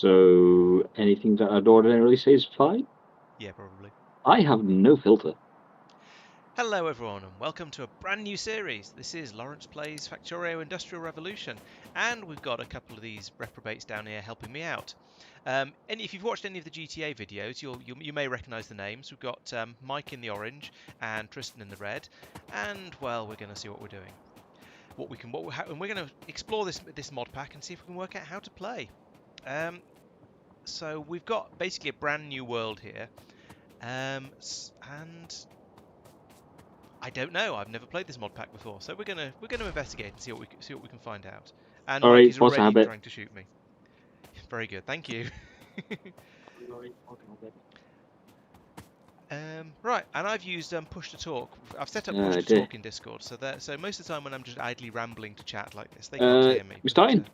So anything that I'd ordinarily say is fine? Yeah, probably. I have no filter. Hello everyone and welcome to a brand new series. This is Laurence Plays Factorio Industrial Revolution, and we've got a couple of these reprobates down here helping me out. And if you've watched any of the GTA videos, you may recognise the names. We've got Mike in the orange and Tristan in the red, and well, we're going to see what we're doing. And we're going to explore this mod pack and see if we can work out how to play. So we've got basically a brand new world here, and I don't know. I've never played this mod pack before, so we're gonna investigate and see what we can find out. And All Mike right, is what's a already habit? trying to shoot me. Very good, thank you. Right, and I've used push to talk. I've set up push to talk in Discord, so most of the time when I'm just idly rambling to chat like this, they can't hear me. We're starting.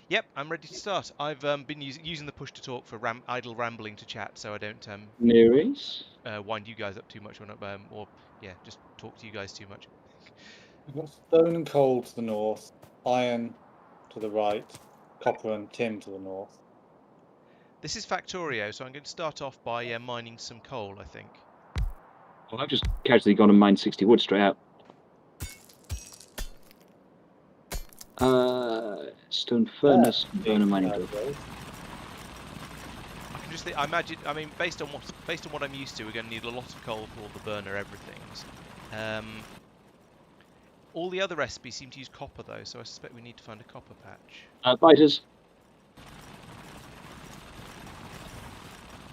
Yep, I'm ready to start. I've been using the push to talk for idle rambling to chat, so I don't wind you guys up too much, or just talk to you guys too much. We've got stone and coal to the north, iron to the right, copper and tin to the north. This is Factorio, so I'm going to start off by mining some coal, I think. Well, I've just casually gone and mined 60 wood straight out. Stone furnace, burner mining tool. I can just imagine. I mean, based on what I'm used to, we're going to need a lot of coal for all the burner everythings. All the other recipes seem to use copper though, so I suspect we need to find a copper patch. Biters.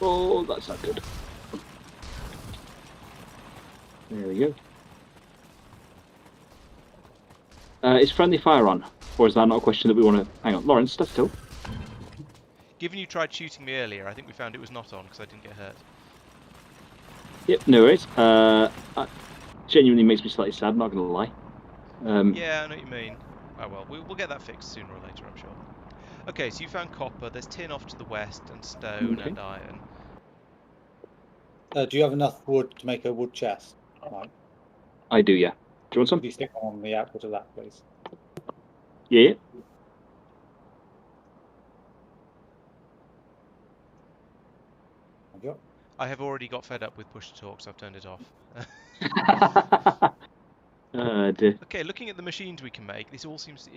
Oh, that's not good. There we go. Is friendly fire on? Or is that not a question that we want to... Hang on, Laurence, stuff still. Given you tried shooting me earlier, I think we found it was not on because I didn't get hurt. Yep, no worries. It genuinely makes me slightly sad, not going to lie. Yeah, I know what you mean. Oh well, we'll get that fixed sooner or later, I'm sure. Okay, so you found copper. There's tin off to the west, and stone and iron. Do you have enough wood to make a wood chest, Mike? I do, yeah. Do you want some? Could you stick on the output of that, please? Yeah. I have already got fed up with push to talk, so I've turned it off. Dear. Okay, looking at the machines we can make, it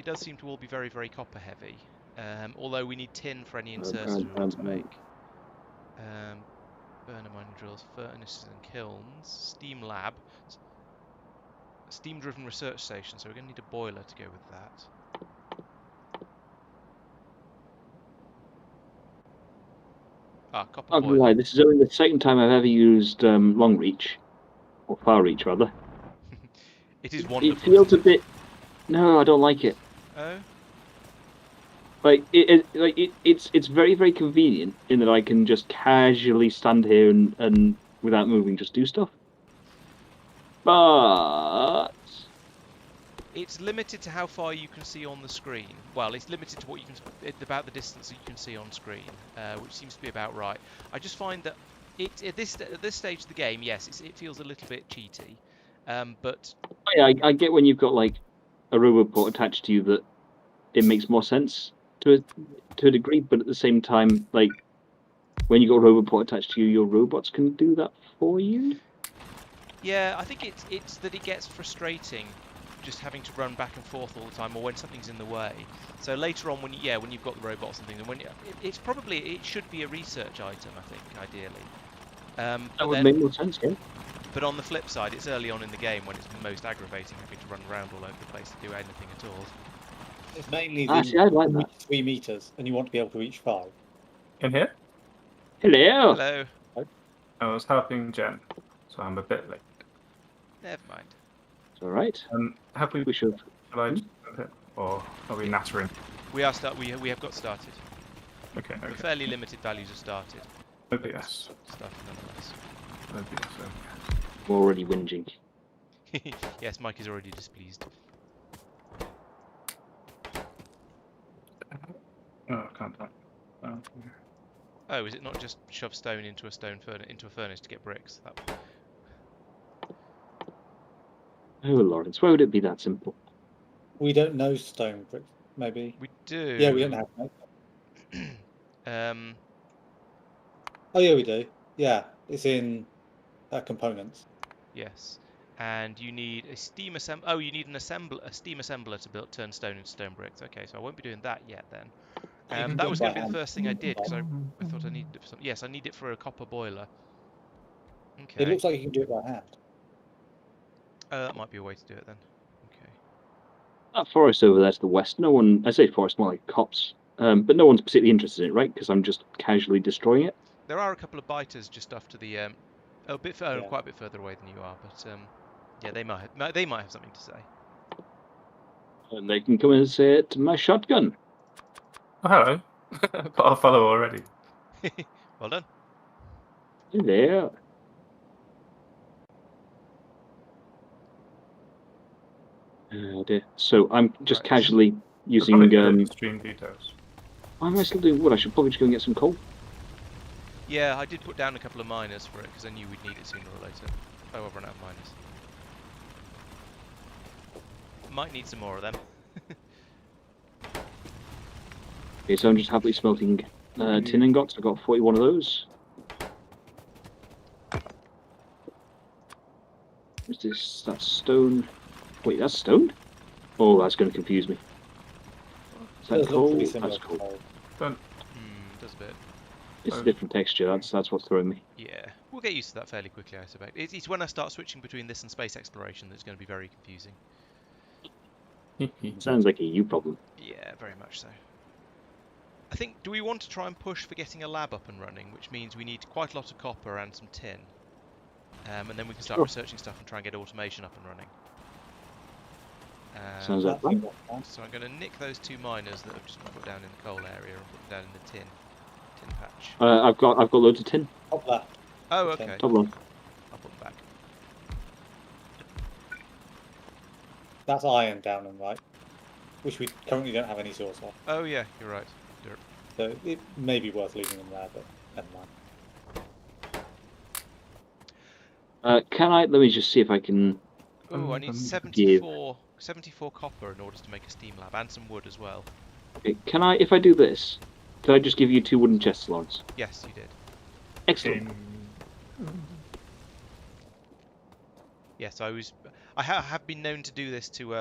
does seem to all be very, very copper heavy. Although we need tin for any inserts we want to make. Burner mining drills, furnaces and kilns, steam lab, steam-driven research station. So we're going to need a boiler to go with that. Copper boiler. Lie, this is only the second time I've ever used long reach, or far reach rather. It is wonderful. It feels a bit. No, I don't like it. Oh. Like it's very, very convenient in that I can just casually stand here and without moving just do stuff. But it's limited to how far you can see on the screen. Well, it's limited to about the distance that you can see on screen, which seems to be about right. I just find that at this stage of the game, yes, it feels a little bit cheaty, but yeah, I get when you've got like a roboport attached to you that it makes more sense to a degree, but at the same time, like when you got a roboport attached to you, your robots can do that for you. Yeah, I think it's that it gets frustrating just having to run back and forth all the time, or when something's in the way. So later on, when you've got the robots and things, and it should be a research item, I think, ideally. That would make more sense, yeah. But on the flip side, it's early on in the game when it's most aggravating having to run around all over the place to do anything at all. It's mainly Actually, I'd like that. 3 meters, and you want to be able to reach 5. In here? Hello. Hello. I was helping Jen, so I'm a bit late. Never mind. It's all right. Have we should. Or are we nattering? We are We have got started. Okay. With fairly limited values have started. OBS. Started nonetheless. OBS. I'm already whinging. Yes, Mike is already displeased. Oh, I can't type. Oh, is it not just shove stone into a furnace to get bricks? Oh, Laurence, why would it be that simple? We don't know stone bricks, maybe. We do. Yeah, we don't have. Oh yeah, we do. Yeah, it's in components. Yes. And you need a steam Oh, you need a steam assembler to turn stone into stone bricks. Okay, so I won't be doing that yet then. You can That do was it by going to be the hand. first thing I did because I thought I needed it for something. Yes, I need it for a copper boiler. Okay. It looks like you can do it by hand. That might be a way to do it then. Okay. That forest over there to the west, no one, I say forest more like copse, but no one's particularly interested in it, right? Because I'm just casually destroying it. There are a couple of biters just off to the a bit Yeah. quite a bit further away than you are, but yeah, they might have something to say. And they can come and say it to my shotgun. Oh, hello. Got a follower already. Well done. Hey there. Oh dear. So I'm just Right. casually using. Stream details. Why am I still doing wood? I should probably just go and get some coal. Yeah, I did put down a couple of miners for it because I knew we'd need it sooner or later. Oh, I've run out of miners. Might need some more of them. Okay, so I'm just happily smelting tin ingots. I've got 41 of those. What's this? That's stone. Wait, that's stone? Oh, that's going to confuse me. Is that Does look coal? pretty similar That's to coal. coal. Does a bit. It's a different texture. That's what's throwing me. Yeah, we'll get used to that fairly quickly, I suspect. It's when I start switching between this and space exploration that's going to be very confusing. Sounds like a you problem. Yeah, very much so. I think, do we want to try and push for getting a lab up and running, which means we need quite a lot of copper and some tin. And then we can start researching stuff and try and get automation up and running. Sounds like fun. So I'm going to nick those 2 miners that I've just put down in the coal area and put them down in the tin patch. I've got loads of tin. Top left. Oh, tin. okay. Top one. I'll put them back. That's iron down and right, which we currently don't have any source of. Oh yeah, you're right. Dirt. So it may be worth leaving them there, but never mind. Can I? Let me just see if I can. Oh, I need give. 74 copper in order to make a steam lab and some wood as well. Okay, can I? If I do this, can I just give you 2 wooden chests, Laurence? Yes, you did. Excellent. Yes, I have been known to do this to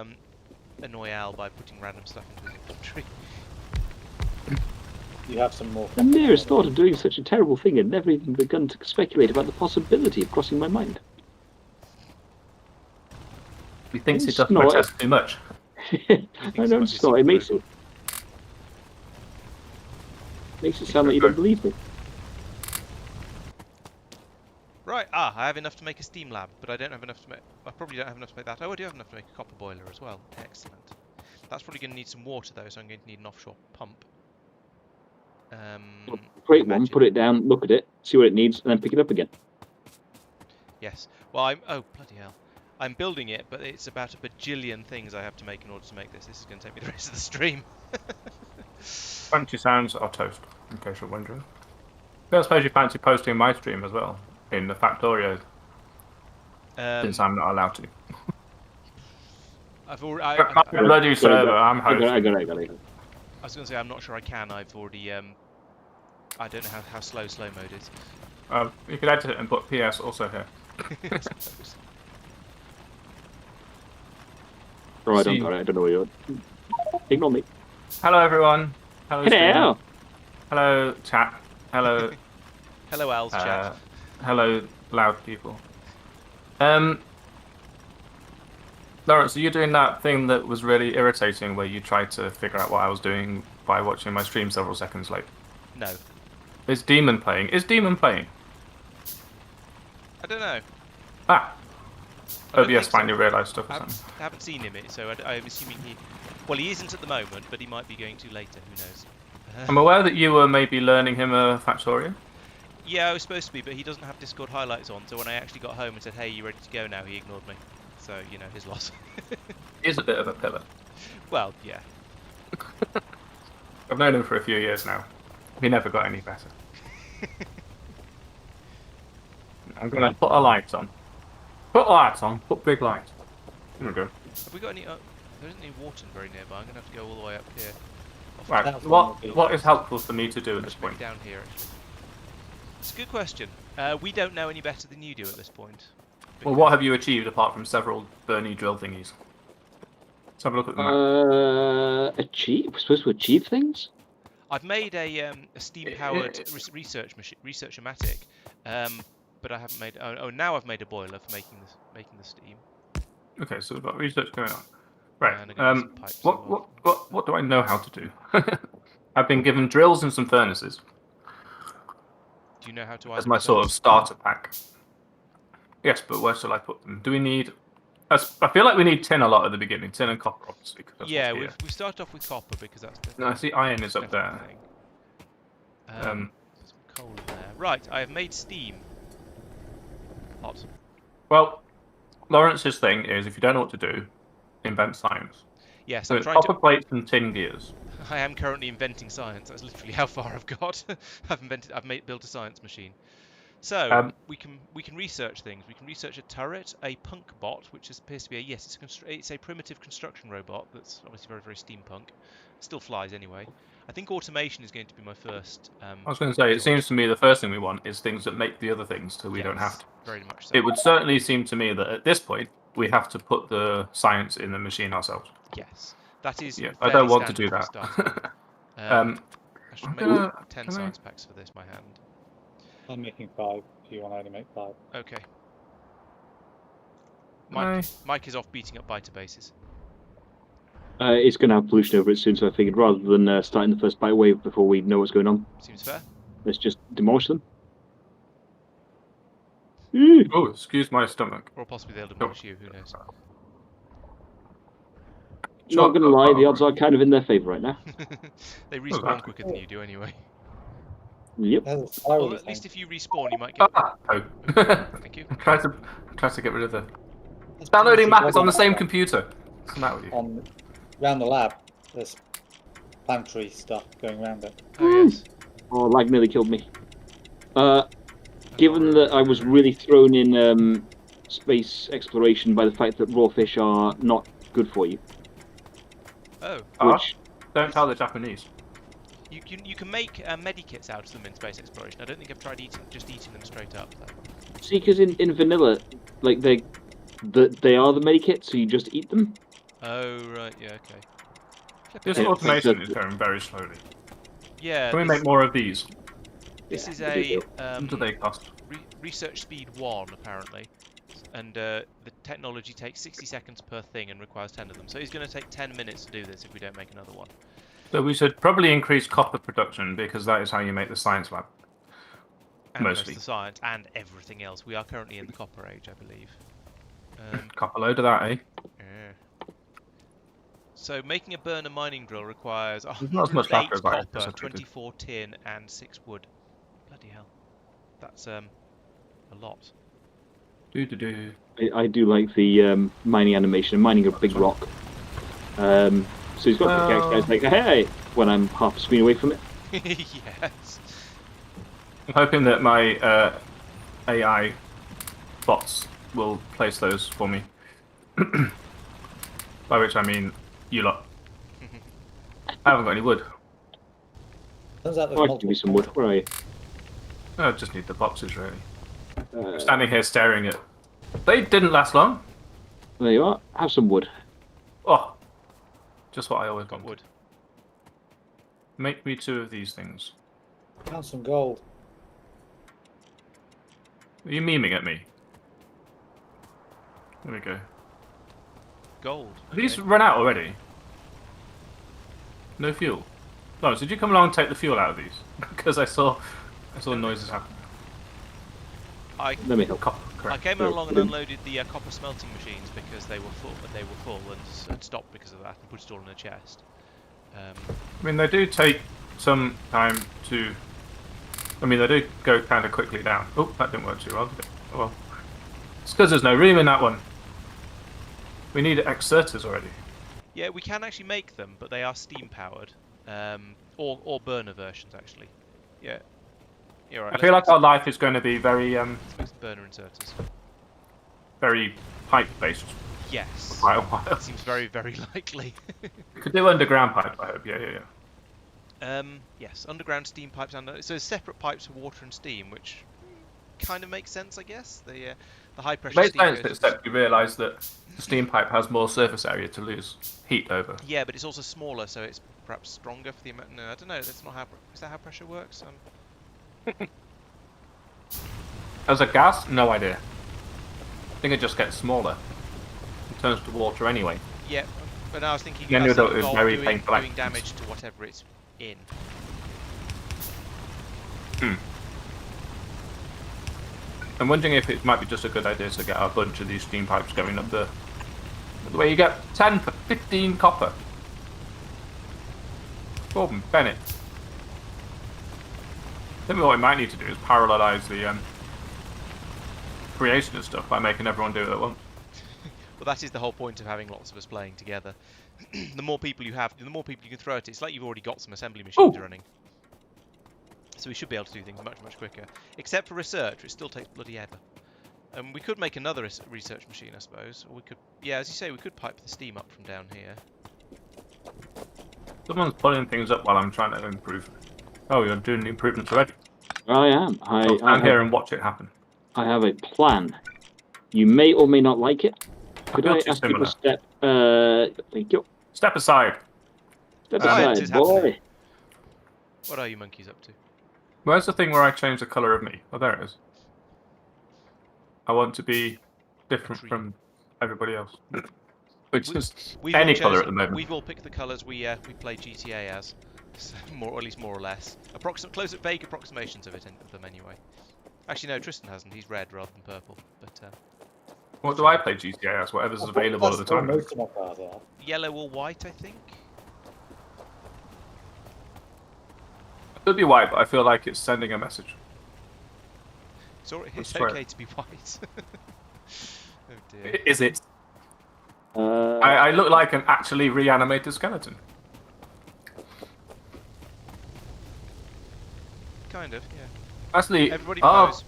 annoy Al by putting random stuff into his inventory. You have some more. The merest thought of doing such a terrible thing had never even begun to speculate about the possibility of crossing my mind. He thinks he It's does not- protest too much. I don't start. It makes it sound like you don't believe me. Right, I have enough to make a steam lab, but I don't have enough to make... I probably don't have enough to make that. Oh, I do have enough to make a copper boiler as well. Excellent. That's probably going to need some water, though, so I'm going to need an offshore pump. Create one, put it down, look at it, see what it needs, and then pick it up again. Yes. Well, oh, bloody hell. I'm building it, but it's about a bajillion things I have to make in order to make this. This is going to take me the rest of the stream. Crunchy sounds of toast, in case you're wondering. I suppose you fancy posting my stream as well, in the Factorio, since I'm not allowed to. I've already... Bloody server, I'm hosting. I got it. I was going to say, I'm not sure I can. I've already... I don't know how slow mode is. You could edit it and put PS also here. I suppose. Oh, I don't got it. I don't know where you're. Ignore me. Hello everyone. Hello. Hello. Stephen. Hello chat. Hello. Hello, Al's chat. Hello, loud people. Laurence, are you doing that thing that was really irritating where you tried to figure out what I was doing by watching my stream several seconds late? No. Is Demon playing? Is Demon playing? I don't know. Ah! I don't OBS think so. finally realised stuff or I something. haven't seen him, so I'm assuming he... Well, he isn't at the moment, but he might be going to later. Who knows? I'm aware that you were maybe learning him a Factorio. Yeah, I was supposed to be, but he doesn't have Discord highlights on, so when I actually got home and said, hey, you ready to go now, he ignored me. So, you know, his loss. He's a bit of a pillar. Well, yeah. I've known him for a few years now. He never got any better. I'm going to put a light on. Put lights on. Put big lights. There we go. Have we got any... there isn't any water very nearby. I'm going to have to go all the way up here. Off Right. That's What is helpful for me to do at this Maybe point? down here, actually. It's a good question. We don't know any better than you do at this point. Well, what have you achieved apart from several Bernie drill thingies? Let's have a look at the map. Achieve? We're supposed to achieve things? I've made a steam-powered research-o-matic, but I haven't made. Oh, now I've made a boiler for making the steam. Okay, so we've got research going on. Right. And I'm gonna get some pipes as well. What do I know how to do? I've been given drills and some furnaces Do you know how to? as my sort of starter pack. Yes, but where shall I put them? Do we need? I feel like we need tin a lot at the beginning. Tin and copper, obviously. 'Cause that's Yeah, what's here. we start off with copper because that's. No, I see iron is up there. Thing. Some coal in there. Right, I have made steam. Hot. Well, Lawrence's thing is if you don't know what to do, invent science. Yes, So I'm it's trying copper to. plates and tin gears. I am currently inventing science. That's literally how far I've got. Built a science machine. So we can research things. We can research a turret, a punk bot, which appears to be it's a primitive construction robot that's obviously very very steampunk. Still flies anyway. I think automation is going to be my first. I was going to say, it seems to me the first thing we want is things that make the other things so we don't have to. Very much so. It would certainly seem to me that at this point we have to put the science in the machine ourselves. Yes, that is. Yeah, I don't want to do standard that. for starting. I should make 10 can I- science packs for this by hand. I'm making 5. If you want to only make 5. Okay. Aye. Mike is off beating up biter bases. It's going to have pollution over it soon, so I figured rather than starting the first bite wave before we know what's going on, Seems fair. let's just demolish them. Ooh. Oh, excuse my stomach. Or possibly they'll demolish you, who knows. Not going to lie, the odds are kind of in their favour right now. They respawn quicker than you do anyway. Yep. There's a spiral Well, at thing. least if you respawn, you might get. Oh. Thank you. try to get rid of the. There's Downloading plenty maps on the of same them computer. What's the matter with you? Around the lab, there's pantry stuff going around it. Oh yes. Oh, lag nearly killed me. Given that I was really thrown in space exploration by the fact that raw fish are not good for you, Oh, which Don't tell the Japanese. you can make medikits out of them in space exploration. I don't think I've tried just eating them straight up. Though. see, because in vanilla, like they are the medikits, so you just eat them. Oh right, yeah, okay. This Yeah, automation so- is going very slowly. Yeah. Can we make more of these? This Yeah, is we do. What do they cost? research speed 1 apparently, and the technology takes 60 seconds per thing and requires 10 of them. So it's going to take 10 minutes to do this if we don't make another one. So we should probably increase copper production because that is how you make the science lab. And the rest Mostly. of the science and everything else. We are currently in the copper age, I believe. Copper load of that, eh? Yeah. So making a burner mining drill requires There's not as much 108 copper as I copper, anticipated. 24 tin, and 6 wood. Bloody hell. That's a lot. Do. I do like the mining animation, mining a big rock. So he's got the guy's like, hey, when I'm half a screen away from it. Yes. I'm hoping that my AI bots will place those for me. By which I mean you lot. I haven't got any wood. Turns out there's Oh, I can give you some wood. Where are you? I just need the boxes, really. I'm standing here staring at... They didn't last long. There you are. Have some wood. Oh, just what I always Got want. wood. Make me 2 of these things. Found some gold. Are you memeing at me? There we go. Gold. Have these okay. run out already? No fuel. Lawrence, did you come along and take the fuel out of these? Because I saw noises happen. Let me help. Copper, I correct. came Sure, along and brilliant. unloaded the copper smelting machines because they were full and stopped because of that and put it all in a chest. I mean, they do take some time to... I mean, they do go kind of quickly down. Oh, that didn't work too well, did it? Oh, well. It's because there's no room in that one. We need exerters already. Yeah, we can actually make them, but they are steam powered, or burner versions actually. Yeah. Yeah, right. I feel like our life is going to be very, let's make some burner inserters. very pipe-based Yes. for quite a while. That seems very, very likely. We could do underground pipe, I hope. Yeah. Yes, underground steam pipes and so separate pipes for water and steam, which kind of makes sense, I guess. The high It pressure makes steam sense, goes. except you realise that the steam pipe has more surface area to lose heat over. Yeah, but it's also smaller, so it's perhaps stronger for the amount. No, I don't know. That's not how. Is that how pressure works? As a gas, no idea. I think it just gets smaller. It turns to water anyway. Yeah, but I was thinking Yeah, no, does it that was involve very doing painful damage actions. to whatever it's in. I'm wondering if it might be just a good idea to get a bunch of these steam pipes going up the way you get 10 for 15 copper. Gordon Bennett. I think what we might need to do is parallelize the creation of stuff by making everyone do it at once. Well, that is the whole point of having lots of us playing together. The more people you have, the more people you can throw at it. It's like you've already got some assembly machines running. So we should be able to do things much, much quicker. Except for research, which still takes bloody ever. We could make another research machine, I suppose. Or we could, yeah, as you say, we could pipe the steam up from down here. Someone's pulling things up while I'm trying to improve. Oh, you're doing the improvements already? I am. I'll stand here and watch it happen. I have a plan. You may or may not like it. Could feel I too ask you to similar. step? Thank you. Step aside. Step Science aside, is happening. boy. What are you monkeys up to? Where's the thing where I change the colour of me? Oh, there it is. I want to be different from everybody else. Which is We've any all colour at chosen- the moment. We've all picked the colours we play GTA as, so more or at least more or less. Vague approximations of them anyway. Actually, no, Tristan hasn't. He's red rather than purple. But What do I play GTA as? Whatever's available at the time. Most of my cars are. yellow or white, I think. It could be white, but I feel like it's sending a message. It's swear. okay to be white. Oh dear. Is it? Uh, I look like an actually reanimated skeleton. Kind of, yeah. Actually, Everybody our pose.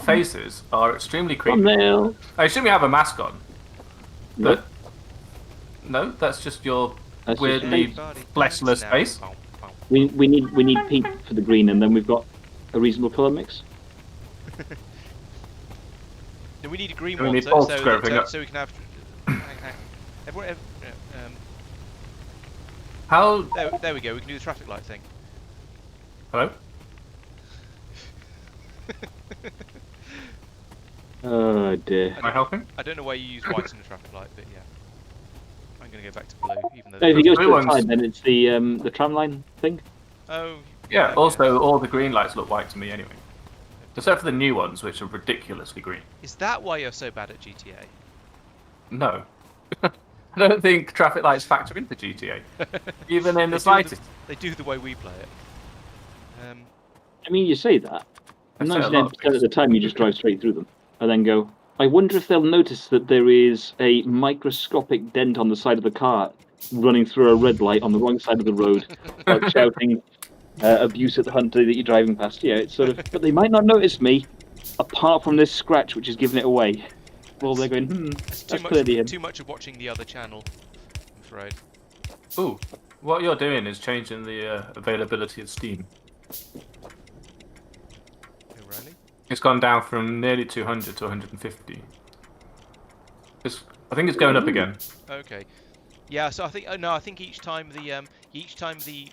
faces are extremely creepy. thumbnail. I assume you have a mask on. Nope. But no, that's just your That's just weirdly me. fleshless Now. face. Bow, bow. We need pink for the green, and then we've got a reasonable colour mix. No, we need a green We one need so, both so, squaring so, up. so we can have. Hang. Everyone, How? there we go. We can do the traffic light thing. Hello? Oh dear. Am I helping? I don't know why you use white in the traffic light, but yeah. I'm going to go back to blue, even though. No, if you go blue to the ones- side, then it's the tram line thing. Oh. Yeah. Also, all the green lights look white to me anyway, except for the new ones, which are ridiculously green. Is that why you're so bad at GTA? No. I don't think traffic lights factor into GTA, even in the slightest. They do the way we play it. I mean, you say that. I say a lot of 99% of things. the time, you just drive straight through them, and then go. I wonder if they'll notice that there is a microscopic dent on the side of the car running through a red light on the wrong side of the road, like shouting abuse at the hunter that you're driving past. Yeah, it's sort of. But they might not notice me, apart from this scratch, which is giving it away. Well, they're going, It's that's clearly him. too much of watching the other channel, I'm afraid. Ooh, what you're doing is changing the availability of Steam. Oh, really? It's gone down from nearly 200 to 150. I think it's going up again. Okay. Yeah. So I think I think each time the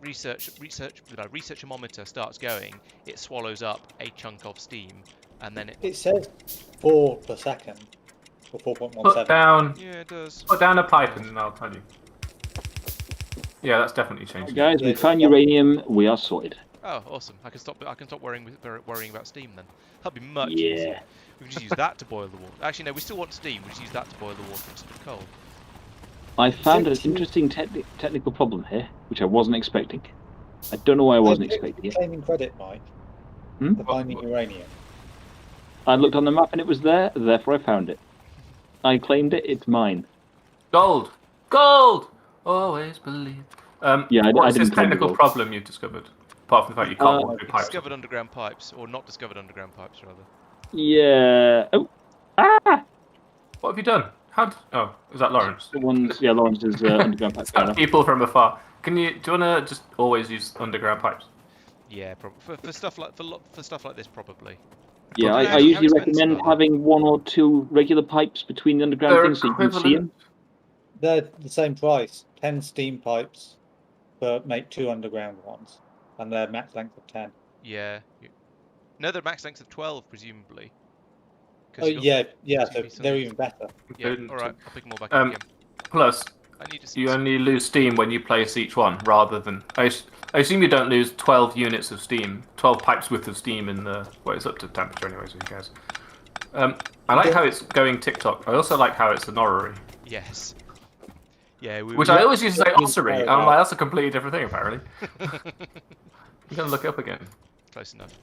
researchometer starts going, it swallows up a chunk of steam, and then It says 4 per second, or Put 4.17. down, yeah, it does. put down a pipe and I'll tell you. Yeah, that's definitely Hey changing. guys, we Yeah, found yeah. uranium. We are sorted. Oh, awesome! I can stop worrying about steam then. That'd be much Yeah. easier. We can just use that to boil the water. Actually, no, we still want steam. We just use that to boil the water instead of coal. I found an Thank you. interesting technical problem here, which I wasn't expecting. I don't know why I wasn't expecting it. Claiming credit, Mike, Hmm? for finding uranium. I looked on the map and it was there, therefore I found it. I claimed it, it's mine. Gold! Gold! Always believe. Yeah, I what's didn't this claim the technical gold. problem you've discovered? Apart from the fact you can't walk through pipes. Discovered underground pipes, or not discovered underground pipes, rather. Yeah. Oh. Ah! What have you done? Oh, is that Laurence? The ones, yeah, Lawrence's underground pipe. Fair enough. People from afar. Do you wanna just always use underground pipes? Yeah, for stuff like for stuff like this, probably. Yeah, Well, I how usually expensive recommend are they? having 1 or 2 regular pipes between the underground They're things so you can see them. They're the same price. 10 steam pipes, but make 2 underground ones, and they're max length of 10. Yeah. No, they're max length of 12, presumably. Oh yeah, yeah. So 2 they're each. even better. Yeah. All right. I'll pick them all back up again. Plus, I need to. you only lose steam when you place each one, rather than... I assume you don't lose 12 units of steam, 12 pipes worth of steam in the... Well, it's up to temperature anyway, so who cares? I like how it's going tick-tock. I also like how it's an orrery. Yes. Yeah. Which I always used to say ossuary. I'm Parallel. like, that's a completely different thing, apparently. I'm going to look it up again. Close enough.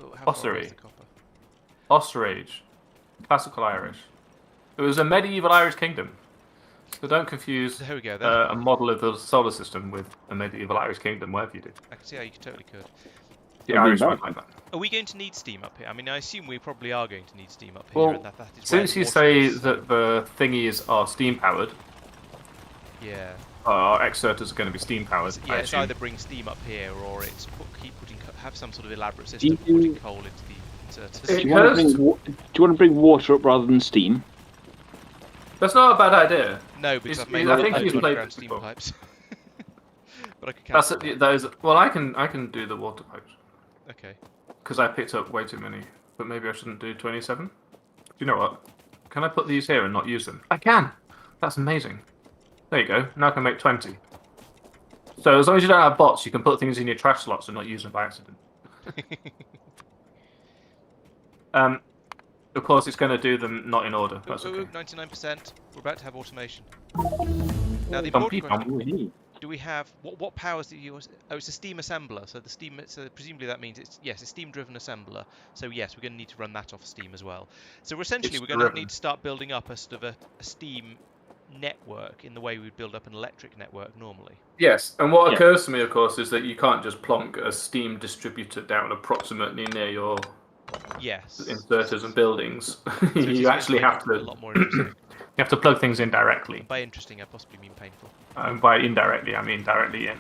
Oh, how far Ossuary. is the copper? Ossuarage. Classical Irish. It was a medieval Irish kingdom. So don't confuse There we go. a model of the solar system with a medieval Irish kingdom, whatever you do. I can see how you totally could. The I'll Irish bring won't back. like that. Are we going to need steam up here? I mean, I assume we probably are going to need steam up here. Well, and that is where since the you water say is, so- that the thingies are steam powered, Yeah. our exerters are going to be steam powered. Yeah, I it's assume. either bring steam up here or it's have some sort of elaborate Do system for you- putting coal into the inserters. It Do you want to Because- bring water up rather than steam? That's not a bad idea. No, because It's- I've made I think loads you've of played underground this steam before. pipes. But I could That's cancel that. that is. Well, I can do the water pipes Okay. because I picked up way too many. But maybe I shouldn't do 27. You know what? Can I put these here and not use them? I can. That's amazing. There you go. Now I can make 20. So as long as you don't have bots, you can put things in your trash slots and not use them by accident. Of course, it's going to do them not in order. That's Ooh, okay. 99%. We're about to have automation. Now the Bumpy important question: Oh, hey. do we have what powers do you use? Oh, it's a steam assembler. So the steam. So presumably that means it's a steam-driven assembler. So yes, we're going to need to run that off steam as well. So essentially, It's we're going to driven. need to start building up a sort of a steam network in the way we'd build up an electric network normally. Yes, and what Yeah. occurs to me, of course, is that you can't just plonk a steam distributor down approximately near your Yes. inserters and buildings. So it's You just actually gonna have make it to. a lot more interesting. You have to plug things in directly. By interesting, I possibly mean painful. By indirectly, I mean directly in.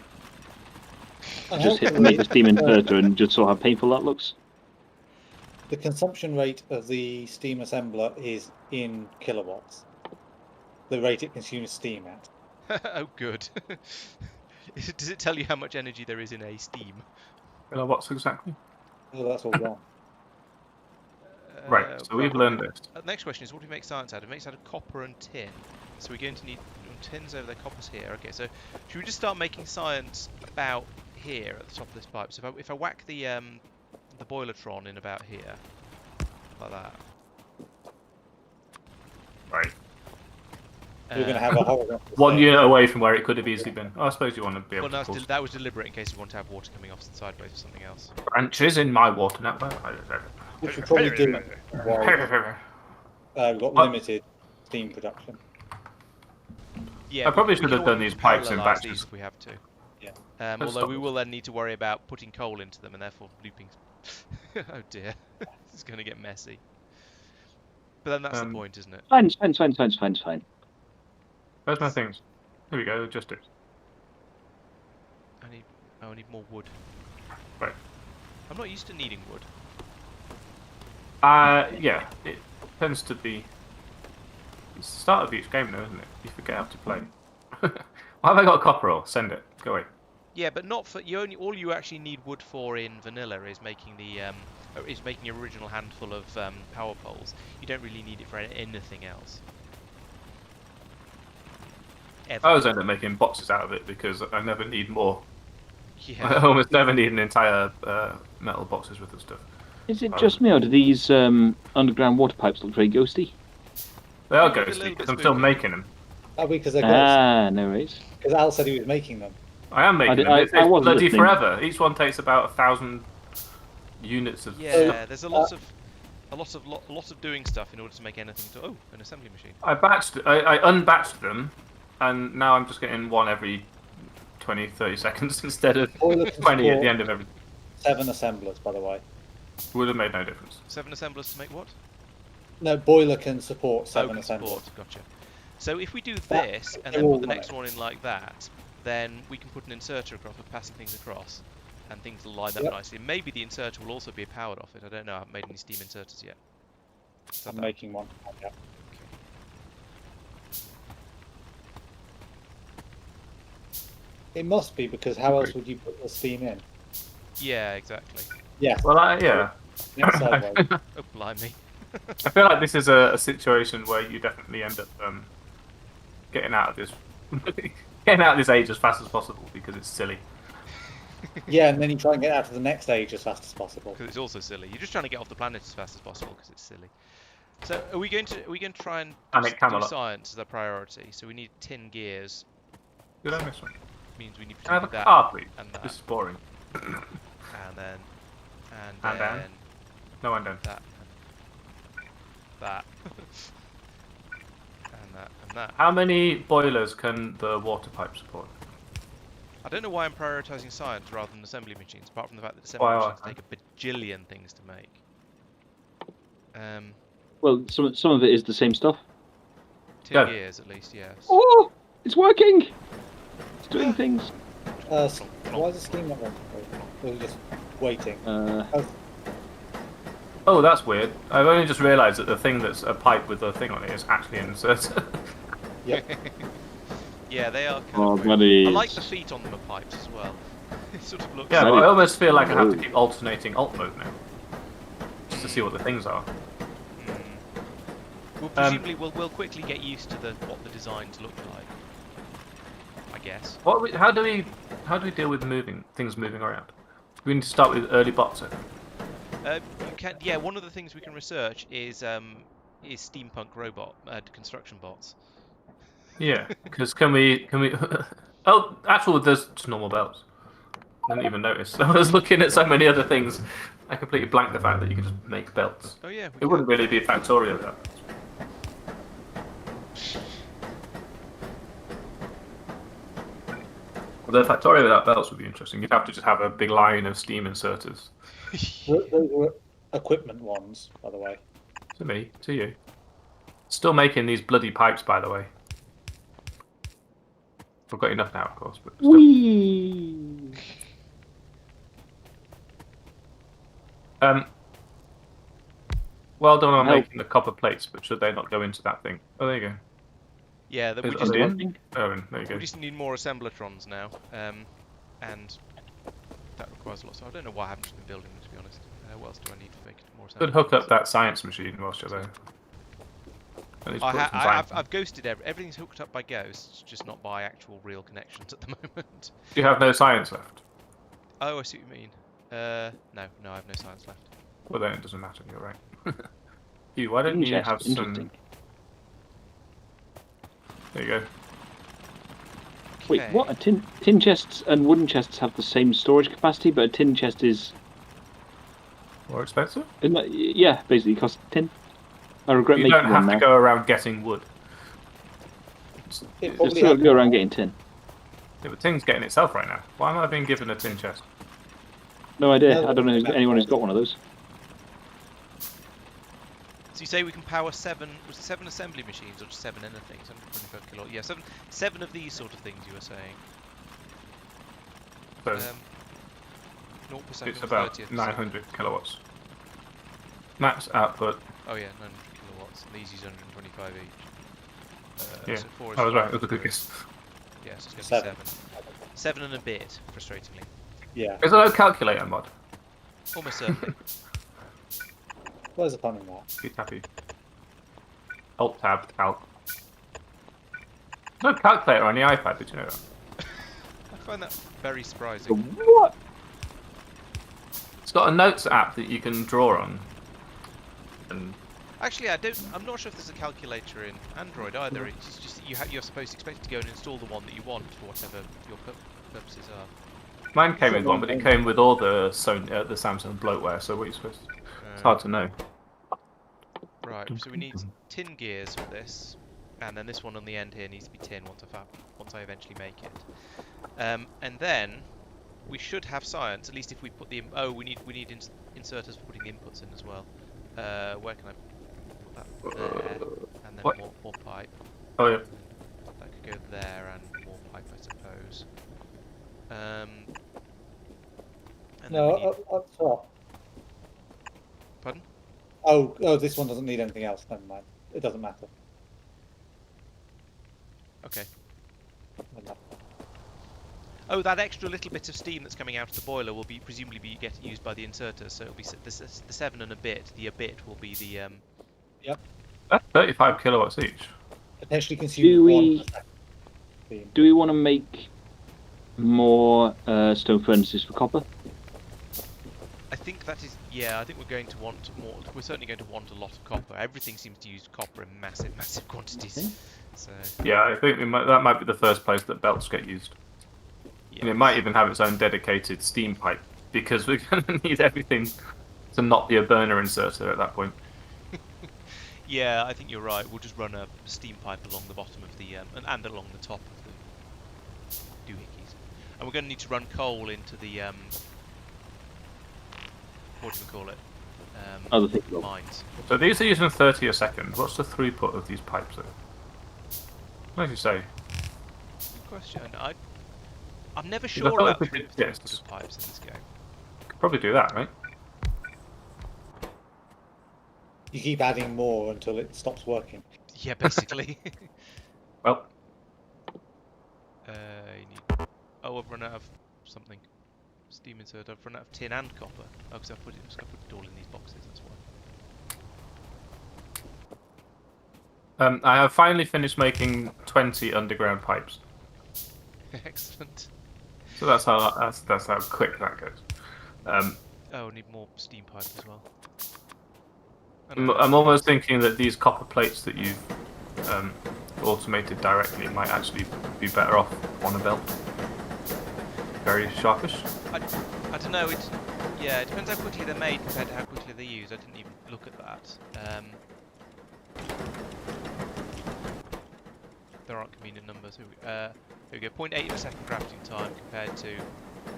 And Just hit hopefully, the steam inverter and just saw how painful that looks. the consumption rate of the steam assembler is in kilowatts. The rate it consumes steam at. Oh, good. Does it tell you how much energy there is in a steam? What's exactly? Oh, that's all wrong. Right, so we've learned this. The next question is, what do we make science out of? It makes out of copper and tin. So we're going to need tins over there, coppers here. Okay, so should we just start making science about here at the top of this pipe? So if I whack the boilertron in about here, like that. Right. We're going to have a horizontal. 1 thing. unit away from where it could have easily been. Oh, I suppose you want to be able Well, no, to pause that was deliberate in case we want to have water coming off sideways or something else. branches in my water network. Which we probably do while we've got limited steam production. Yeah, I probably we should can have done always these pipes in parallelise batches. these if we have to. Yeah. Let's Although stop we this. will then need to worry about putting coal into them and therefore looping. Oh dear, this is going to get messy. But then that's the point, isn't it? Fine. Where's my things? Here we go, just it. I need more wood. Right. I'm not used to needing wood. Yeah, it tends to be. It's the start of each game, though, isn't it? You forget how to play. Why have I got a copper ore? Send it. Go away. Yeah, but not for you. All you actually need wood for in vanilla is making your original handful of power poles. You don't really need it for anything else. Ever. I always end up making boxes out of it because I never need more. I Yeah. almost never need an entire metal boxes with the stuff. Is it just me, or do these underground water pipes look very ghosty? They are They look a ghosty little because bit I'm still spooky. making them. Oh, because they're gross. Ah, no worries. Because Al said he was making them. I am making them. I It's wasn't bloody listening. forever. Each one takes about 1,000 units of Yeah, stuff. there's a lot of doing stuff in order to make anything. Oh, an assembly machine. I unbatched them, and now I'm just getting one every 20, 30 seconds instead of Boiler can 20 at support the end of every. 7 assemblers, by the way. Would have made no difference. 7 assemblers to make what? No, boiler can support 7 can assemblers. support. Gotcha. So if we do That- this and they're then all put the on next it. one in like that, then we can put an inserter across for passing things across, and things will line up Yep. nicely. And maybe the inserter will also be powered off it. I don't know. I haven't made any steam inserters yet. Is that I'm that? making one. Yeah. It must be, because how else would you put the steam in? Yeah, exactly. Yes. Well, yeah. Next sideways. Oh, blimey. I feel like this is a situation where you definitely end up getting out of this age as fast as possible because it's silly. Yeah, and then you try and get out to the next stage as fast as possible. Because it's also silly. You're just trying to get off the planet as fast as possible because it's silly. So are we going to try and Planet do Camelot. science as a priority? So we need tin gears. Did I miss one? Means we need Can I have a presumably that car, please? and that This is boring. and then And then? No, I'm done. that that and that. How many boilers can the water pipe support? I don't know why I'm prioritising science rather than assembly machines, apart from the fact that assembly Well, machines take a bajillion things to make. Well, some of it is the same stuff. Tin Go. gears at least, yes. Oh, it's working. It's doing things. Why is the steam not working? We're just waiting. Oh, that's weird. I've only just realised that the thing that's a pipe with the thing on it is actually an inserter. Yep. Yeah, they are kind Oh, of weird. bloody. I like the feet on them are pipes as well. It sort of looks Yeah, That but is- I almost feel like I have to Ooh. keep alternating alt mode now. Just to see what the things are. Well, presumably we'll quickly get used to what the designs look like. I guess. How do we deal with things moving around? We need to start with early bots. I think. You can. Yeah, one of the things we can research is steampunk robot construction bots. Yeah, because can we? Oh, actually, there's just normal belts. I didn't even notice. I was looking at so many other things. I completely blanked the fact that you can just make belts. Oh yeah. It wouldn't really be a Factorio though. Although Factorio without belts would be interesting. You'd have to just have a big line of steam inserters. Those were equipment ones, by the way. To me, to you. Still making these bloody pipes, by the way. I've got enough now, of course, but still. Whee! Well done on Help. making the copper plates, but should they not go into that thing? Oh, there you go. Yeah, that we Are just they need, in? Oh, there you we go. just need more assemblatrons now, and that requires lots. I don't know why I haven't just been building them, to be honest. What else do I need to make more Could hook up assemblatrons? that science machine whilst you're there. At least put some science. I've ghosted everything's hooked up by ghosts, just not by actual real connections at the moment. You have no science left. Oh, I see what you mean. No, I have no science left. Well, then it doesn't matter. You're right. Hugh, why don't you Chest, have some? interesting. There you go. Wait, Okay. what? Tin chests and wooden chests have the same storage capacity, but a tin chest is... More expensive? Isn't that, yeah, basically costs tin. I regret You making don't one have to now. go around getting wood. It Just probably still has- go around getting tin. Yeah, but tin's getting itself right now. Why am I being given a tin chest? No idea. No, I don't know no. anyone who's got one of those. So you say we can power seven assembly machines or just 7 anything? 725 kilowatt. Yeah, seven of these sort of things you were saying. So 0 per second. it's about 30th per 900 kilowatts. Max output. second. Oh yeah, 900 kilowatts. And these use 125 each. Yeah, So 4 is I was right. 5, It was a good so- guess. Yeah, so it's going to 7. be 7. 7 and a bit, frustratingly. Yeah. Is there no calculator mod? Almost certainly. Where's the fun in that? Keep happy. Alt tab calc. There's no calculator on the iPad. Did you know that? I find that very surprising. What? It's got a notes app that you can draw on. And Actually, I'm not sure if there's a calculator in Android either. It's just that you're supposed to expect to go and install the one that you want for whatever your purposes are. mine came with one, but it came with all the the Samsung bloatware. So what are you supposed to? It's hard to know. Right, so we need tin gears for this, and then this one on the end here needs to be tin once I eventually make it. And then we should have science, at least if we put the we need inserters for putting the inputs in as well. Where can I put that? There, and then What? more pipe. Oh yeah. That could go there and more pipe, I suppose. And then No, we need... up top. Pardon? Oh, this one doesn't need anything else. Never mind. It doesn't matter. Okay. Oh, that extra little bit of steam that's coming out of the boiler will be presumably be get used by the inserters, so it'll be the 7 and a bit. The a bit will be the Yep. That's 35 kilowatts each. Potentially Do consume we- 1%. Do we want to make more stone furnaces for copper? I think that is, yeah, I think we're going to want more. We're certainly going to want a lot of copper. Everything seems to use copper in massive, massive quantities. Okay. So, Yeah, I think that might be the first place that belts get used. yeah. And it might even have its own dedicated steam pipe, because we're going to need everything to not be a burner inserter at that point. Yeah, I think you're right. We'll just run a steam pipe along the bottom of the, and along the top of the doohickeys. And we're going to need to run coal into the, what do we call it? Other things. Mines. So these are using 30 a second. What's the throughput of these pipes, though? What did you say? Good question. I'm never I sure thought about we could- throughput yes. of pipes in this game. Could probably do that, right? You keep adding more until it stops working. Yeah, basically. Well, You need... Oh, I've run out of something. Steam insert. I've run out of tin and copper. Oh, because I put it all in these boxes. That's why. I have finally finished making 20 underground pipes. Excellent. So that's how quick that goes. Oh, need more steam pipe as well. I'm almost thinking that these copper plates that you've automated directly might actually be better off on a belt. Very sharpish. I don't know. It depends how quickly they're made compared to how quickly they're used. I didn't even look at that. There aren't convenient numbers. Here we go. 0.8 of a second crafting time compared to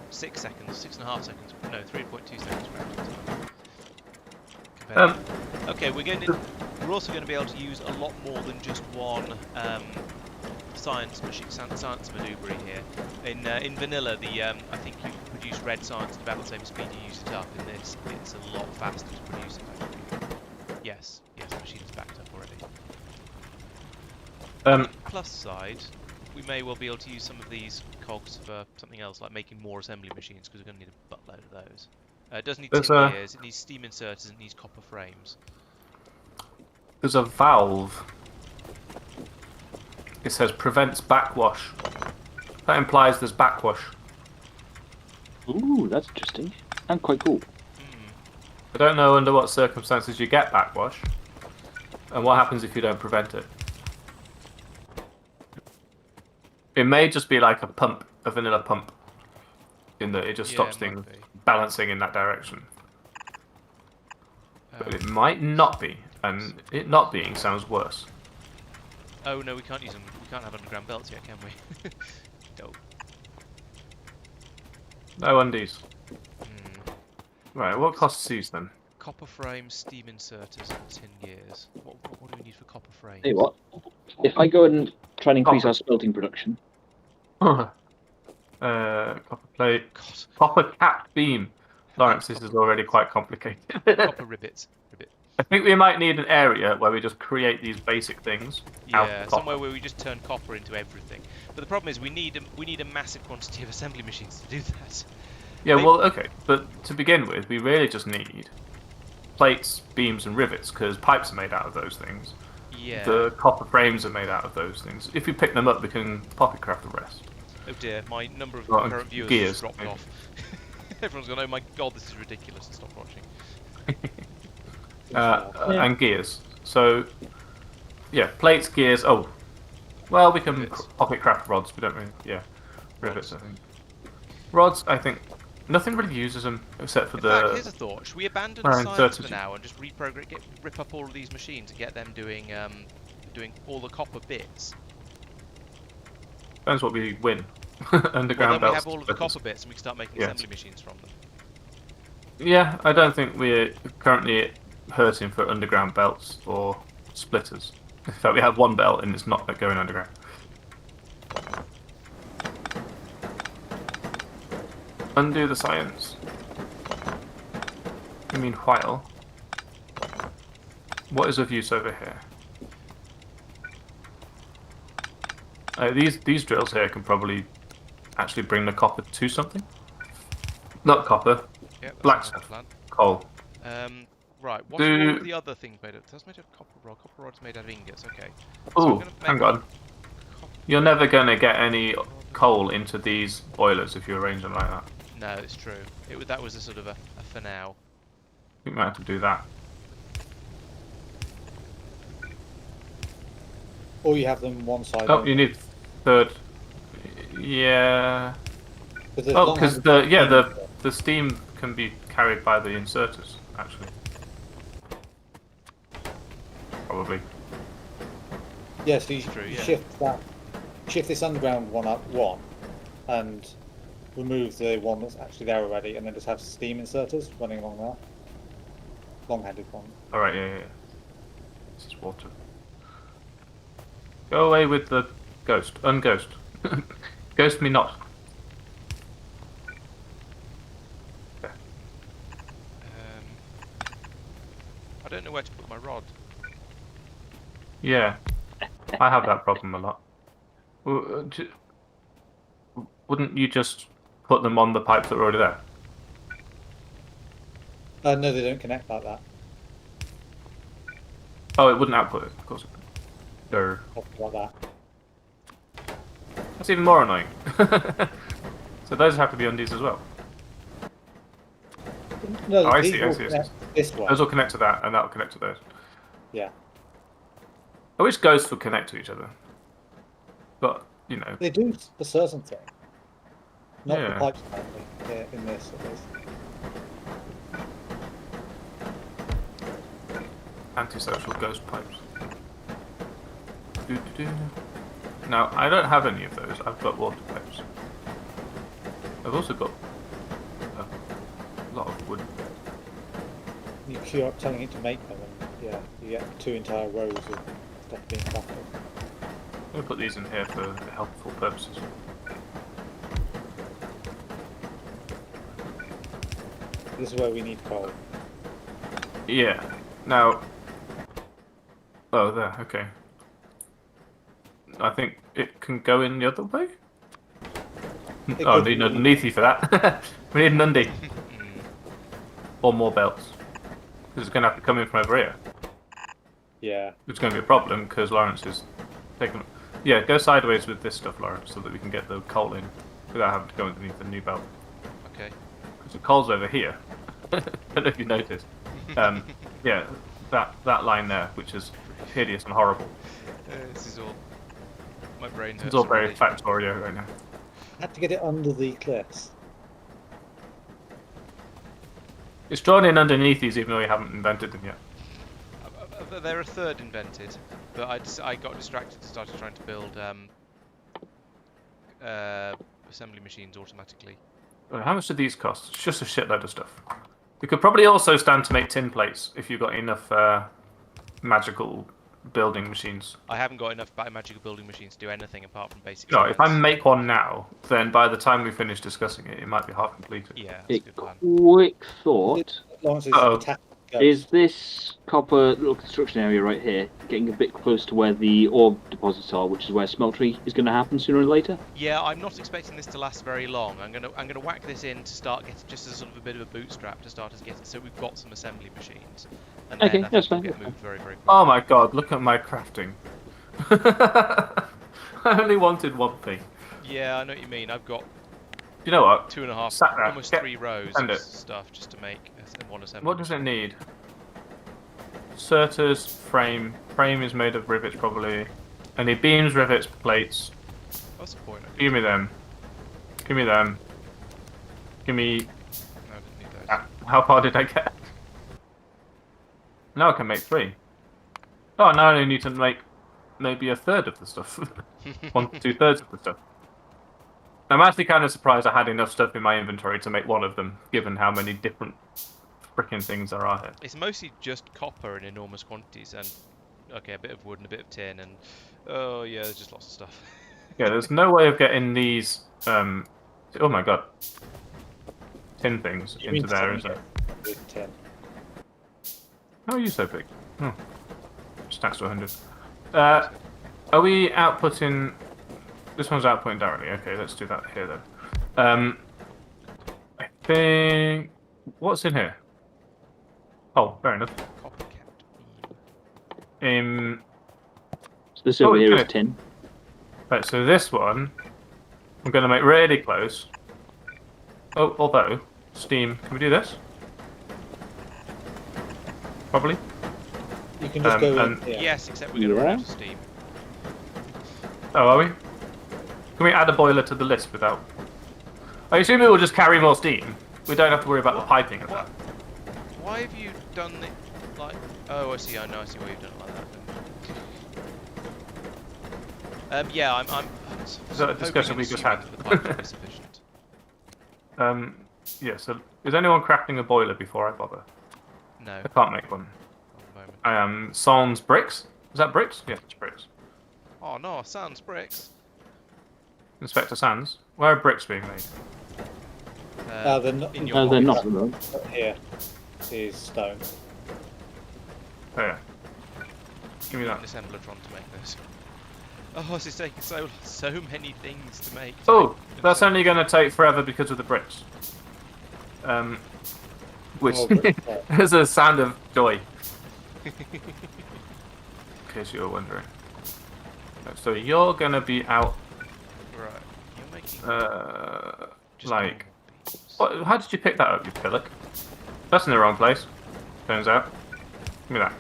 6 seconds, 6.5 seconds. No, 3.2 seconds crafting time. Okay, we're also going to be able to use a lot more than just one science maneuver here. In vanilla, I think you can produce red science at about the same speed you use it up. In this, it's a lot faster to produce it. Actually. Yes, the machine's backed up already. On the plus side, we may well be able to use some of these cogs for something else, like making more assembly machines, because we're going to need a buttload of those. It does need tin gears, it needs steam inserters, it needs copper frames. There's a valve. It says prevents backwash. That implies there's backwash. Ooh, that's interesting. And quite cool. I don't know under what circumstances you get backwash, and what happens if you don't prevent it. It may just be like a pump, a vanilla pump, in that it just stops things balancing in that direction. But it might not be, and it not being sounds worse. Oh no, we can't use them. We can't have underground belts yet, can we? Dope. No undies. Right, what costs these then? Copper frames, steam inserters, and tin gears. What do we need for copper frames? Tell you what, if I go and try and increase our smelting production, Copper plate, God. copper capped beam. Laurence, this is already quite complicated. Copper ribbit. I think we might need an area where we just create these basic things. Yeah, somewhere where we just turn copper into everything. But the problem is we need a massive quantity of assembly machines to do that. Yeah, well, okay, but to begin with, we really just need plates, beams, and rivets, because pipes are made out of those things. Yeah. The copper frames are made out of those things. If we pick them up, we can pocket craft the rest. Oh dear, my number of Right, current viewers gears, has dropped maybe. off. Everyone's gone, oh my god, this is ridiculous, and stop watching. And gears. So, yeah, plates, gears. Oh, well, we can Rivets. pocket craft rods. We don't really, yeah, rivets. I think rods. I think nothing really uses them except for In fact, the. here's a thought. Should we abandon Iron science for certitude. now and just rip up all of these machines and get them doing all the copper bits? Depends what we win. Well, Underground then we belts. have all of the copper bits and we can start making Yes. assembly machines from them. Yeah, I don't think we're currently hurting for underground belts or splitters. In fact, we have one belt and it's not going underground. Undo the science. You mean while? What is of use over here? These drills here can probably actually bring the copper to something. Not copper. Yep, that Black sounds like a stuff. plan. Coal. Right, what Do- are all the other things made of? That's made of copper rod. Copper rod's made out of ingots, okay. So I'm Oh, gonna make hang on. copper You're never gonna get any rod. coal into these boilers if you arrange them like that. No, it's true. That was a sort of a for now. You might have to do that. Or you have them one side. Oh, only. you need third. Yeah. There's Oh, because long-handled the steam can be carried by the inserters actually. Probably. Yeah, so you True, you yeah. shift this underground one up one, and remove the one that's actually there already, and then just have steam inserters running along there. Long-handed one. All right. Yeah. This is water. Go away with the ghost. Unghost. Ghost me not. Okay. I don't know where to put my rod. Yeah. I have that problem a lot. Wouldn't you just put them on the pipes that are already there? No, they don't connect like that. Oh, it wouldn't output it, of course. Durr. Like that. That's even more annoying. So those have to be undies as well. No, Oh, I these see, all I see. connect this way. Those will connect to that, and that'll connect to those. Yeah, I wish ghosts would connect to each other. But, you know. they do a certain thing. Not the Yeah. pipes apparently. Yeah, in this at least. Antisocial ghost pipes. Doo-doo-doo. Now, I don't have any of those. I've got water pipes. I've also got a lot of wood. You queue up telling it to make them, and yeah, you get 2 entire rows of stuff being crafted. I'm going to put these in here for helpful purposes. This is where we need coal. Yeah. Now. Oh, there. Okay. I think it can go in the other way. It Oh, could need be. an Neathy for that. We need an undie. Or more belts. Because it's going to have to come in from over here. Yeah. It's going to be a problem because Laurence is taking. Yeah, go sideways with this stuff, Laurence, so that we can get the coal in without having to go underneath the new belt. Okay. Because the coal's over here. I don't know if you noticed. Yeah, that line there, which is hideous and horrible. This is all. My brain hurts. It's all very already. Factorio right now. Had to get it under the cliffs. It's drawn in underneath these, even though we haven't invented them yet. They're a third invented, but I got distracted and started trying to build assembly machines automatically. How much do these cost? It's just a shitload of stuff. We could probably also stand to make tin plates if you've got enough magical building machines. I haven't got enough magical building machines to do anything apart from basic. No, if I science. make one now, then by the time we finish discussing it, it might be half completed. Yeah, that's a A good plan. quick thought. Lawrence is Uh-oh. attacking. Is this copper little construction area right here getting a bit close to where the ore deposits are, which is where Smeltery is going to happen sooner or later? Yeah, I'm not expecting this to last very long. I'm gonna whack this in to start getting just as sort of a bit of a bootstrap to start us getting, so we've got some assembly machines. And then Okay, I think that's we'll fine, get that's moved very, very quickly. Oh my god, look at my crafting. I only wanted one thing. Yeah, I know what you mean. I've got You know what? 2.5, Sat there. almost Get- 3 rows send of it. stuff just to make one assembly. What does it need? Inserters, frame. Frame is made of rivets probably. I need beams, rivets, plates. What's the point? Give me them. Give me them. Give me... No, I didn't need those. How far did I get? Now I can make 3. Oh, now I only need to make maybe a third of the stuff. 2/3 of the stuff. I'm actually kind of surprised I had enough stuff in my inventory to make one of them, given how many different freaking things there are here. It's mostly just copper in enormous quantities, and okay, a bit of wood and a bit of tin, and oh yeah, there's just lots of stuff. Yeah, there's no way of getting these. Oh my god. tin things You into mean there, tin, isn't it? With tin. How are you so big? Oh, stacks to 100. Are we outputting? This one's outputting directly. Okay, let's do that here then. I think what's in here? Oh, fair enough. Coppercat beam. So this over it's here is finished. tin. Right, so this one I'm going to make really close. Oh, although steam, can we do this? Probably. You can just go in and- here. Yes, except we're going to run Yeah. out of steam. Oh, are we? Can we add a boiler to the list without? I assume it will just carry more steam. We don't have to worry about the piping of that. Why have you done it like... Oh, I see. I know. I see why you've done it like that. Yeah, I'm Is that a discussion we just had? The pipes will be sufficient. Yeah. So, is anyone crafting a boiler before I bother? No, I can't make one. at the moment. I am sans bricks. Is that bricks? Yeah, it's bricks. Oh no, sans bricks. Inspector Sans. Where are bricks being made? They're not. in your No, they're pockets. not. No. Here is stone. Oh yeah. Give me An that. assemblatron to make this. Oh, this is taking so many things to make. Oh, that's only going to take forever because of the bricks. Which Oh, but- is a sound of joy. In case you were wondering. So you're going to be out, Right, you're making just like... normal beams. What, how did you pick that up, you pillock? That's in the wrong place, turns out. Give me that.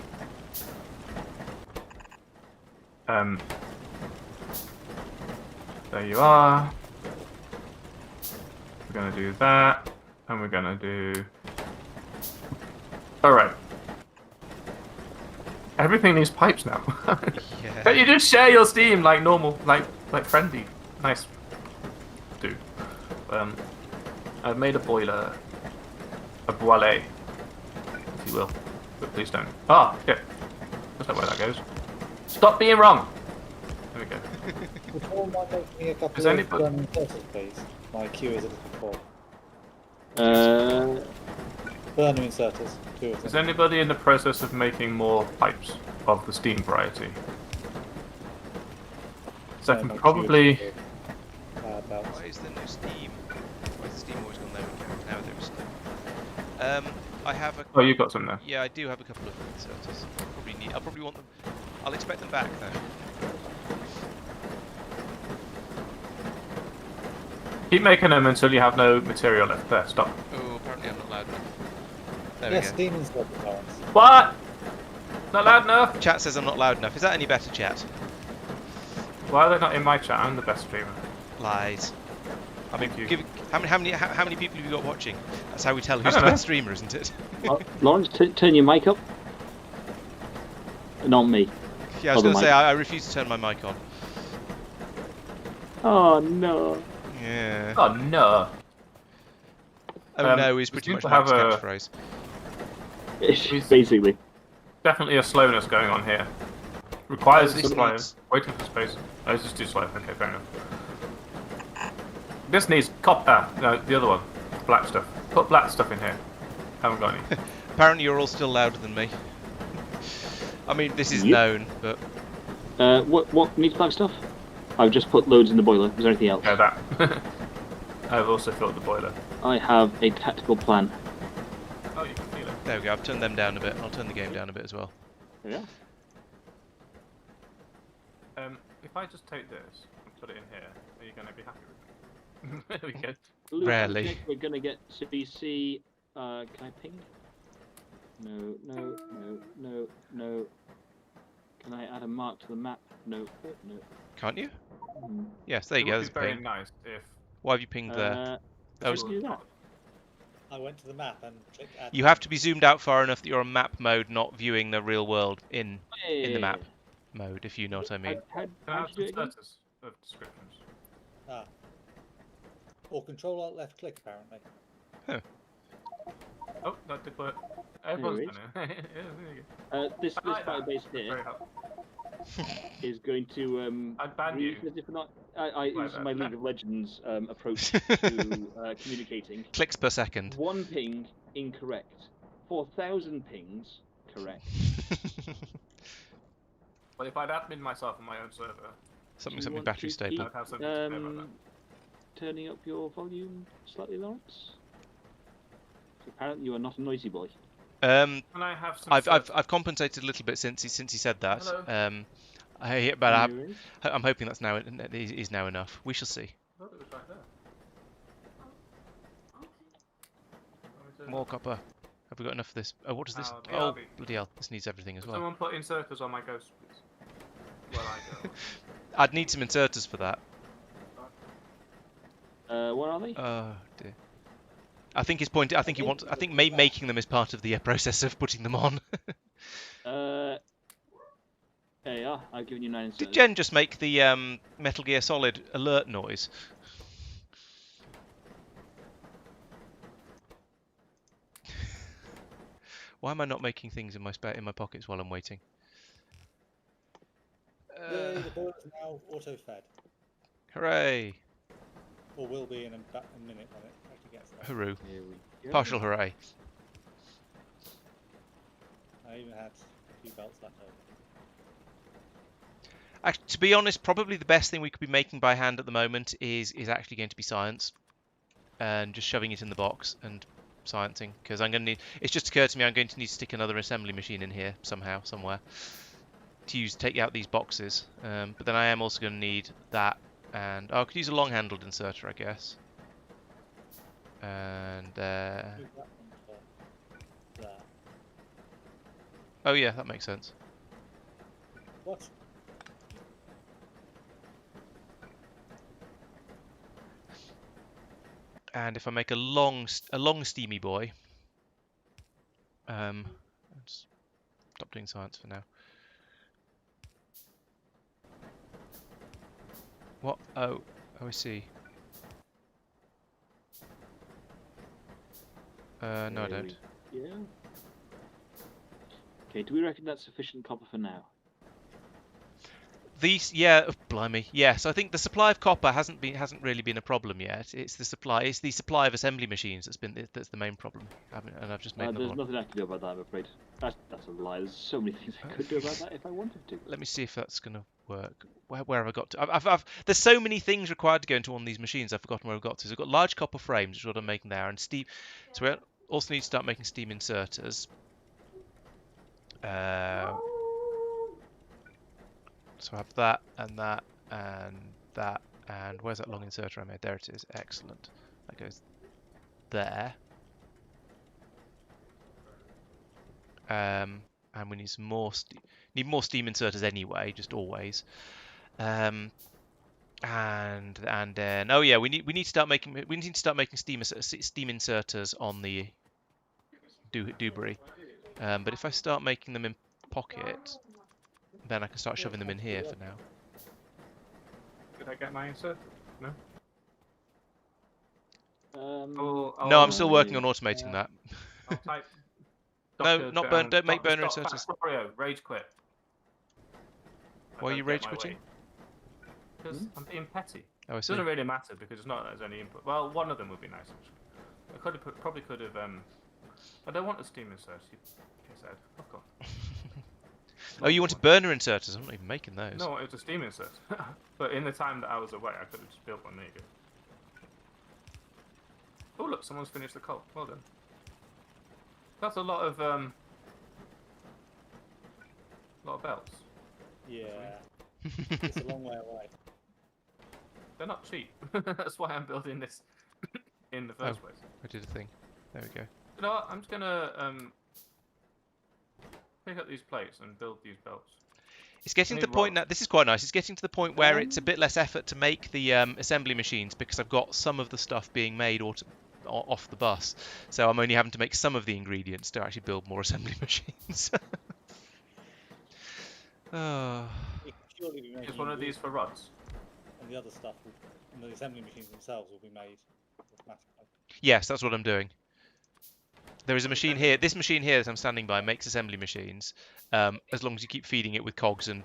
There you are. We're going to do that, and we're going to do... Alright. Everything needs pipes now. Yeah. Can't you just share your steam like normal, like friendly, nice dude? I've made a boiler, a boiler, if you will, but please don't. Ah, shit. That's not where that goes. Stop being wrong. There we go. Would someone mind making me a couple Is of anybody- burning inserters, please? My queue is a little full. Burner inserters, 2 of Is them. anybody in the process of making more pipes of the steam variety? So I No, can my queue probably. is full. About. Why is there no steam? Why is the steam always gone there? Now there is steam. I have a... Oh, you got some there. Yeah, I do have a couple of inserters. I'll probably want them... I'll expect them back, though. Keep making them until you have no material left. There, stop. Oh, apparently I'm not loud enough. There Yes, we go. steam inserters, Laurence. What? Not loud enough? Chat says I'm not loud enough. Is that any better, chat? Why are they not in my chat? I'm the best streamer. Lies. I mean, Thank you. how many people have you got watching? That's how we tell I who's the don't know. best streamer, isn't it? Laurence, turn your mic up. Not me. Yeah, I was Other going to say mic. I refuse to turn my mic on. Oh no. Yeah. Oh no. Oh no is we pretty seem much to have Matt's a- catchphrase. Basically. Definitely a slowness going on here. Requires Oh, this supply. needs- Waiting for space. Oh, it's just too slow. Okay, fair enough. This needs copper. No, the other one. Black stuff. Put black stuff in here. Haven't got any. Apparently you're all still louder than me. I mean, this is Yep. known, but What needs black stuff? I've just put loads in the boiler. Is there anything else? Yeah, that. I've also filled the boiler. I have a tactical plan. Oh, you can feel it. there we go. I've turned them down a bit. I'll turn the game down a bit as well. Yeah. If I just take this and put it in here, are you going to be happy with it? There we go. Rarely. We're gonna get CBC. Can I ping? No. Can I add a mark to the map? No. Can't you? Hmm. Yes, there you It go. would There's be a very ping. nice if. Why have you pinged there? How it's- do you do that? I went to the map and clicked add. You have to be zoomed out far enough that you're on map mode, not viewing the real world in the map mode, if you know what I mean. How Can I how'd have you do it some again? status of descriptions? Ah. Or Control Alt Left Click apparently. Oh, that did work. Everyone's it done it. Yeah, there you go. This I like that. firebase Very here helpful. is going to I'd ban you. reuse the different This is my League of Legends approach to communicating. Clicks per second. 1 ping, incorrect. 4,000 pings, correct. Well, if I'd admin myself on my own server, Something Do you something want battery to stable. keep, I'd have something to say about that. Turning up your volume slightly, Laurence? Apparently you are not a noisy boy. Can I have some? I've compensated a little bit since he said that. Hello. I'm hoping that's now is now enough. We shall see. I thought it was right there. More copper. Have we got enough of this? Oh, what is this? the Oh, RV. bloody hell! This needs everything as well. Someone put inserters on my ghost, please. Well, I go. I'd need some inserters for that. Where are they? Oh dear. I think his point. I think he wants. I think making them is part of the process of putting them on. There you are. I've given you 9 inserts. Did Jen just make the Metal Gear Solid alert noise? Why am I not making things in my pockets while I'm waiting? The boiler's now auto-fed, Hooray! or will be in a minute when it actually gets there. Hooroo. Here we go. Partial hooray. I even had a few belts left over. Actually, to be honest, probably the best thing we could be making by hand at the moment is actually going to be science, and just shoving it in the box and sciencing. Because I'm going to need. It's just occurred to me I'm going to need to stick another assembly machine in here somehow, somewhere, to take out these boxes. But then I am also going to need that, and I could use a long-handled inserter, I guess. And Move that one to there. oh yeah, that makes sense. What? And if I make a long steamy boy, let's stop doing science for now. What? Oh, I see. No, I There don't. we go. Okay, do we reckon that's sufficient copper for now? These, yeah, oh, blimey, yes. I think the supply of copper hasn't really been a problem yet. It's the supply of assembly machines that's the main problem. And I've just made another There's one. nothing I can do about that, I'm afraid. That's a lie. There's so many things I could do about that if I wanted to. Let me see if that's gonna work. Where have I got to? There's so many things required to go into one of these machines. I've forgotten where I've got to. So I've got large copper frames, which is what I'm making there, and steam. So we also need to start making steam inserters. So I have that and that and that, and where's that long inserter I made? There it is. Excellent. That goes there. And we need some more. Need more steam inserters anyway, just always. And then oh yeah, we need to start making steam inserters on the Dewberry. But if I start making them in pocket, then I can start shoving them in here for now. Did I get my insert? No. No, I'm still working on automating that. I'll type. No, not burn. Don't make burner inserters. Factorio, rage quit. Why are you rage quitting? Because I'm being petty. Oh, I It see. doesn't really matter because it's not as any input. Well, one of them would be nice actually. Probably could have. I don't want a steam insert. You said. Fuck off. Oh, you wanted burner inserters? I'm not even making those. No, it was a steam insert. But in the time that I was away, I could have just built one. There you go. Oh look, someone's finished the coal. Well done. That's a lot of belts. Yeah. It's a long way away. They're not cheap. That's why I'm building this in the first place. I did a thing. There we go. You know what? I'm just gonna pick up these plates and build these belts. It's getting to the need point now. rods. This is quite nice. It's getting to the point where it's a bit less effort to make the assembly machines because I've got some of the stuff being made off the bus. So I'm only having to make some of the ingredients to actually build more assembly machines. Oh. It can surely be made Just one of these for rods. and the other stuff, and the assembly machines themselves will be made automatically. Yes, that's what I'm doing. There is a machine here. This machine here that I'm standing by makes assembly machines, as long as you keep feeding it with cogs and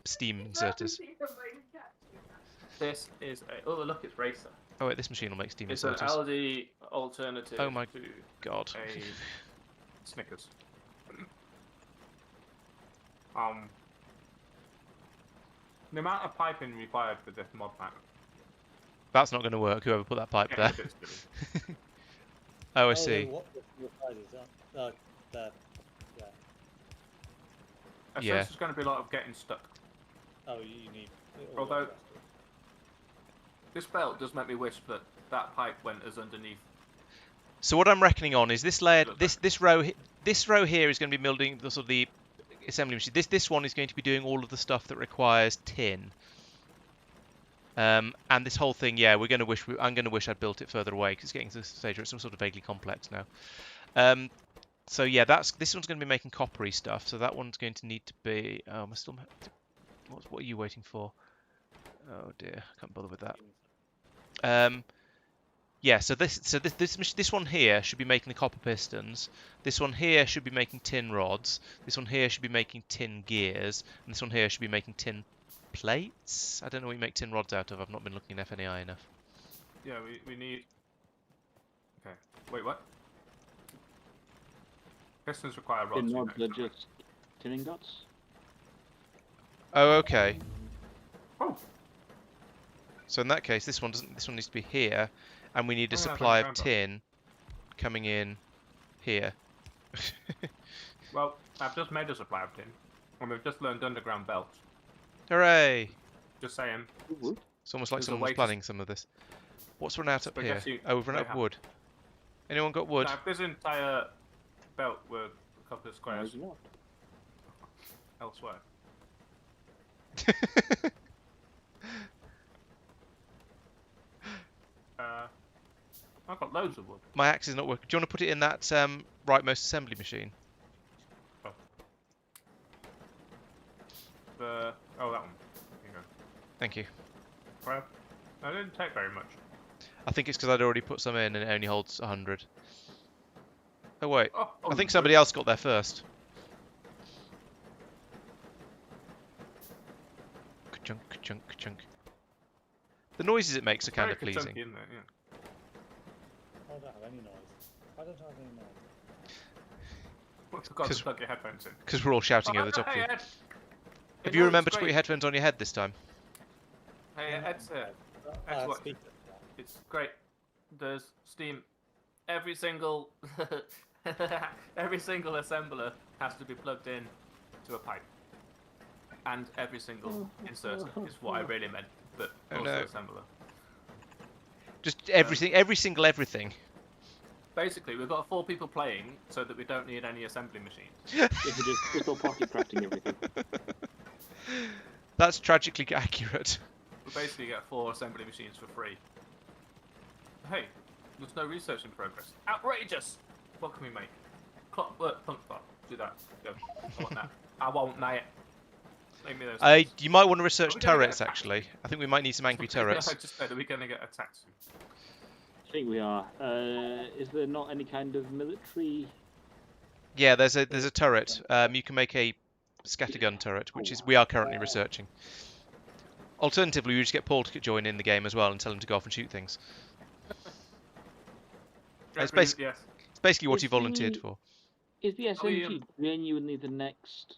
steam inserters. This is a... Oh, look, it's Racer. Oh wait, this machine will make steam It's an inserters. LD alternative Oh my to God. a Snickers. The amount of piping required for this mod pack. That's not going to work. Whoever put that pipe there. Oh, I see. What the sizes are? There. Yeah. I Yeah. sense there's going to be a lot of getting stuck. Oh, you need. Although this belt does make me wish that that pipe went as underneath. So what I'm reckoning on is this layer, this row here is going to be building the sort of the assembly machine. This one is going to be doing all of the stuff that requires tin. And this whole thing, yeah, I'm going to wish I'd built it further away because it's getting to the stage where it's some sort of vaguely complex now. So yeah, this one's going to be making coppery stuff. So that one's going to need to be. Oh, am I still? What are you waiting for? Oh dear, I can't bother with that. Yeah, so this one here should be making the copper pistons. This one here should be making tin rods. This one here should be making tin gears, and this one here should be making tin plates. I don't know what you make tin rods out of. I've not been looking at FNAI enough. Yeah, we need. Okay. Wait, what? Pistons require rods. Tin rods are just tin ingots. Oh, okay. Oh. So in that case, this one needs to be here, and we need a Oh, yeah, supply of thank you, tin coming in here. Well, I've just made a supply of tin, and we've just learned underground belts. Hooray! Just saying. It's almost like There's a someone way was to planning some of this. What's run out up here? Spaghetti Oh, we've run out of mayhap. wood. Anyone got wood? Now, if this entire belt were a couple of squares Where's what? elsewhere. I've got loads of wood. My axe is not working. Do you want to put it in that rightmost assembly machine? Oh, that one. Here you go. Thank you. Well, that didn't take very much. I think it's because I'd already put some in and it only holds 100. Oh wait, Oh, I think somebody else got there first. Ka-chunk, ka-chunk, ka-chunk. The noises it makes are kind of pleasing. Isn't it? Yeah. I don't have any noise. I don't have any noise. What's got to plug your headphones in? Because we're all shouting over the top of hey, you. Ed. Have you remembered to put your headphones on your head this time? Hey, Ed's here. I Ed's had what? speakers. It's great. There's steam. Every single assembler has to be plugged in to a pipe. And every single inserter is what I really meant, but Oh, also no. assembler. Just everything, every single everything. Basically, we've got 4 people playing so that we don't need any assembly machines. If we just all pocket crafting everything. That's tragically accurate. We basically get 4 assembly machines for free. Hey, there's no research in progress. Outrageous! What can we make? Clockwork punk bar. Do that. Go. I want that. I want that. Make me those. You might want to research Are we gonna get turrets, attacked? actually. I think we might need some angry turrets. I just said, are we going to get attacked soon? I think we are. Is there not any kind of military? Yeah, there's a turret. You can make a scattergun turret, which is we are currently researching. Alternatively, we just get Paul to join in the game as well and tell him to go off and shoot things. It's basically what he volunteered for. Is the Oh, yeah. SMG genuinely the next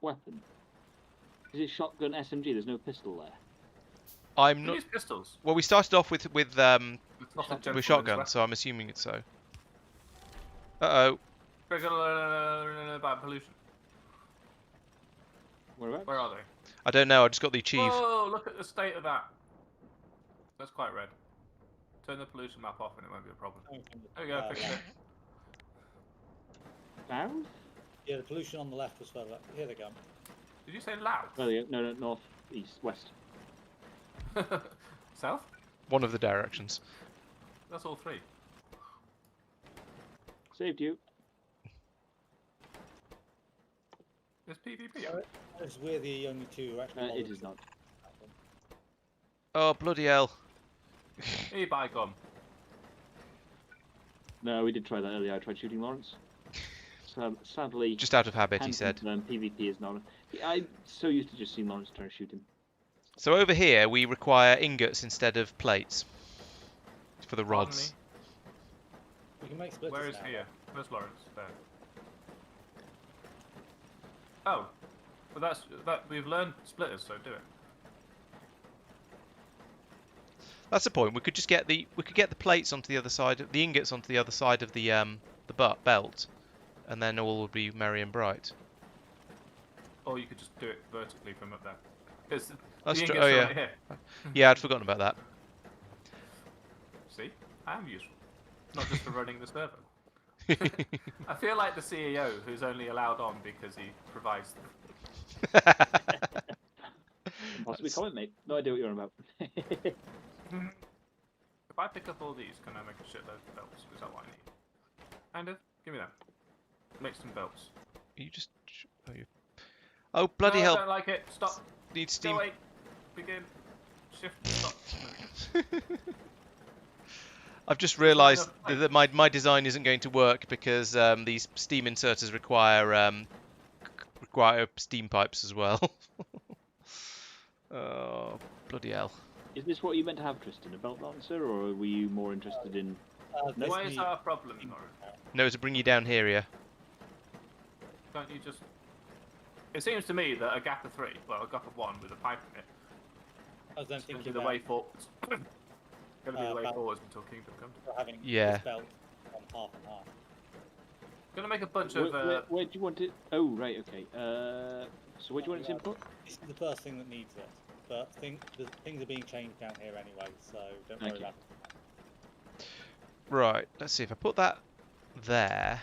weapon? Is it shotgun SMG? There's no pistol there. I'm We not. use pistols. Well, we started off with It's not a gentleman's with shotgun, weapon. so I'm assuming it's so. Uh-oh. Bad pollution. Whereabouts? Where are they? I don't know. I just got the achieve. Whoa, look at the state of that. That's quite red. Turn the pollution map off and it won't be a problem. There we go, fix it. South? Yeah, the pollution on the left was further up. Here they come. Did you say loud? Oh, yeah. No, north, east, west. South? One of the directions. That's all 3. Saved you. There's PvP. Because we're the only 2 who actually. It is not. Oh, bloody hell. Hey, by gum. No, we did try that earlier. I tried shooting Laurence. Sadly, Just out of habit, he said. PvP is not. I'm so used to just seeing Laurence try to shoot him. So over here we require ingots instead of plates for the Pardon rods. We can make splitters Where is now. here? Where's Laurence? There. Oh, well we've learned splitters, so do it. That's the point. We could just get the plates onto the other side, the ingots onto the other side of the belt, and then all would be merry and bright. Or you could just do it vertically from up there. Because That's the true. ingots Oh are yeah, right here. yeah. I'd forgotten about that. See, I am useful, not just for running the server. I feel like the CEO who's only allowed on because he provides them. Possibly comment, mate. No idea what you're on about. If I pick up all these, can I make a shitload of belts? Is that what I need? Kind of. Give me that. Make some belts. You just. Oh bloody No, hell! I don't like it. Stop. Need steam. Go away. Begin. Shift. Stop. I've just realised enough that my design isn't going to work because these steam inserters require steam pipes as well. Oh bloody hell! Is this what you meant to have, Tristan? A belt lancer, or were you more interested in? This Why is needs- that a problem, Laura? No, to bring you down here, yeah. Don't you just... It seems to me that a gap of 3, well, a gap of 1 with a pipe in it, I was then is going to thinking be the about way forwards. Going to be the way about- forwards until Kingdom comes. having Yeah. this belt on half and half. Going to make a bunch Where, of... where do you want it? Oh, right, okay. So where do you want its input? This is the first thing that needs it, but the things are being changed down here anyway, so don't worry Okay. about it. Right. Let's see if I put that there,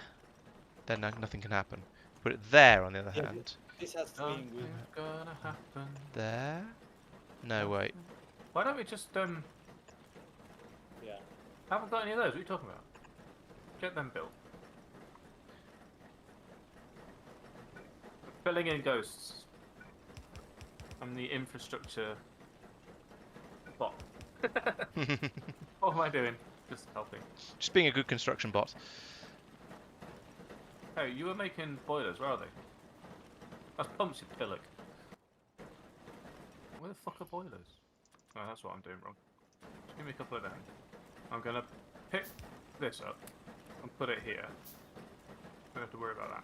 then nothing can happen. Put it there, on the other Yeah, hand. This has to be Nothing's with gonna happen. There. No, wait. Why don't we just... yeah. haven't got any of those. What are you talking about? Get them built. Filling in ghosts. I'm the infrastructure bot. What am I doing? Just helping. Just being a good construction bot. Hey, you were making boilers. Where are they? That's pumps, you pillock. Where the fuck are boilers? Oh, that's what I'm doing wrong. Just give me a couple of them. I'm gonna pick this up and put it here. Don't have to worry about that.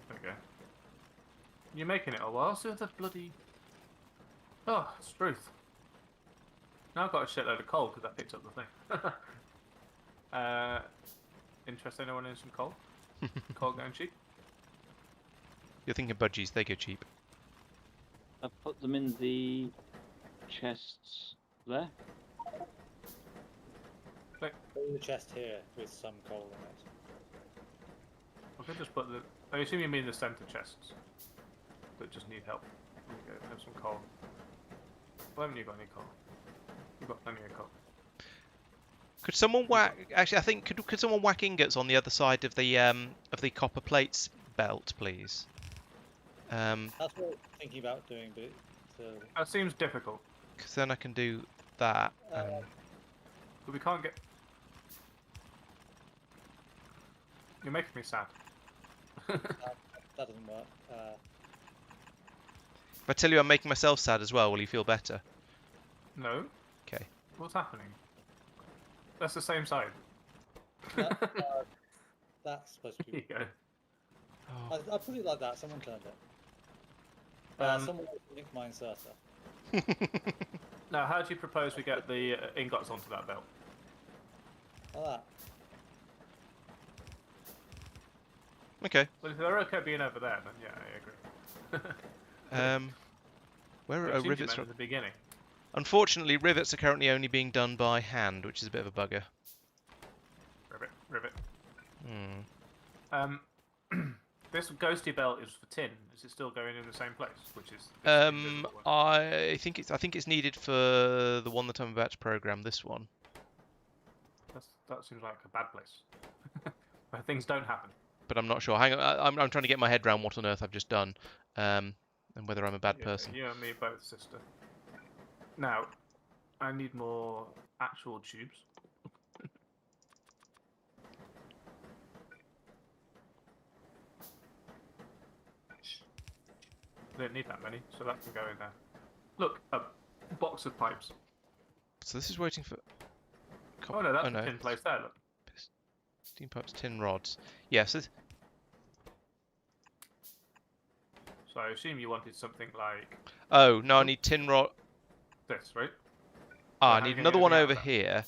There we go. You're making it a while, so the bloody... Oh, it's truth. Now I've got a shitload of coal because I picked up the thing. Interest anyone in some coal? Coal going cheap? You're thinking budgies, they go cheap. I've put them in the chests there. Put the chest here with some coal in it. I could just put the... I assume you mean the centre chests that just need help. There you go, have some coal. Why haven't you got any coal? You've got plenty of coal. Could someone whack? Actually, I think could someone whack ingots on the other side of the copper plates belt, please? That's what I was thinking about doing, but That seems difficult. Because then I can do that. But we can't get... You're making me sad. that doesn't work. If I tell you I'm making myself sad as well, will you feel better? No? Okay. What's happening? That's the same side. That's supposed to Here be. you go. Oh. I put it like that. Someone turned it. Someone nicked my inserter. Now, how do you propose we get the ingots onto that belt? Like that. Okay. Well, if they're okay being over there, then yeah, I agree. Where It are seemed you rivets meant from? at the beginning. Unfortunately, rivets are currently only being done by hand, which is a bit of a bugger. Rivet. Hmm. This ghosty belt is for tin. Is it still going in the same place? Which is I think it's needed for the one that I'm about to program. This one. That seems like a bad place where things don't happen. But I'm not sure. Hang on, I'm trying to get my head around what on earth I've just done, and whether I'm a bad Yeah, person. You and me both, sister. Now, I need more actual tubes. I don't need that many, so that can go in there. Look, a box of pipes. So this is waiting for. Oh no, that's a tin place there. Look. Steam pipes, tin rods. Yes. So I assume you wanted something like Oh no, I need tin rod. this, right? Ah, Or I how need can another you one get out over of that? here,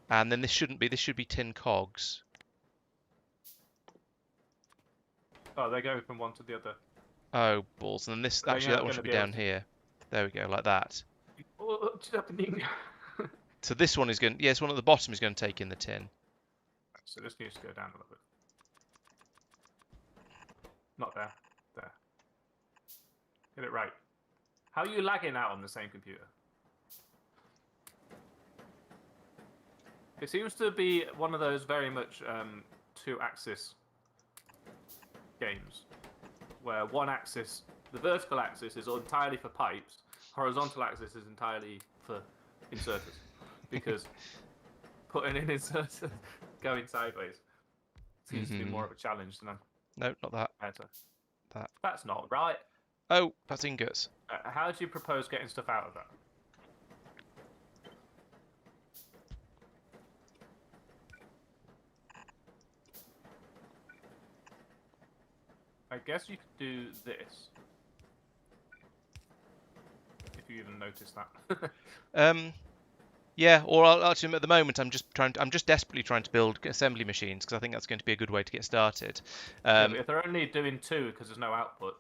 and then this shouldn't be. This should be tin cogs. Oh, they go from one to the other. Oh balls! And then this But then actually you're that not one going to should be be able down to. here. There we go, like that. What's happening? So this one is going. Yes, one at the bottom is going to take in the tin. So this needs to go down a little bit. Not there. There. Get it right. How are you lagging out on the same computer? It seems to be one of those very much two-axis games, where one axis, the vertical axis, is entirely for pipes, horizontal axis is entirely for inserters, because putting in inserters going sideways seems to be more of a challenge than I'm No, not that. better. That. That's not right. Oh, that's ingots. How do you propose getting stuff out of that? I guess you could do this. If you even notice that. Yeah. Or actually, at the moment, I'm just desperately trying to build assembly machines because I think that's going to be a good way to get started. Yeah, but if they're only doing 2 because there's no output,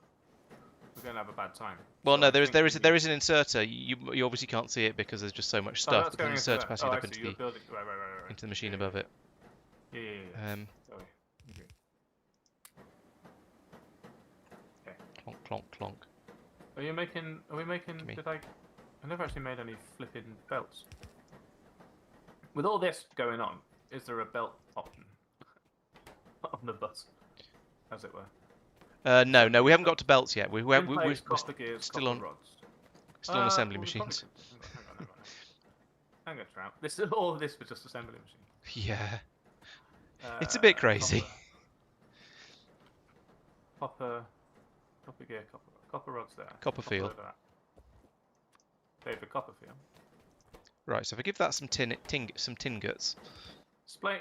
we're going to have a bad time. Well, So no, I there is think there we is need- there is an inserter. You obviously can't see it because there's just so much Oh, stuff. that's But there's going an into inserter that. passing Oh, up I into see. You're the building. Right. into the machine Yeah, above it. Yeah. Sorry. Okay. Clonk, clonk, clonk. Are we making? Gimme. I never actually made any flipping belts. With all this going on, is there a belt option on the bus, as it were? No, we haven't got to belts yet. We're Tin plates, copper gears, still copper on rods. still on assembly Well, we probably machines. could- Hang on, Trout. This is all of this for just assembly machine. Yeah, it's a bit crazy. Copper gear, copper rods there. Copperfield. Copper that. David Copperfield. Right, so if I give that some tin guts,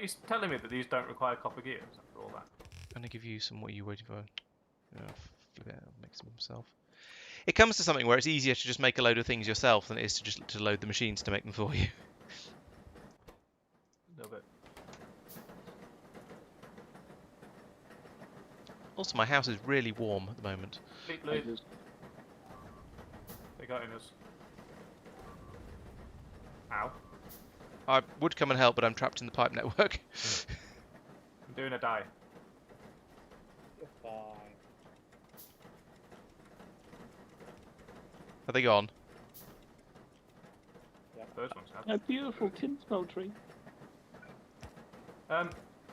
He's telling me that these don't require copper gears after all that. I'm gonna give you some. What are you waiting for? Flip it. I'll make some myself. It comes to something where it's easier to just make a load of things yourself than it is to just to load the machines to make them for you. A little bit. Also, my house is really warm at the moment. Leap loop. They got in us. Ow. I would come and help, but I'm trapped in the pipe network. I'm doing a die. You're fine. Are they gone? Those ones have. A beautiful tin smeltery.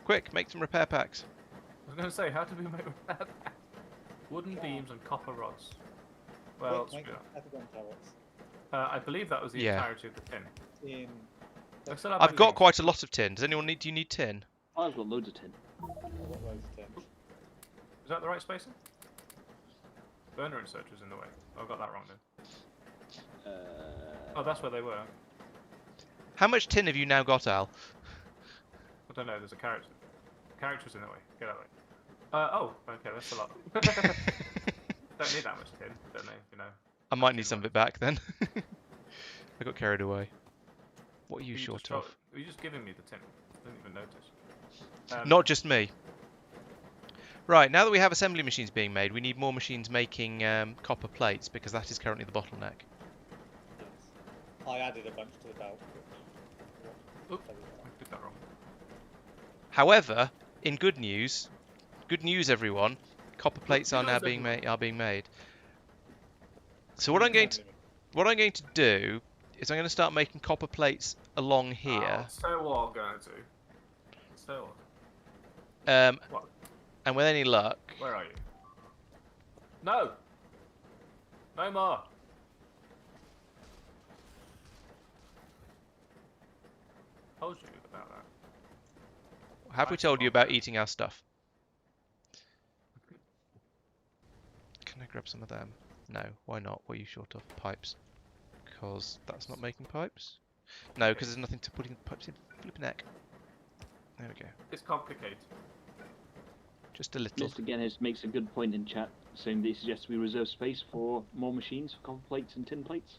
Quick, make some repair packs. I was going to say, how do we make repair packs? Wooden beams and copper rods. Well, Quick, make Epigon turrets. I believe that was the Yeah. entirety of the tin. In I still have I've got everything. quite a lot of tin. Does anyone need? Do you need tin? I've got loads of tin. I've got loads of tin. Is that the right spacing? Burner insert was in the way. I got that wrong then. Oh, that's where they were. How much tin have you now got, Al? I don't know, there's a character. Character's in the way. Get out of the way. Oh, okay, that's a lot. Don't need that much tin, don't they? You know. I might need some of it back then. I got carried away. What are you short of? Were you just giving me the tin? I didn't even notice. Not just me. Right, now that we have assembly machines being made, we need more machines making copper plates because that is currently the bottleneck. Yes. I added a bunch to the belt. Oops, I did that wrong. However, in good news everyone, copper plates are now being made. So what I'm going to do is I'm going to start making copper plates along here. Oh, so what I'm going to do? So what? What? And with any luck, Where are you? No! No more! Told you about that. have we told you about eating our stuff? Can I grab some of them? No, why not? What are you short of? Pipes. because that's not making pipes. No, because there's nothing to putting pipes in. Flipping neck. There we go. It's complicated. Just a little. Mr. Guinness makes a good point in chat, saying that he suggests we reserve space for more machines for copper plates and tin plates,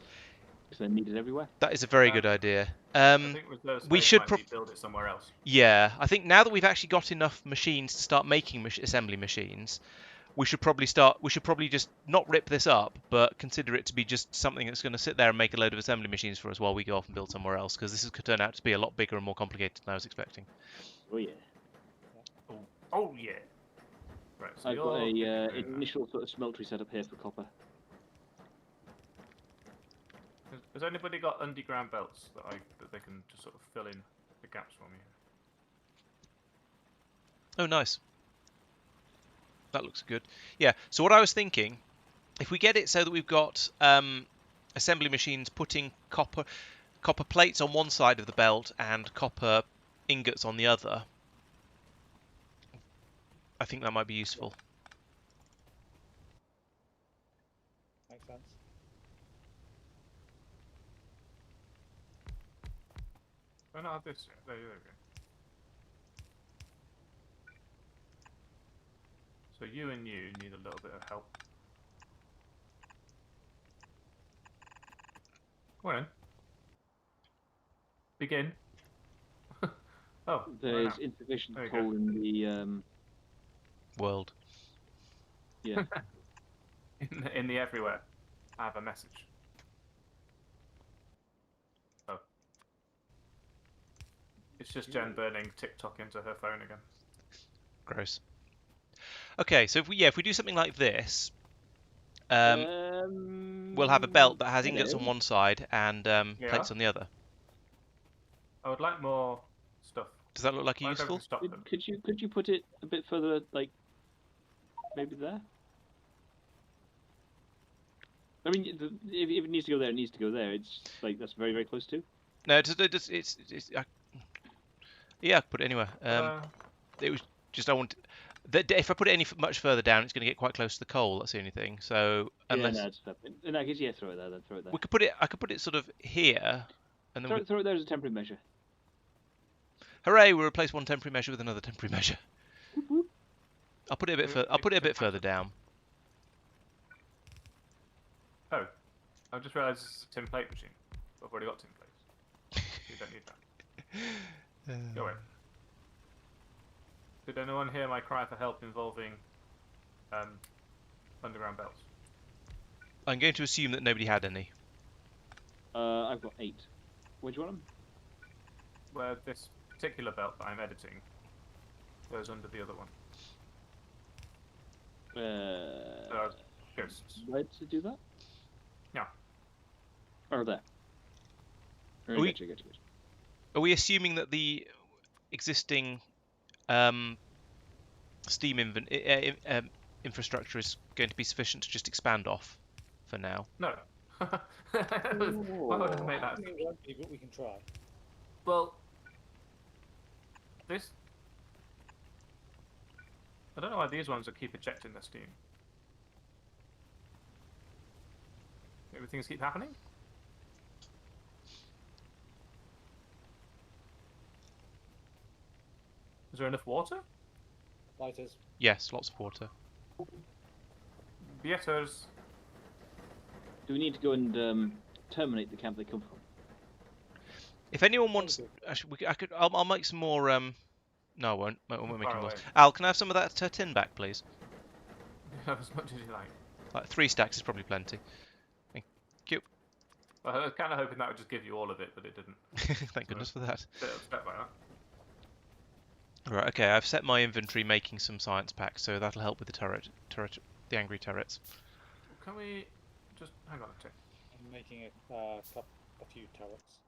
because they're needed everywhere. That is a very good idea. I think reserve we space should might build it somewhere else. Yeah, I think now that we've actually got enough machines to start making assembly machines, we should probably just not rip this up, but consider it to be just something that's going to sit there and make a load of assembly machines for us while we go off and build somewhere else, because this could turn out to be a lot bigger and more complicated than I was expecting. Oh yeah. Oh yeah. Right. So I've got you're a initial sort of smeltery set up here for copper. Has anybody got underground belts that they can just sort of fill in the gaps for me? Oh, nice. That looks good. Yeah, so what I was thinking, if we get it so that we've got assembly machines putting copper plates on one side of the belt and copper ingots on the other, I think that might be useful. Makes sense. Oh no, this. There you go. So you and you need a little bit of help. Go on in. Begin. Oh, There's insufficient There you coal go. in the World. yeah. in the everywhere. I have a message. Oh. It's just Jen burning TikTok into her phone again. Gross. Okay, so if we do something like this, we'll have a belt that has ingots on one side and plates on the other. I would like more stuff. Does that look like useful? Stop them. Could you put it a bit further, like maybe there? I mean, if it needs to go there, it needs to go there. It's like that's very, very close to. No, yeah, I could put it anywhere. It was just I want. If I put it any much further down, it's going to get quite close to the coal. That's the only thing. So unless Yeah, no, in that case, yeah, throw it there. Then throw it there. we could put it, I could put it sort of here, and then Throw it there as a temporary measure. hooray! We replace one temporary measure with another temporary measure. I'll put it a bit further down. Oh, I just realised it's a tin plate machine. I've already got tin plates. You don't need that. Go away. Did anyone hear my cry for help involving underground belts? I'm going to assume that nobody had any. I've got 8. Where do you want them? Where this particular belt that I'm editing goes under the other one. Ghosts. Where to do that? Yeah. Or there. Are we assuming that the existing Steam infrastructure is going to be sufficient to just expand off for now? No. Why would I make that? It won't be, but we can try. Well, this. I don't know why these ones will keep ejecting their steam. Maybe things keep happening? Is there enough water? Lighters. Yes, lots of water. Bieters. Do we need to go and terminate the camp they come from? If anyone wants, actually, I'll make some more. No, I won't. I won't make Far any more. away. Al, can I have some of that tin back, please? As much as you like. Like 3 stacks is probably plenty. Thank you. I was kind of hoping that would just give you all of it, but it didn't. Thank goodness for that. Bit upset by that. Right, okay, I've set my inventory making some science packs, so that'll help with the the angry turrets. Can we just hang on a tick? I'm making a few turrets.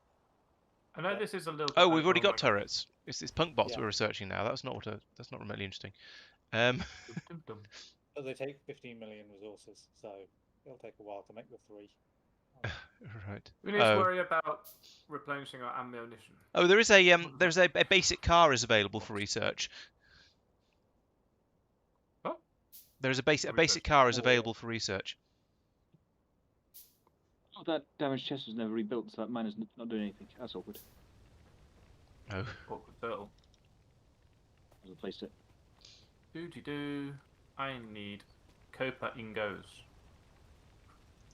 I know this is a little. Oh, we've already got turrets. It's punk bots Yeah. we're researching now. That's not remotely interesting. So they take 15 million resources, so it'll take a while to make the 3. Right. We need to worry about replenishing our ammunition. Oh, there's a basic car is available for research. What? There's a basic car is available for research. Oh, that damaged chest was never rebuilt, so that mine is not doing anything. That's awkward. Oh. Awkward turtle. I replaced it. Doo-dee-doo. I need copper ingots.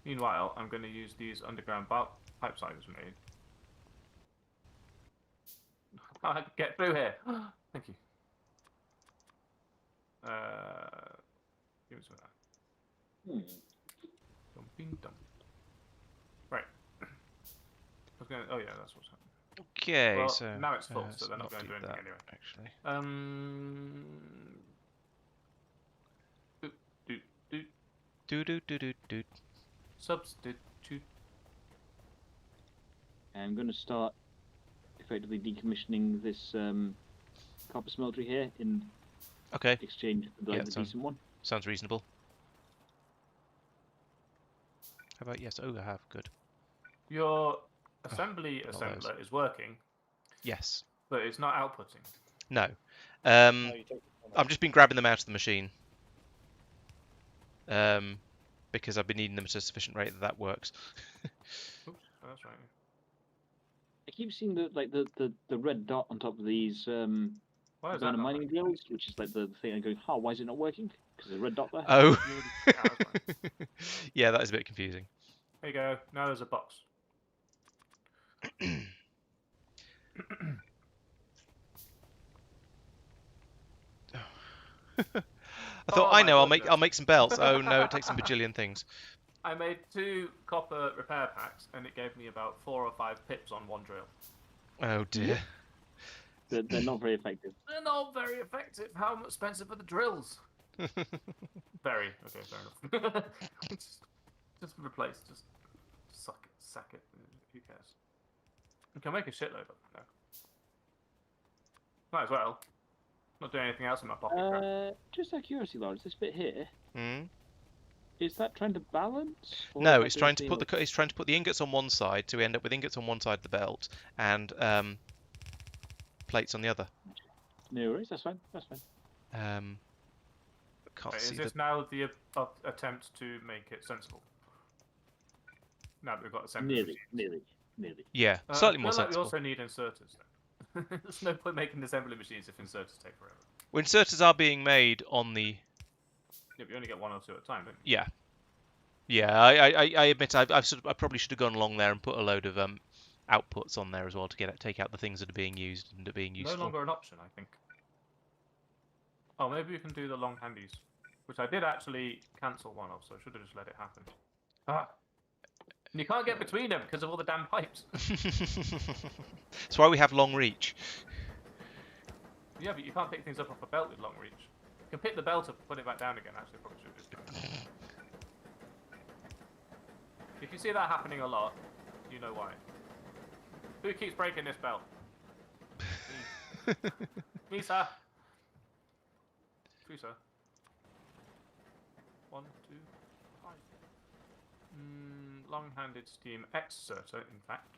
Meanwhile, I'm going to use these underground pipes I was made. I can get through here. Thank you. Give me some of that. Dumping dump. Right. I was going. Oh yeah, that's what's happening. Okay, Well, so now it's full, let's so they're not going to do anything that, anyway. actually. Do. Substitute. I'm going to start effectively decommissioning this copper smeltery here in Okay, exchange for like, the decent one. sounds reasonable. How about yes? Oh, I have. Good. Your assembly not assembler is working, Yes. but it's not outputting. No. No, you take it from I've just been grabbing them out of the machine. Because I've been needing them at a sufficient rate that works. Oops, that's right. I keep seeing the red dot on top of these Why is that burner not mining working? drills, which is like the thing I'm going, oh, why is it not working? Because there's a red dot there. Oh. Yeah, that's fine. Yeah, that is a bit confusing. There you go. Now there's a box. I thought Oh I my know I'll goodness. make some belts. Oh no, it takes some bajillion things. I made 2 copper repair packs, and it gave me about 4 or 5 pips on one drill. Oh dear. They're not very effective. They're not very effective. How expensive are the drills? Very. Okay, fair enough. just replace. Just sack it. Who cares? We can make a shitload of them. No. Might as well. Not doing anything else in my pocket. Just out of curiosity, Laurence, this bit here, Hmm? is that trying to balance? Or No, is it's that trying to just put it's trying to put the ingots on one side to end up with ingots on one side of the belt and plates on the other. No worries, that's fine. That's fine. Can't Is see this the. now the attempt to make it sensible? Now that we've got assembly machines. Nearly. Yeah, slightly I more feel like we sensible. also need inserters. Though. There's no point making assembly machines if inserters take forever. Well, inserters are being made on the. Yeah, but you only get 1 or 2 at a time, don't you? Yeah. Yeah, I admit I probably should have gone along there and put a load of outputs on there as well to take out the things that are being used and are being useful. No longer an option, I think. Oh, maybe we can do the long handies, which I did actually cancel one of, so I should have just let it happen. Ah. And you can't get between them because of all the damn pipes. That's why we have long reach. Yeah, but you can't pick things up off a belt with long reach. You can pick the belt up and put it back down again, actually, probably should just do it. If you see that happening a lot, you know why. Who keeps breaking this belt? Me, sir. True, sir. 1, 2, 5. Long-handed steam exerter, in fact.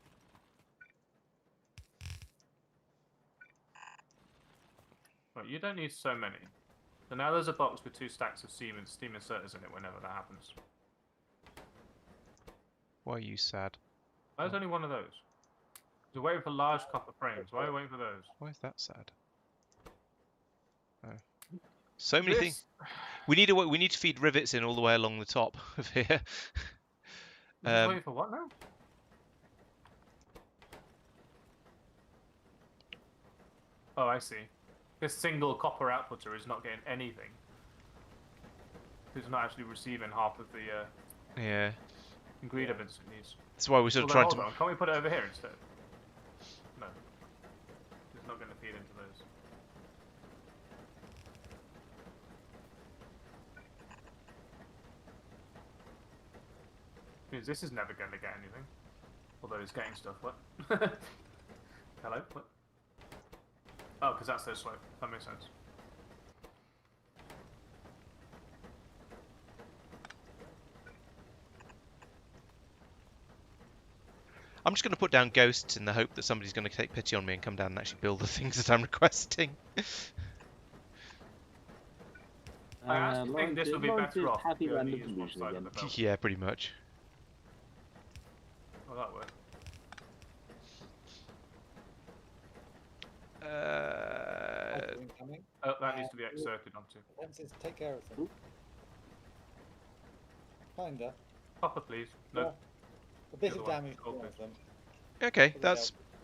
Right, you don't need so many. So now there's a box with 2 stacks of steam inserters in it whenever that happens. Why are you sad? Why is only one of those? We're waiting for large copper frames. Why are we waiting for those? Why is that sad? Oh. So many things. We need to feed rivets in all the way along the top of here. Waiting for what now? Oh, I see. This single copper outputter is not getting anything. It's not actually receiving half of the Yeah. ingredients it needs. That's why we're sort of Well, trying then, to. hold on. Can't we put it over here instead? No. It's not going to feed into those. Because this is never going to get anything. Although it's getting stuff. What? Hello? What? Oh, because that's so slow. That makes sense. I'm just going to put down ghosts in the hope that somebody's going to take pity on me and come down and actually build the things that I'm requesting. I actually think this would be better off happy if we only random use one solution side of again. the belt. Yeah, pretty much. Well, that worked. Incoming. Oh, that needs to be exerted onto. Fences, take care of them. Kinda. Copper, please. No. Yeah. A bit The of other one, damage to gold, one of them. Okay, Really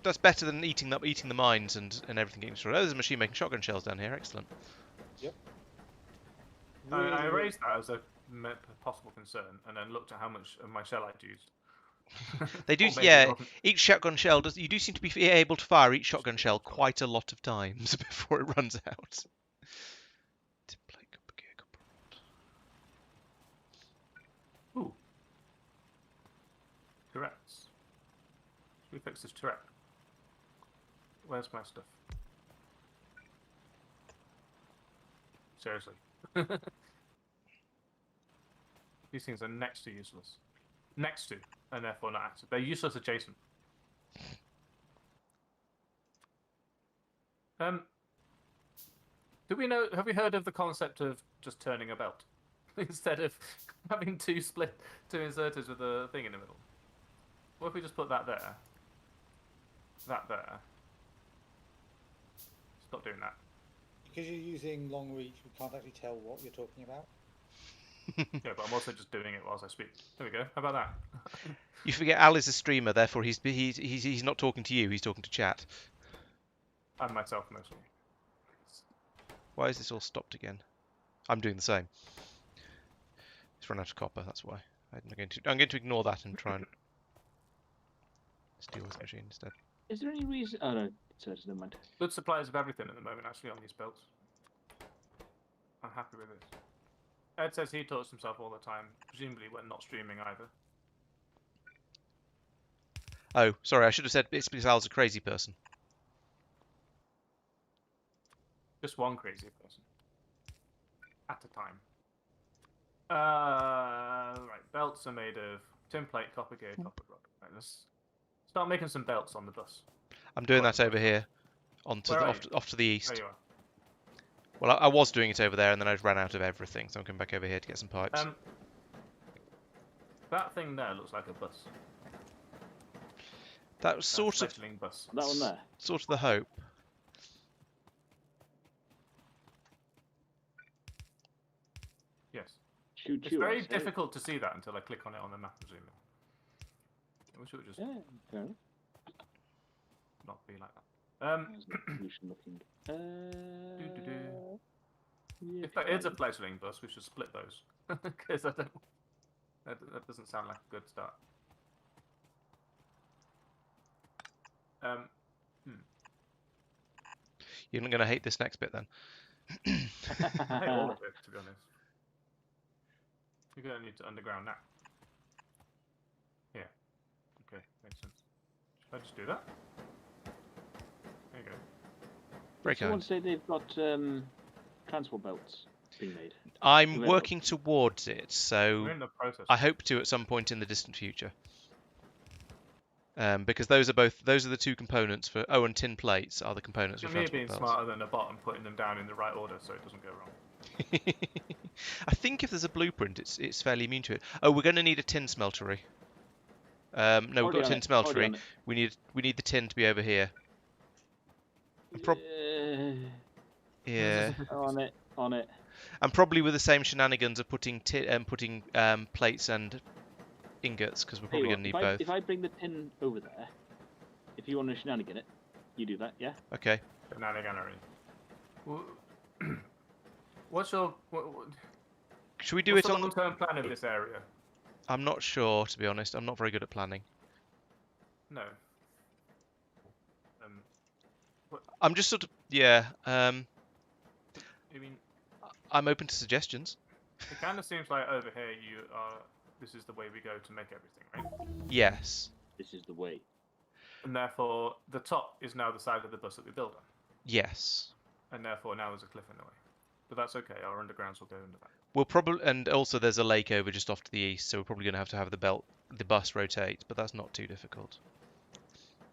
that's better than eating the mines and everything getting destroyed. Oh, there's a machine making shotgun shells down here. Excellent. Yep. I raised that as a possible concern, and then looked at how much of my shell I'd used. They do, Or maybe it yeah. wasn't. Each shotgun shell does. You do seem to be able to fire each shotgun shell quite a lot of times before it runs out. Ooh. Tourette's. Should we fix this turret? Where's my stuff? Seriously. These things are next to useless. Next to, and therefore not active. They're useless adjacent. Do we know? Have we heard of the concept of just turning a belt instead of having two inserters with a thing in the middle? What if we just put that there? That there. Stop doing that. Because you're using long reach, we can't actually tell what you're talking about. Yeah, but I'm also just doing it whilst I speak. There we go. How about that? You forget Al is a streamer, therefore he's not talking to you. He's talking to chat. And myself mostly. Why is this all stopped again? I'm doing the same. It's run out of copper. That's why. I'm going to ignore that and try and steal this machine instead. Is there any reason? Oh no, it's never mind. Good supplies of everything at the moment, actually, on these belts. I'm happy with this. Ed says he talks to himself all the time, presumably when not streaming either. Oh, sorry. I should have said it's because Al's a crazy person. Just one crazy person. At a time. Right, belts are made of tin plate, copper gear, copper rod. Right, let's start making some belts on the bus. I'm doing that over here, off to the east. There you are. Well, I was doing it over there, and then I ran out of everything, so I'm coming back over here to get some pipes. That thing there looks like a bus. That was sort of bus. That one there. Sort of the hope. Yes. Shoot It's you. very I say. difficult to see that until I click on it on the map and zoom in. I wish it would just Yeah, fair enough. not be like that. Solution looking. Yeah, If that is a fledgling bus, we should split those. Because I don't. That doesn't sound like a good start. You're not going to hate this next bit then. I hate all of it, to be honest. You're going to need to underground that. Yeah. Okay, makes sense. Should I just do that? There you go. Very Someone kind. say they've got transport belts being made. I'm working towards it, We're so in the process. I hope to at some point in the distant future. Because those are the two components for. Oh, and tin plates are the components for Me transport being belts. smarter than a bot and putting them down in the right order so it doesn't go wrong. I think if there's a blueprint, it's fairly immune to it. Oh, we're going to need a tin smeltery. No, we've Already got a on tin it, already smeltery. on it. We need the tin to be over here. Yeah. On it. And probably with the same shenanigans of putting plates and ingots, because we're probably going to need both. If I bring the tin over there, if you want to shenanigan it, you do that, yeah? Okay. Shenaniganery. What's your... Should we do what's it the on the... long-term plan of this area? I'm not sure, to be honest. I'm not very good at planning. No. I'm just sort of... Yeah. I mean... I'm open to suggestions. It kind of seems like over here you are... This is the way we go to make everything, right? Yes. This is the way. And therefore, the top is now the side of the bus that we build on. Yes. And therefore, now there's a cliff in the way. But that's okay, our undergrounds will go under that. We'll probably... And also there's a lake over just off to the east, so we're probably going to have the bus rotate, but that's not too difficult.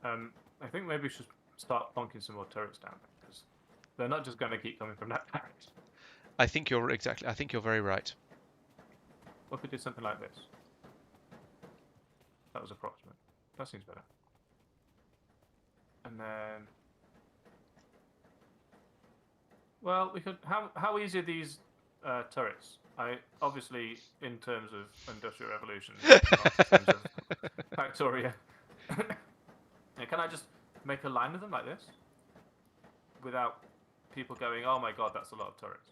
I think maybe we should start plonking some more turrets down, because they're not just going to keep coming from that direction. I think you're very right. What if we did something like this? That was approximate. That seems better. And then, well, we could. How easy are these turrets? Obviously, in terms of Industrial Revolution, not in terms of Factorio. Yeah, can I just make a line of them like this, without people going, "Oh my god, that's a lot of turrets"?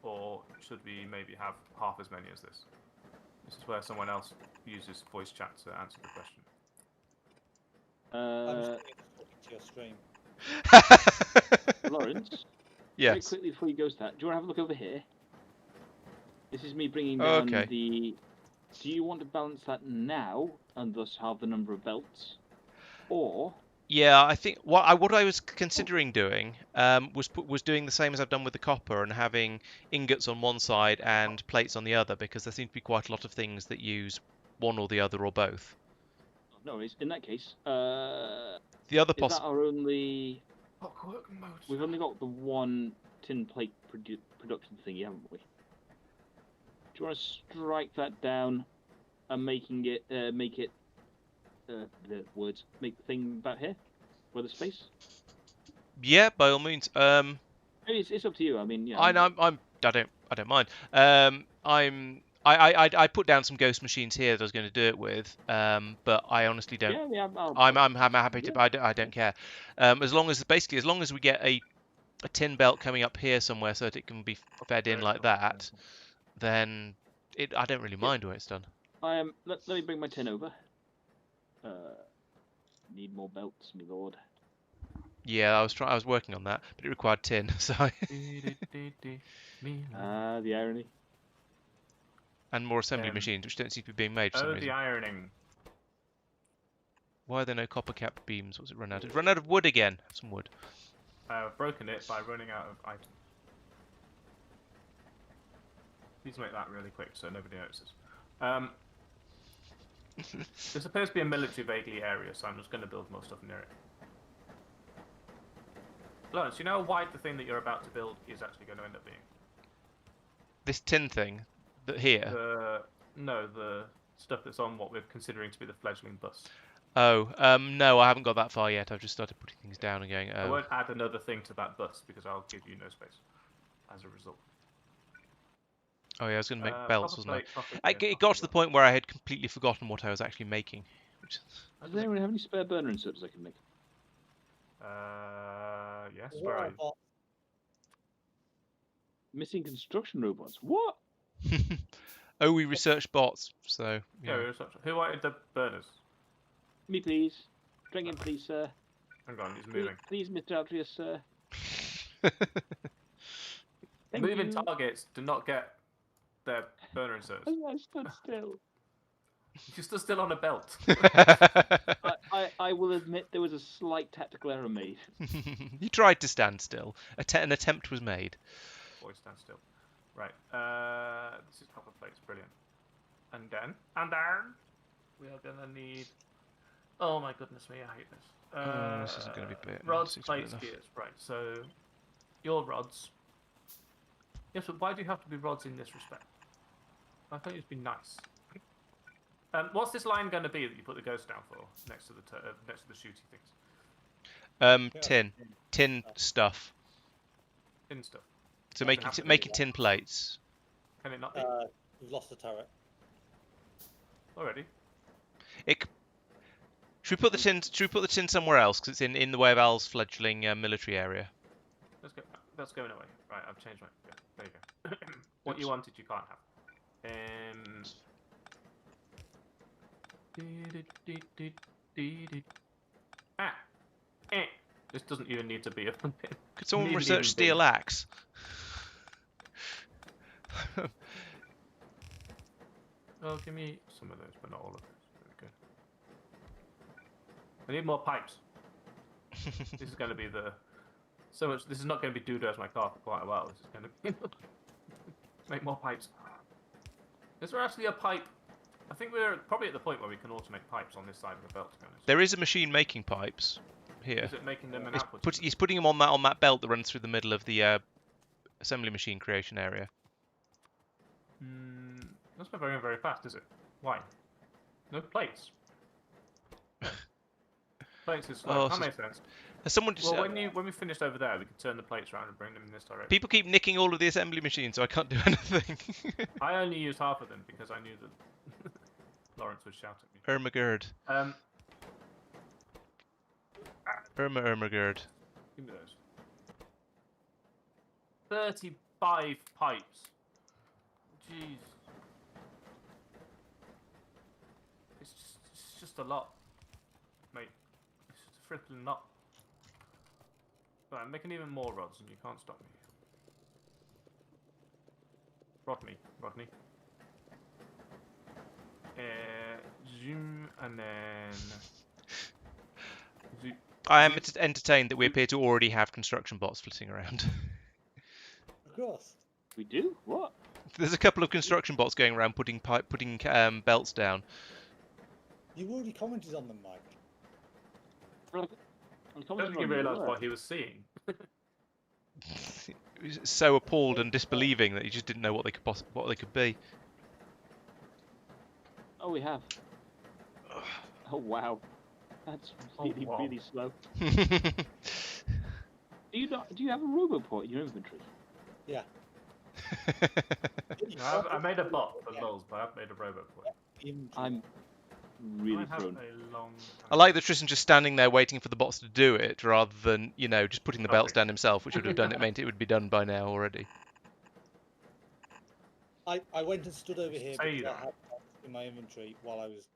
Or should we maybe have half as many as this? This is where someone else uses voice chat to answer the question. I'm just talking to your stream. Laurence, very Yes. quickly before you go to that, do you want to have a look over here? This is me bringing Oh, down okay. the... Do you want to balance that now, and thus halve the number of belts? Or... Yeah, I think what I was considering doing was doing the same as I've done with the copper and having ingots on one side and plates on the other, because there seem to be quite a lot of things that use one or the other or both. No, in that case, The other is that our only... Clockwork mode. We've only got the one tin plate production thingy, haven't we? Do you want to strike that down and make the thing about here, where the space? Yeah, by all means. I mean, it's up to you. I mean, yeah. I don't mind. I put down some ghost machines here that I was going to do it with, but I honestly don't. Yeah, I'm happy to. yeah. I don't care. As long as we get a tin belt coming up here somewhere so that it can be fed in like that, then I don't really mind where it's done. Let me bring my tin over. Need more belts, my lord. Yeah, I was working on that, but it required tin, so The irony. and more assembly machines, which don't seem to be being made for some Oh, reason. the ironing. Why are there no copper cap beams? What's it run out? It's run out of wood again. Have some wood. I've broken it by running out of items. Please make that really quick so nobody notices. This appears to be a military vaguely area, so I'm just going to build more stuff near it. Laurence, you know how wide the thing that you're about to build is actually going to end up being? This tin thing, here. The stuff that's on what we're considering to be the fledgling bus. Oh, no, I haven't got that far yet. I've just started putting things down and going, I oh. won't add another thing to that bus because I'll give you no space as a result. Oh yeah, I was going to make belts, wasn't I? It It got to the point where I had completely forgotten what I was actually making. Does anyone have any spare burner inserts I can make? Yes, What where are you? about- Missing construction robots. What? Oh, we researched bots, so Yeah, yeah. who wanted the burners? Me, please. Bring in, please, sir. Hang on, he's moving. Please, Mr. Altria, sir. Thank Moving you. targets do not get their burner inserts. I stood still. You're still on a belt. I will admit there was a slight tactical error made. You tried to stand still. An attempt was made. Boy, stand still. Right. This is copper plates. Brilliant. And then we are gonna need. Oh my goodness me! I hate this. This isn't going to be bit. Rods, plates, gears. Right. So your rods. Yes, but why do you have to be rods in this respect? I thought you'd be nice. What's this line going to be that you put the ghost down for next to the shooty things? Tin stuff. Tin stuff. So making tin plates. Can it not be We've lost the turret. already? Should we put the tin somewhere else because it's in the way of Al's fledgling military area? Let's go. That's going away. Right, I've changed my. Yeah, there you go. What you wanted, you can't have. This doesn't even need to be a. Could someone research steel axe? Oh, give me some of those, but not all of those. Very good. I need more pipes. This is going to be This is not going to be doodah as my car for quite a while. This is going to be make more pipes. Is there actually a pipe? I think we're probably at the point where we can automate pipes on this side of the belt. To be honest. There is a machine making pipes here. Is it making them an output? He's putting them on that belt that runs through the middle of the assembly machine creation area. That's not very, very fast, is it? Why? No plates. Plates is slow. Oh, That so- makes sense. Has someone just? Well, when we finished over there, we could turn the plates around and bring them in this direction. People keep nicking all of the assembly machines, so I can't do anything. I only used half of them because I knew that Laurence would shout at me. Ermagerd. Ermagerd. Give me those. 35 pipes. Jeez. It's just a lot, mate. It's just a frippling lot. Right, I'm making even more rods and you can't stop me. Rodney. Zoom and then... Zoom. I am entertained that we appear to already have construction bots flitting around. Of course. We do? What? There's a couple of construction bots going around putting belts down. You've already commented on them, Mike. I I don't think he realised what he was seeing. He was so appalled and disbelieving that he just didn't know what they could be. Oh, we have. Oh, wow. That's really, wow. really slow. Do you have a roboport in your inventory? Yeah. No, I made a bot for lols, but I've made a robot for it. I'm really I have thrown. a long I like that Tristan just standing there waiting for the bots to do it, rather than, you know, just putting the belts Okay. down himself, which would have done it meant it would be done by now already. I went and stood over here Say because that. I had parts in my inventory while I was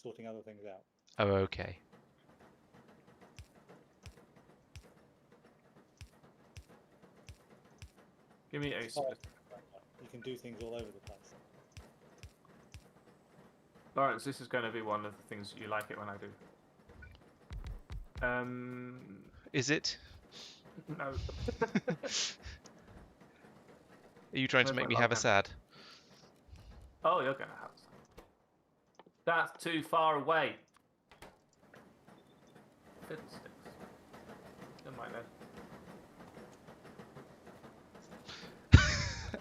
sorting other things out. Oh, okay. Give me a Oh. You can do things all over the place. Laurence, this is going to be one of the things you like it when I do. Is it? No. Are you trying to Where's make my me log have a then? sad? Oh, you're going to have some. That's too far away. Fiddlesticks. Never mind then.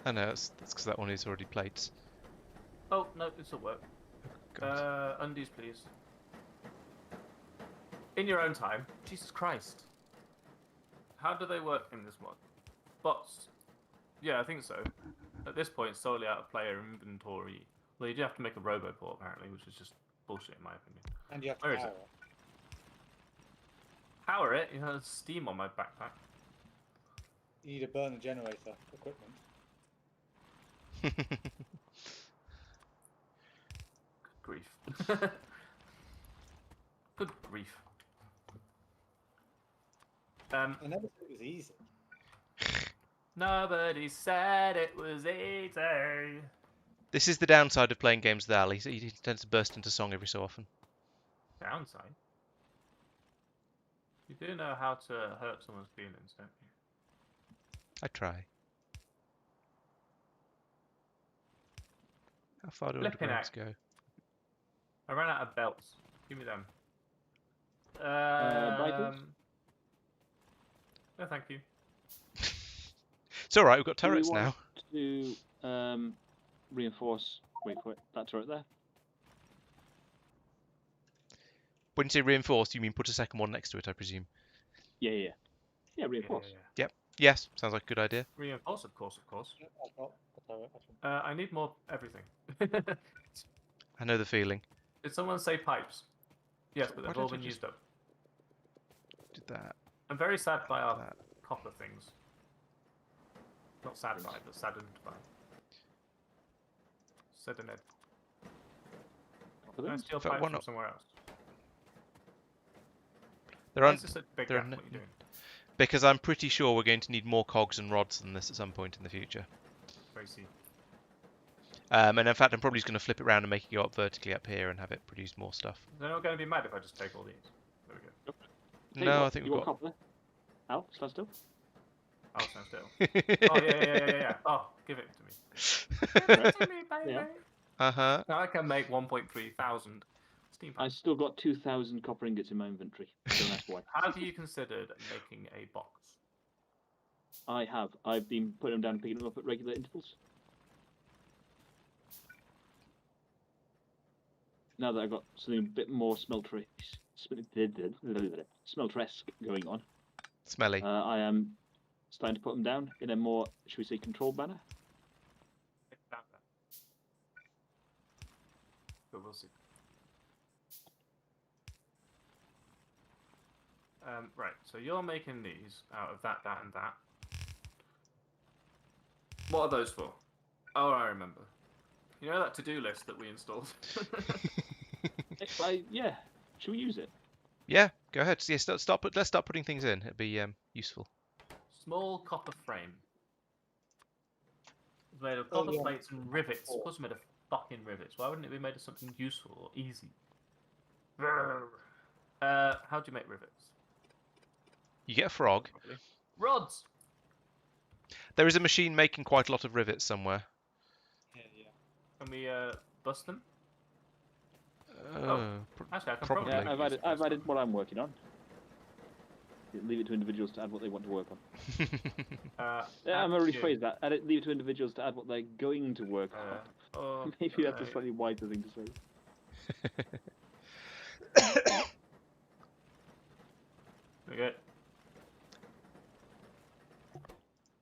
I know, that's because that one is already plates. Oh, no, this'll work. God. Undies, please. In your own time. Jesus Christ. How do they work in this mod? Bots. Yeah, I think so. At this point, solely out of player inventory. Well, you do have to make a roboport, apparently, which is just bullshit, in my opinion. And you have to Where is power it? it. Power it? You have steam on my backpack. You need a burner generator equipment. Good grief. Good grief. I never said it was easy. Nobody said it was easy. This is the downside of playing games with Al. He tends to burst into song every so often. Downside? You do know how to hurt someone's feelings, don't you? I try. How far do Flipping undergrounds heck. go? I ran out of belts. Give me them. Rifles? No, thank you. It's alright, we've got Do we turrets want now. to reinforce. Wait for it. That turret there. When you say reinforced, you mean put a second one next to it, I presume? Yeah, reinforce. Yeah. Yes, sounds like a good idea. Reinforce, of course. Yep, I've got the turret. I need more everything. I know the feeling. Did someone say pipes? Yes, but Why they've all don't been you used up. Did that. I'm very sad by our That. copper things. Not sad by, but saddened by. Saddened. Can I steal But pipes why from not? somewhere else? They're Why on is this a big they're gap? on- What are you doing? because I'm pretty sure we're going to need more cogs and rods than this at some point in the future. Crazy. And in fact, I'm probably just going to flip it around and make it go up vertically up here and have it produce more stuff. They're not going to be mad if I just take all these. There we go. Tell you No, what, I think you we've want got. copper? Al, stand still. I'll stand still. Oh, yeah. Oh, give it to me. Give it to me, baby. Yeah. Uh-huh. Now I can make 1.3 thousand steam I pipes. still got 2,000 copper ingots in my inventory. Don't ask why. Have you considered making a box? I have. I've been putting them down and picking them up at regular intervals. Now that I've got something a bit more smeltery. smelter-esque going on. Smelly. I am starting to put them down in a more, should we say, controlled manner. But we'll see. Right, so you're making these out of that, and that. What are those for? Oh, I remember. You know that to-do list that we installed? Yeah. Should we use it? Yeah, go ahead. Yeah, let's start putting things in. It'd be useful. Small copper frame. It's made of copper plates and rivets. Of course it's made of fucking rivets. Why wouldn't it be made of something useful or easy? How do you make rivets? You get a frog. Probably. Rods! There is a machine making quite a lot of rivets somewhere. Yeah. Can we bust them? Actually, I can probably. Yeah, probably. I've added what I'm working on. Leave it to individuals to add what they want to work on. I'm going to rephrase that. Leave it to individuals to add what they're going to work on. Maybe that's a slightly wider thing to say. Okay.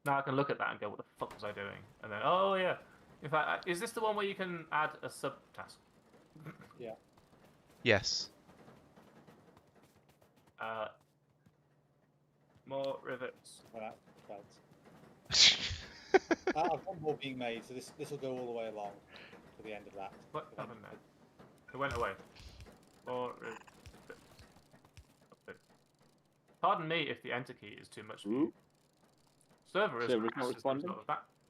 Now I can look at that and go, what the fuck was I doing? And then, oh yeah. In fact, is this the one where you can add a subtask? Yeah. Yes. More rivets. Right. I've got more being made, so this will go all the way along to the end of that. What happened there? It went away. More rivets. Pardon me if the enter key is too much for you. Server is not responding.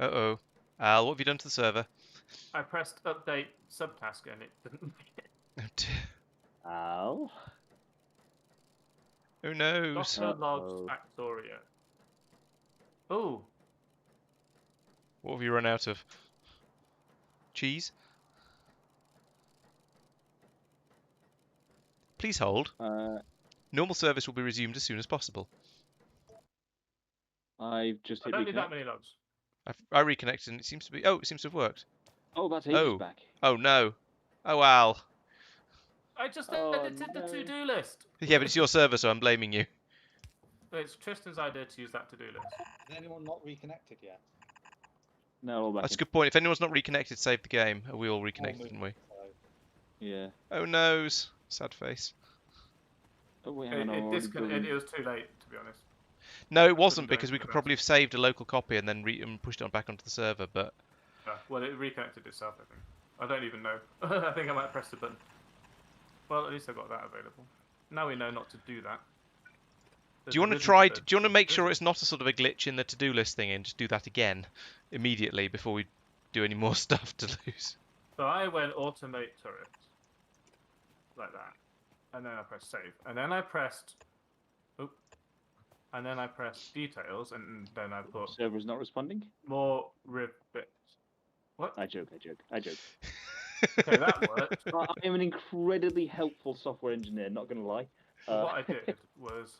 Uh-oh. Al, what have you done to the server? I pressed update subtask and it didn't make it. Oh dear. Al? Oh no. Docker logs Factorio. Oh. What have you run out of? Cheese? Please hold. Normal service will be resumed as soon as possible. I've just I hit don't need that reconnect. many logs. I reconnected and it seems to be... Oh, it seems to have worked. Oh, that's ages back. Oh no. Oh, Al. I just Oh, edited the to-do list. Yeah, but it's your server, so I'm blaming you. It's Tristan's idea to use that to-do list. Has anyone not reconnected yet? No, all back. That's a good point. If anyone's not reconnected, save the game. We all reconnected, didn't we? Yeah. Oh noes. Sad face. Oh, wait, It was too late, to be honest. No, it wasn't, go because we into could the probably have saved a local copy and then pushed it on back onto the server, but... Well, it reconnected itself, I think. I don't even know. I think I might press the button. Well, at least I've got that available. Now we know not to do that. Do you want to try? Do you want to make sure it's not a sort of a glitch in the to-do list thing and just do that again immediately before we do any more stuff to lose? So I went automate turret. Like that. And then I pressed save. And then I pressed... Oop. And then I pressed details, and then I put Server's not responding? more rivets. What? I joke. Okay, that worked. I am an incredibly helpful software engineer, not going to lie. What I did was...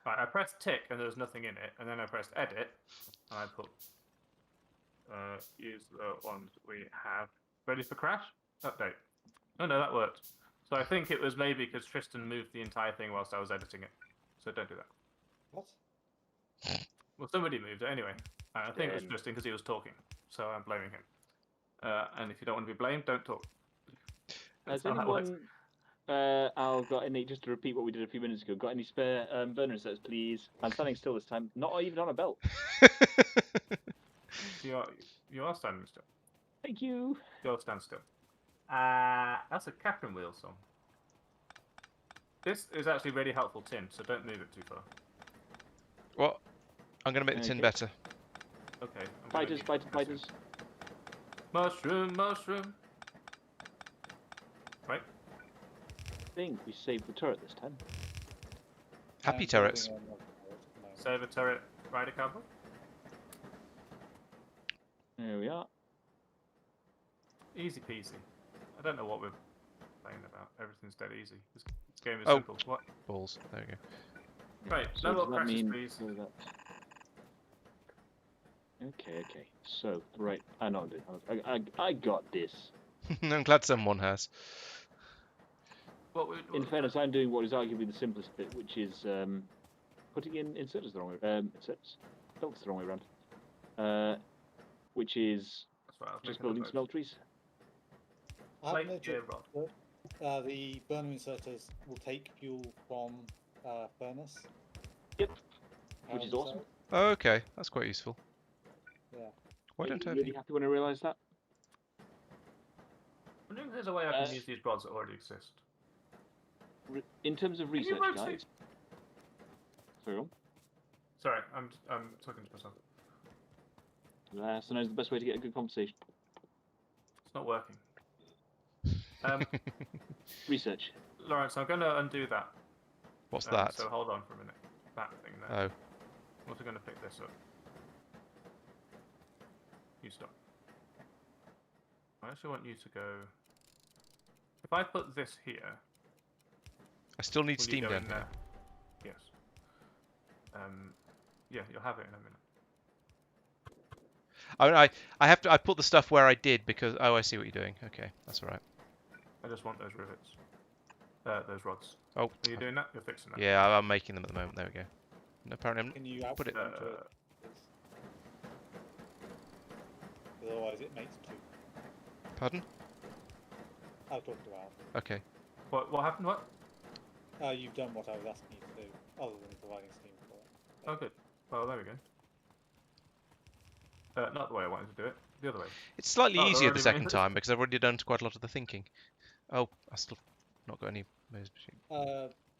Right, I pressed tick and there was nothing in it, and then I pressed edit, and I put use the ones we have. Ready for crash? Update. Oh no, that worked. So I think it was maybe because Tristan moved the entire thing whilst I was editing it. So don't do that. What? Well, somebody moved it anyway. I think it was Tristan because he was talking, so I'm blaming him. And if you don't want to be blamed, don't talk. Has That's how that works. anyone, Al, got any, just to repeat what we did a few minutes ago, got any spare burner sets, please? I'm standing still this time, not even on a belt. You are standing still. Thank you. Go stand still. That's a Catherine wheel song. This is actually really helpful tin, so don't move it too far. What? I'm going to make the tin Okay. better. Okay. Fighters. Mushroom. Right. I think we saved the turret this time. Happy turrets. Save a turret, rider cowboy. There we are. Easy peasy. I don't know what we're playing about. Everything's dead easy. This game is Oh. simple. What? Balls. There we go. Right. So No does more that crashes, mean please. so that... Okay. So, right. I know this. I got this. I'm glad someone has. In fairness, I'm doing what is arguably the simplest bit, which is putting in inserters the wrong way. Inserts, belts the wrong way around. Which is That's right, I was just making building the notes. smelteries. I have Plate, noticed gear, rod. that the burner inserters will take fuel from furnace. Yep. Which is awesome. Oh, okay, that's quite useful. Yeah. Why Are don't you I? really happy when I realised that? I wonder if there's a way I can use these rods that already exist. In terms of Can you research, rotate? guys. Sorry, on. Sorry, I'm talking to myself. Sometimes the best way to get a good conversation. It's not working. Research. Laurence, I'm going to undo that. What's that? So hold on for a minute. That thing there. Oh, I'm also going to pick this up. You stop. I actually want you to go... If I put this here... I still need will steam you go down in here. there? Yes. Yeah, you'll have it in a minute. I have to. I put the stuff where I did because. Oh, I see what you're doing. Okay, that's all right. I just want those rivets. Those rods. Oh, Are you doing that? You're fixing that? yeah, I'm making them at the moment. There we go. And apparently, Can you Put it- output into it? Otherwise, it makes two. pardon? I'll talk to Al. Okay. What happened? What? You've done what I was asking you to do, other than providing steam for it. Oh, good. Well, there we go. Not the way I wanted to do it. The other way. It's slightly Oh, they're easier the already second made. time because I've already done quite a lot of the thinking. Oh, I still not got any.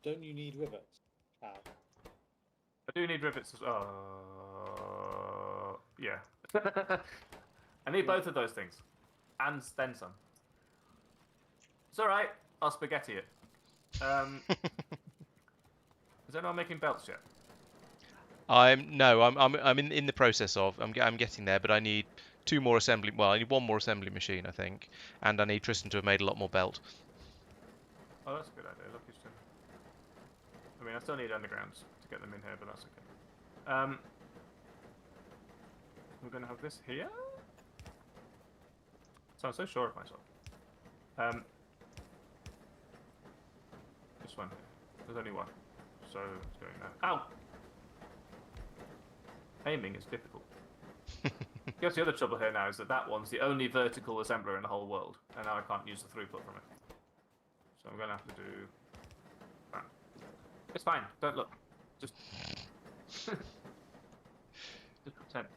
Don't you need rivets, Al? I do need rivets as yeah. I need both of those things. And then some. It's alright. I'll spaghetti it. Is anyone making belts yet? I'm in the process of. I'm getting there, but I need two more assembly. Well, I need one more assembly machine, I think, and I need Tristan to have made a lot more belt. Oh, that's a good idea. Look, Tristan. I mean, I still need undergrounds to get them in here, but that's okay. We're gonna have this here. So I'm so sure of myself. This one here. There's only one, so it's going there. Ow! Aiming is difficult. I guess the other trouble here now is that one's the only vertical assembler in the whole world, and now I can't use the throughput from it. So I'm going to have to do that. It's fine, don't look. Just... just pretend.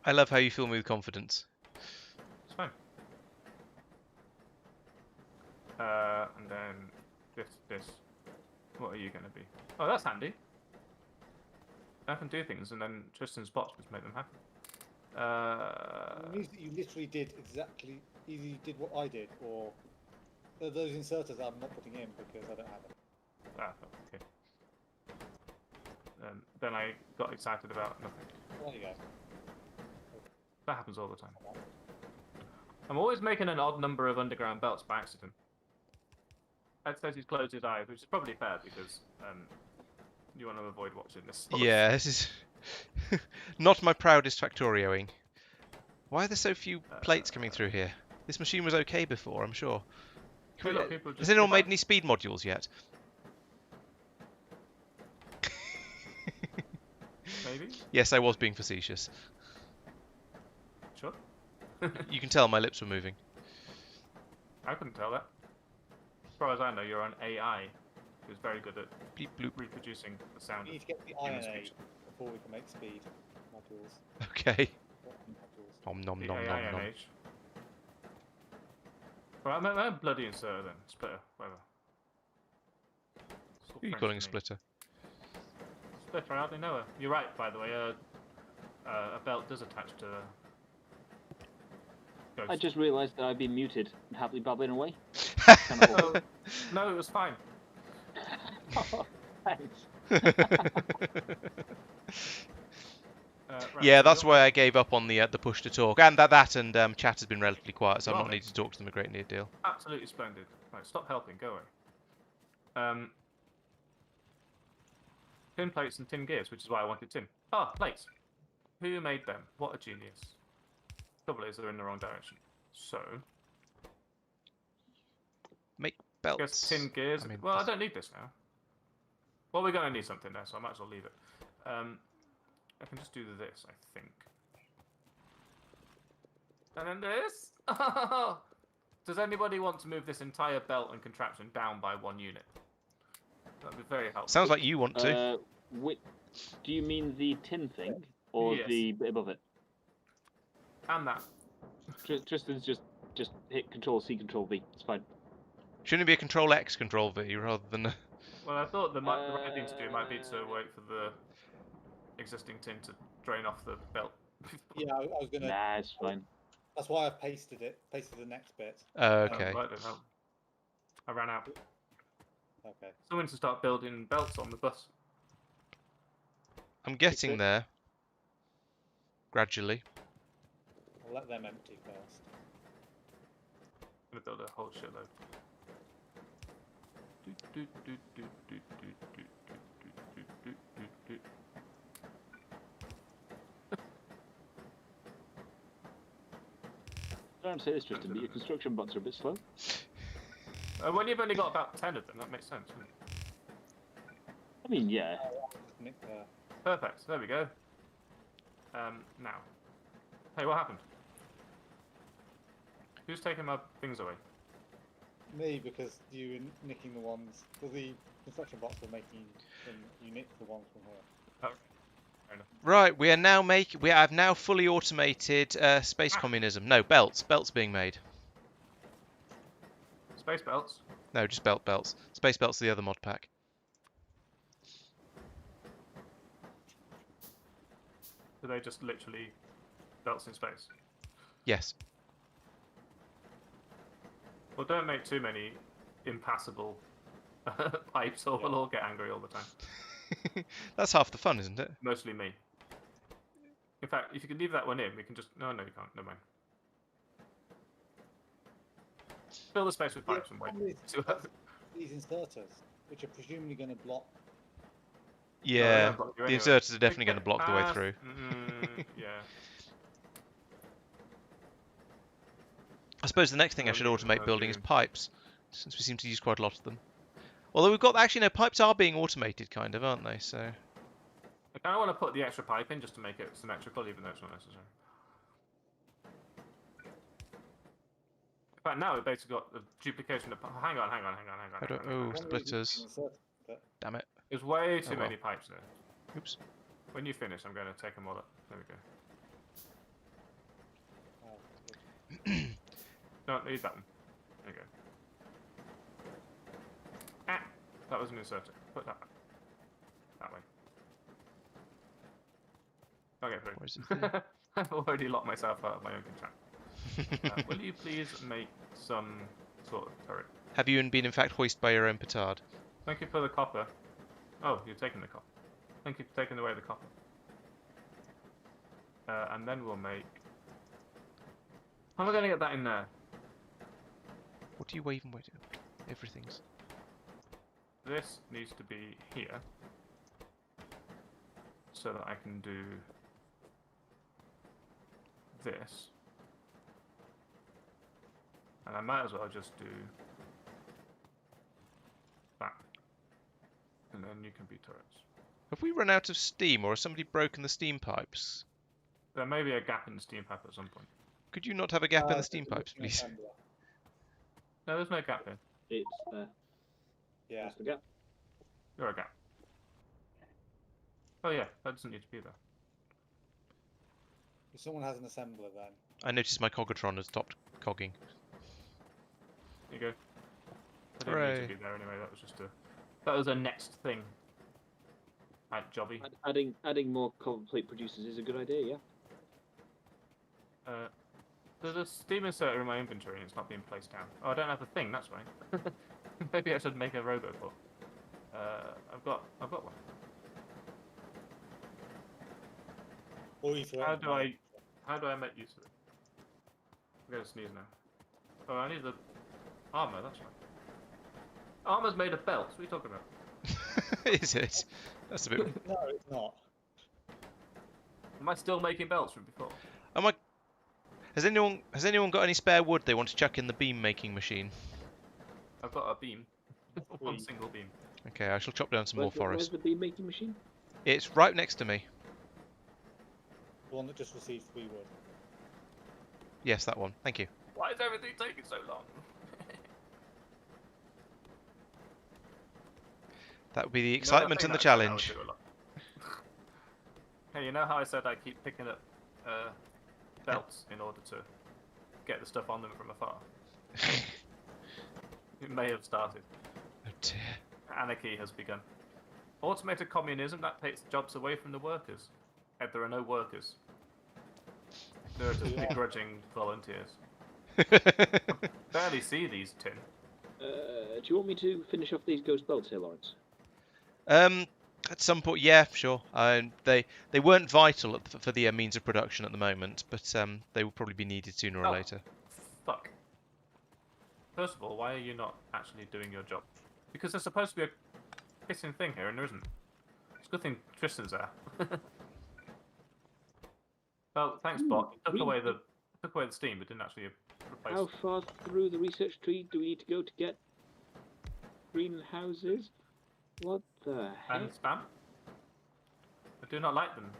I love how you fill me with confidence. It's fine. And then this. What are you going to be? Oh, that's handy. I can do things, and then Tristan's bots just make them happen. You literally did exactly. Either you did what I did, or those inserters I'm not putting in because I don't have them. Okay. Then I got excited about nothing. There you go. That happens all the time. I'm always making an odd number of underground belts by accident. Ed says he's closed his eyes, which is probably fair because you want to avoid watching this. Yeah, this is not my proudest Factorioing. Why are there so few plates coming through here? This machine was okay before, I'm sure. Has anyone made any speed modules yet? Maybe? Yes, I was being facetious. Sure. You can tell my lips were moving. I couldn't tell that. As far as I know, you're on AI, who's very good at Bleep bloop. reproducing the sound. We need to get the human iron speech. before we can make speed modules. Okay. Modules. Nom nom The nom AI nom nom. age. Right, I'm bloody inserter then. Splitter, whatever. It's all Who are you French calling a to me. splitter? Splitter, I hardly know her. You're right, by the way. A belt does attach to a ghost. I just realised that I've been muted and happily babbling away. No, no, it was fine. Thanks. Right, Yeah, so that's you're- why I gave up on the push to talk, and that and chat has been relatively quiet, so I'm not Lovely. needing to talk to them a great deal. Absolutely splendid. Right, stop helping. Go away. Tin plates and tin gears, which is why I wanted tin. Ah, plates. Who made them? What a genius. Trouble is, they're in the wrong direction. So, belts. Guess tin gears. I mean, Well, I don't need this now. Well, we're going to need something there, so I might as well leave it. I can just do this, I think. And then this. Does anybody want to move this entire belt and contraption down by 1 unit? That'd be very helpful. Sounds like you want to. Do you mean the tin thing or Yes. the bit above it? And that. Just hit Control C, Control V. It's fine. Shouldn't it be a Control X, Control V rather than? Well, I thought the right thing to do might be to wait for the existing tin to drain off the belt. Yeah, I was gonna. Nah, it's fine. That's why I've pasted the next bit. Okay. Right, don't help. I ran out. Okay. Someone to start building belts on the bus. I'm getting there. Gradually. I'll let them empty first. I'm gonna build a whole shitload. Don't say this, Tristan, but your construction bots are a bit slow. When you've only got about 10 of them, that makes sense. Doesn't it? I mean, yeah. Nick there. Perfect. There we go. Now. Hey, what happened? Who's taking my things away? Me, because you were nicking the ones. Because the construction bots were making them. You nicked the ones from here. Oh, fair enough. Right, we have now fully automated space communism. No, belts being made. Space belts. No, just belts. Space belts are the other mod pack. Are they just literally belts in space? Yes. Well, don't make too many impassable pipes, or we'll all get angry all the time. That's half the fun, isn't it? Mostly me. In fact, if you could leave that one in, we can just... No, you can't. Never mind. Fill the space with pipes and wait. See what happens. These inserters, which are presumably going to block. Yeah, they'll block you the anyway. inserters are definitely going to block the way through. Yeah. I suppose the next thing I should Oh, automate building is June. pipes, since we seem to use quite a lot of them. Although we've got... Actually, no, pipes are being automated, kind of, aren't they? So... I kind of want to put the extra pipe in just to make it symmetrical, even though it's not necessary. In fact, now we've basically got the duplication of... Hang on. I don't... hang on. Oh, splitters. Insert, but Damn it. There's way too Oh, well. many pipes there. Oops. When you finish, I'm going to take them all up. There we go. oh, No, leave that one. There you go. Ah! That was an inserter. Put that that way. Okay, Where is it through. there? I've already locked myself out of my own contract. Will you please make some sort of turret? Have you been in fact hoisted by your own petard? Thank you for the copper. Oh, you're taking the copper. Thank you for taking away the copper. And then we'll make... How am I going to get that in there? What are you waving? Wait, everything's... This needs to be here. So that I can do... this. And I might as well just do... that. And then you can be turrets. Have we run out of steam, or has somebody broken the steam pipes? There may be a gap in the steam pipe at some point. Could you not have a gap in the steam pipes, please? No, there's no gap here. It's there. yeah. That's the gap. You're a gap. Oh yeah, that doesn't need to be there. If someone has an assembler, then I noticed my Cogatron has stopped cogging. There you go. I didn't need Hooray. to be there anyway, that was just a... That was a next thing. Right, jobby. Adding more copper plate producers is a good idea, yeah. There's a steam inserter in my inventory and it's not being placed down. Oh, I don't have the thing, that's why. Maybe I should make a roboport. I've got one. or you throw How it do I make use of it? I'm gonna sneeze now. Oh, I need the armor, that's right. Armor's made of belts, what are you talking about? Is it? That's a bit... No, it's not. Am I still making belts from before? Oh my... Has anyone got any spare wood they want to chuck in the beam making machine? I've got a beam. One Sweet. single beam. Okay, I shall chop down some more Where's forest. the beam making machine? It's right next to me. The one that just received 3 wood. Yes, that one. Thank you. Why is everything taking so long? That would be the You know, excitement thing and the that I said I would challenge. do a lot. Hey, you know how I said I keep picking up belts in order to get the stuff on them from afar? It may have started. Oh dear. Anarchy has begun. Automated communism, that takes jobs away from the workers. And there are no workers. There are just begrudging volunteers. Barely see these tin. Do you want me to finish off these ghost belts here, Laurence? At some point, yeah, sure. They weren't vital for the means of production at the moment, but they will probably be needed sooner or Oh. later. Fuck. First of all, why are you not actually doing your job? Because there's supposed to be a kissing thing here, and there isn't. It's a good thing Tristan's there. Well, thanks, Bot. You took away the steam, but didn't actually replace. How far through the research tree do we need to go to get greenhouses? What the heck? And spam. I do not like them,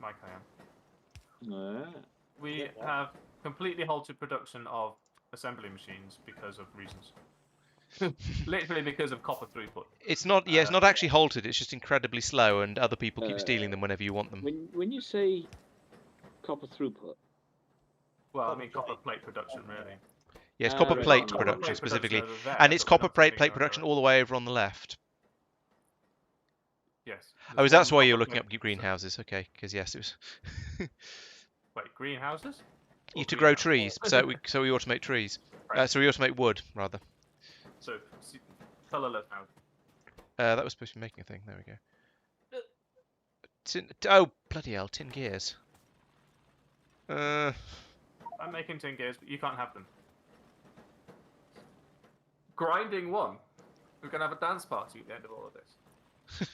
Mike. I am. We Yeah, what? have completely halted production of assembly machines because of reasons. Literally because of copper throughput. It's not. Yeah, it's not actually halted. It's just incredibly slow, and other people keep stealing them whenever you want them. When you say copper throughput, Well, I mean copper plate production, really. Yeah, it's copper right, plate copper production plate specifically, over there, and it's but we're copper not plate sending production over. all the way over on the left. Yes. Oh, There's that's one why you're copper looking up plate- greenhouses. Okay, because yes, it was. Wait, greenhouses? You Or to grow greenhouse? trees, so we automate trees. Right. So we automate wood rather. So, colourless now. That was supposed to be making a thing. There we go. Oh bloody hell! Tin gears. I'm making tin gears, but you can't have them. Grinding one. We're gonna have a dance party at the end of all of this.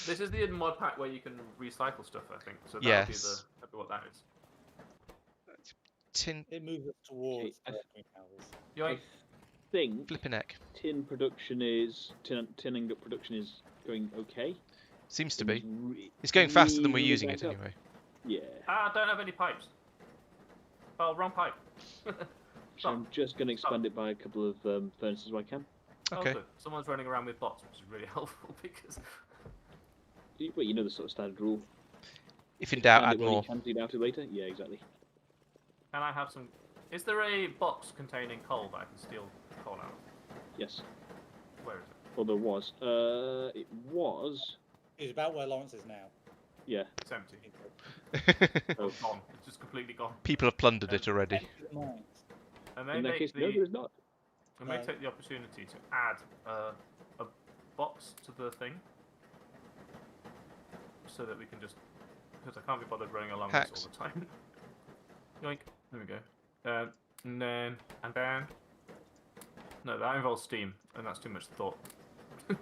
This is the mod pack where you can recycle stuff, I think. So that'll be Yes. that'll be what that is. Tin It moves us towards Okay, greenhouses. You I ain't think flipping neck. tinning up production is going okay. Seems to be. Re- It's going faster than we're really using it back up. anyway. Yeah. I don't have any pipes. Oh, wrong pipe. So I'm just going to expand it by a couple of furnaces where I can. Okay. Oh, good. Someone's running around with bots, which is really helpful because Well, you know the sort of standard rule. If in doubt, Expand add it while more. you can, do it later. Yeah, exactly. can I have some? Is there a box containing coal that I can steal coal out? Yes. Where is it? Well, there was. It was. It's about where Laurence is now. Yeah. It's empty. Oh. It's gone. It's just completely gone. People have plundered it already. Mines. And In they that case, make no, the. there is not. We may No. take the opportunity to add a box to the thing, so that we can just, because I can't be bothered running along Hacks. this all the time. Yoink. There we go. And then. No, that involves steam, and that's too much thought. I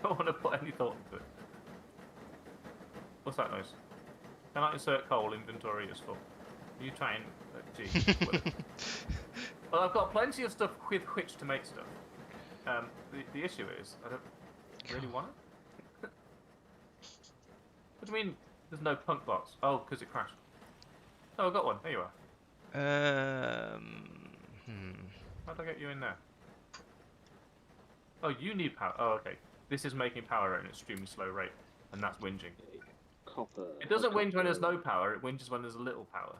don't want to put any thought into it. What's that noise? Can I insert coal? Inventory is full. You try and. Gee. whatever. Well, I've got plenty of stuff with which to make stuff. The issue is, I don't really want it. What do you mean there's no punk box? Oh, because it crashed. Oh, I got one. There you are. How do I get you in there? Oh, you need power. Oh, okay. This is making power at an extremely slow rate, and that's whinging. Copper. It doesn't whinge when there's no power, it whinges when there's a little power.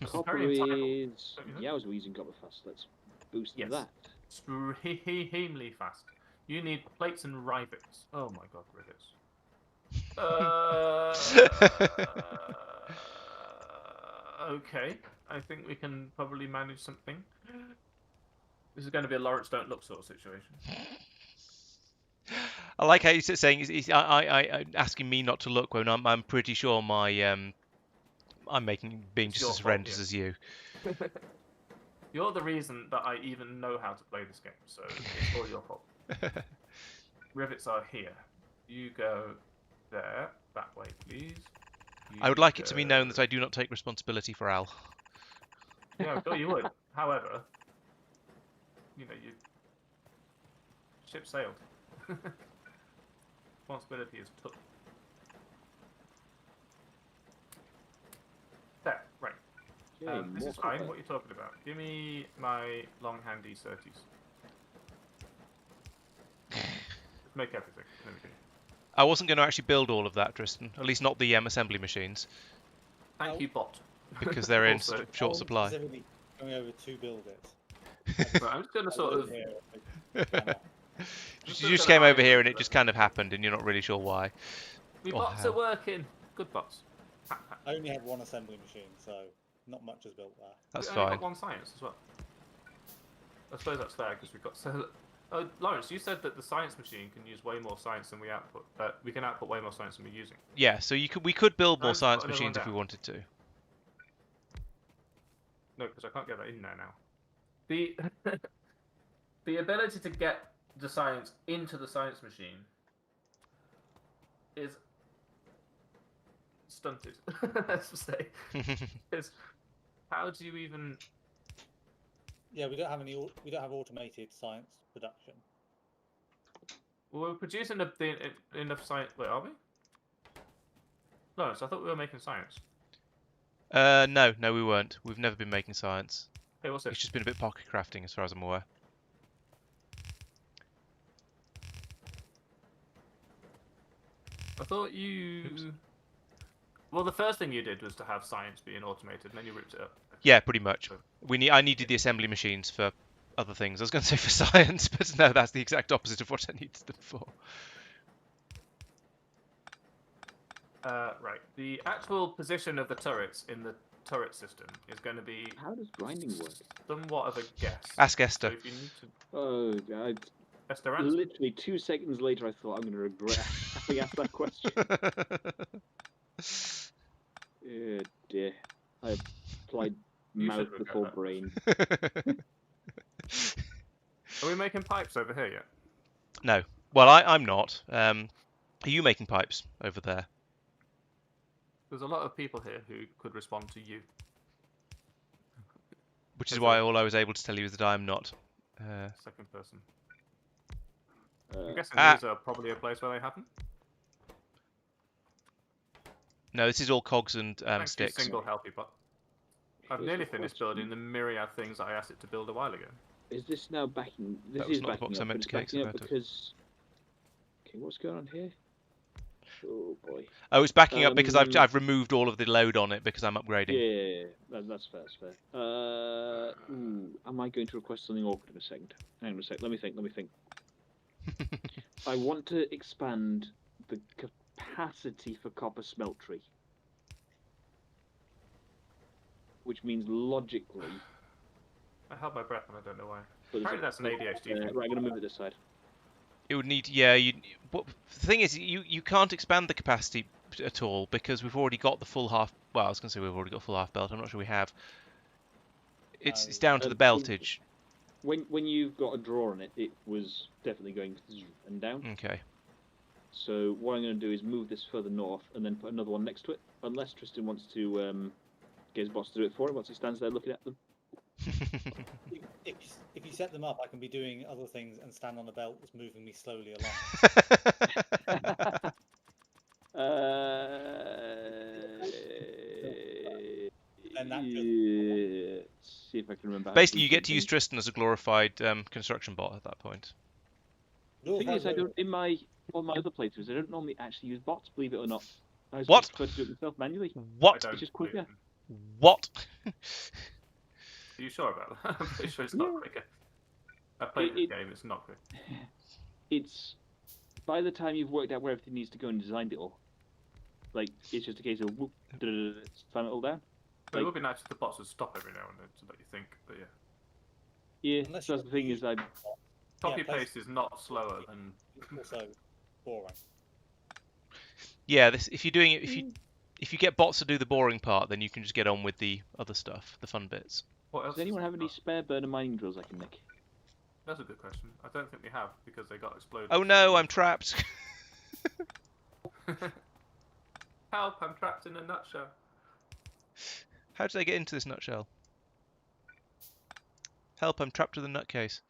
It's Copper very entitled. is. don't you think? Yeah, I was using copper fast. Let's boost Yes. that. Extremely fast. You need plates and rivets. Oh my god, rivets. Okay, I think we can probably manage something. This is going to be a Laurence don't look sort of situation. I like how you're saying I asking me not to look when I'm pretty sure my I'm being It's just your as fault, horrendous yeah. as you. You're the reason that I even know how to play this game, so it's all your fault. Rivets are here. You go there, that way, please. I would like it to be known that I do not take responsibility for Al. Yeah, I thought you would. However, you ship sailed. Responsibility is took. There, right. Okay, This more is fine. copper. What are you talking about? Give me my long handy 30s. Let's make everything. There we go. I wasn't going to actually build all of that, Tristan. At least not the assembly machines, Thank you, bot. because they're in Also, short supply. Specifically going over to build it. Right, I'm just going to I sort live of. here, like, camera. You just came over here and it just kind of happened, and you're not really sure why. My or bots how. are working. Good bots. I only have one assembly machine, so not much is built there. That's We only fine. got one science as well. I suppose that's fair because we've got so. Oh, Laurence, you said that the science machine can use way more science than we output. We can output way more science than we're using. Yeah, so we could build Can I more just science put another one machines if we down? wanted to. No, because I can't get that in there now. The the ability to get the science into the science machine is stunted. Let's just say. Because how do you even? Yeah, we don't have automated science production. Well, we're producing enough science. Wait, are we? Lawrence, I thought we were making science. No, we weren't. We've never been making science. Hey, what's It's this? just been a bit pocket crafting, as far as I'm aware. I thought you. Oops. Well, the first thing you did was to have science being automated, and then you ripped it up. Yeah, pretty much. So- I needed the assembly machines for other things. I was going to say for science, but no, that's the exact opposite of what I needed them for. Right. The actual position of the turrets in the turret system is going to be How does grinding work? somewhat of a guess. Ask So Esther. if you need to, Oh, God. Esther, answer. Literally 2 seconds later, I thought I'm going to regret having asked that question. Oh dear. I applied You mouth should regret before that brain. Are we making pipes over here yet? No. Well, I'm not. Are you making pipes over there? There's a lot of people here who could respond to you. Which is That's why all. all I was able to tell you is that I'm not. Second person. I'm guessing Ah. these are probably a place where they happen. No, this is all cogs and Thanks, you sticks. single healthy bot. I've Here's nearly the finished question. building the myriad things that I asked it to build a while ago. Is this now backing? This That was is not the backing box I up. meant But to it's cake backing up out of. because. Okay, what's going on here? Oh boy. Oh, it's backing up because Um, I've removed all of the load on it because I'm upgrading. Yeah, that's fair. That's fair. Am I going to request something awkward in a second? Hang on a sec. Let me think. I want to expand the capacity for copper smeltery, which means logically. I held my breath and I don't know why. But Apparently that's an ADHD thing. right, I'm going to move it this side. It would need, But the thing is, you can't expand the capacity at all because we've already got the full half. Well, I was going to say we've already got full half belt. I'm not sure we have. It's down to the beltage. When you've got a draw on it, it was definitely going and down. Okay. So what I'm going to do is move this further north and then put another one next to it, unless Tristan wants to get his boss to do it for him once he stands there looking at them. If you set them up, I can be doing other things and stand on a belt that's moving me slowly along. And that just- see if I can remember. how Basically, you do get to use things. Tristan as a glorified construction bot at that point. The thing is, I don't on my other playthroughs. I don't normally actually use bots, believe it or not. I just What? prefer to do it myself manually. I What? don't It's just believe quicker. them. What? Are you sure about that? I'm pretty sure it's not Yeah. quicker. I played this It- game, it's not quick. It's by the time you've worked out where everything needs to go and designed it all. Like it's just a case of whoop, slam it all down. But it would be nice if the bots would stop every now and then to let you think, but yeah. Yeah, Unless that's the thing is I. Copy plus- paste is not slower than. It's also boring. Yeah, if you're doing it, if you get bots to do the boring part, then you can just get on with the other stuff, the fun bits. What else? Does anyone is have any not? spare burner mining drills I can nick? That's a good question. I don't think we have because they got exploded. Oh no, I'm trapped. Help! I'm trapped in a nutshell. How did I get into this nutshell? Help! I'm trapped with a nutcase.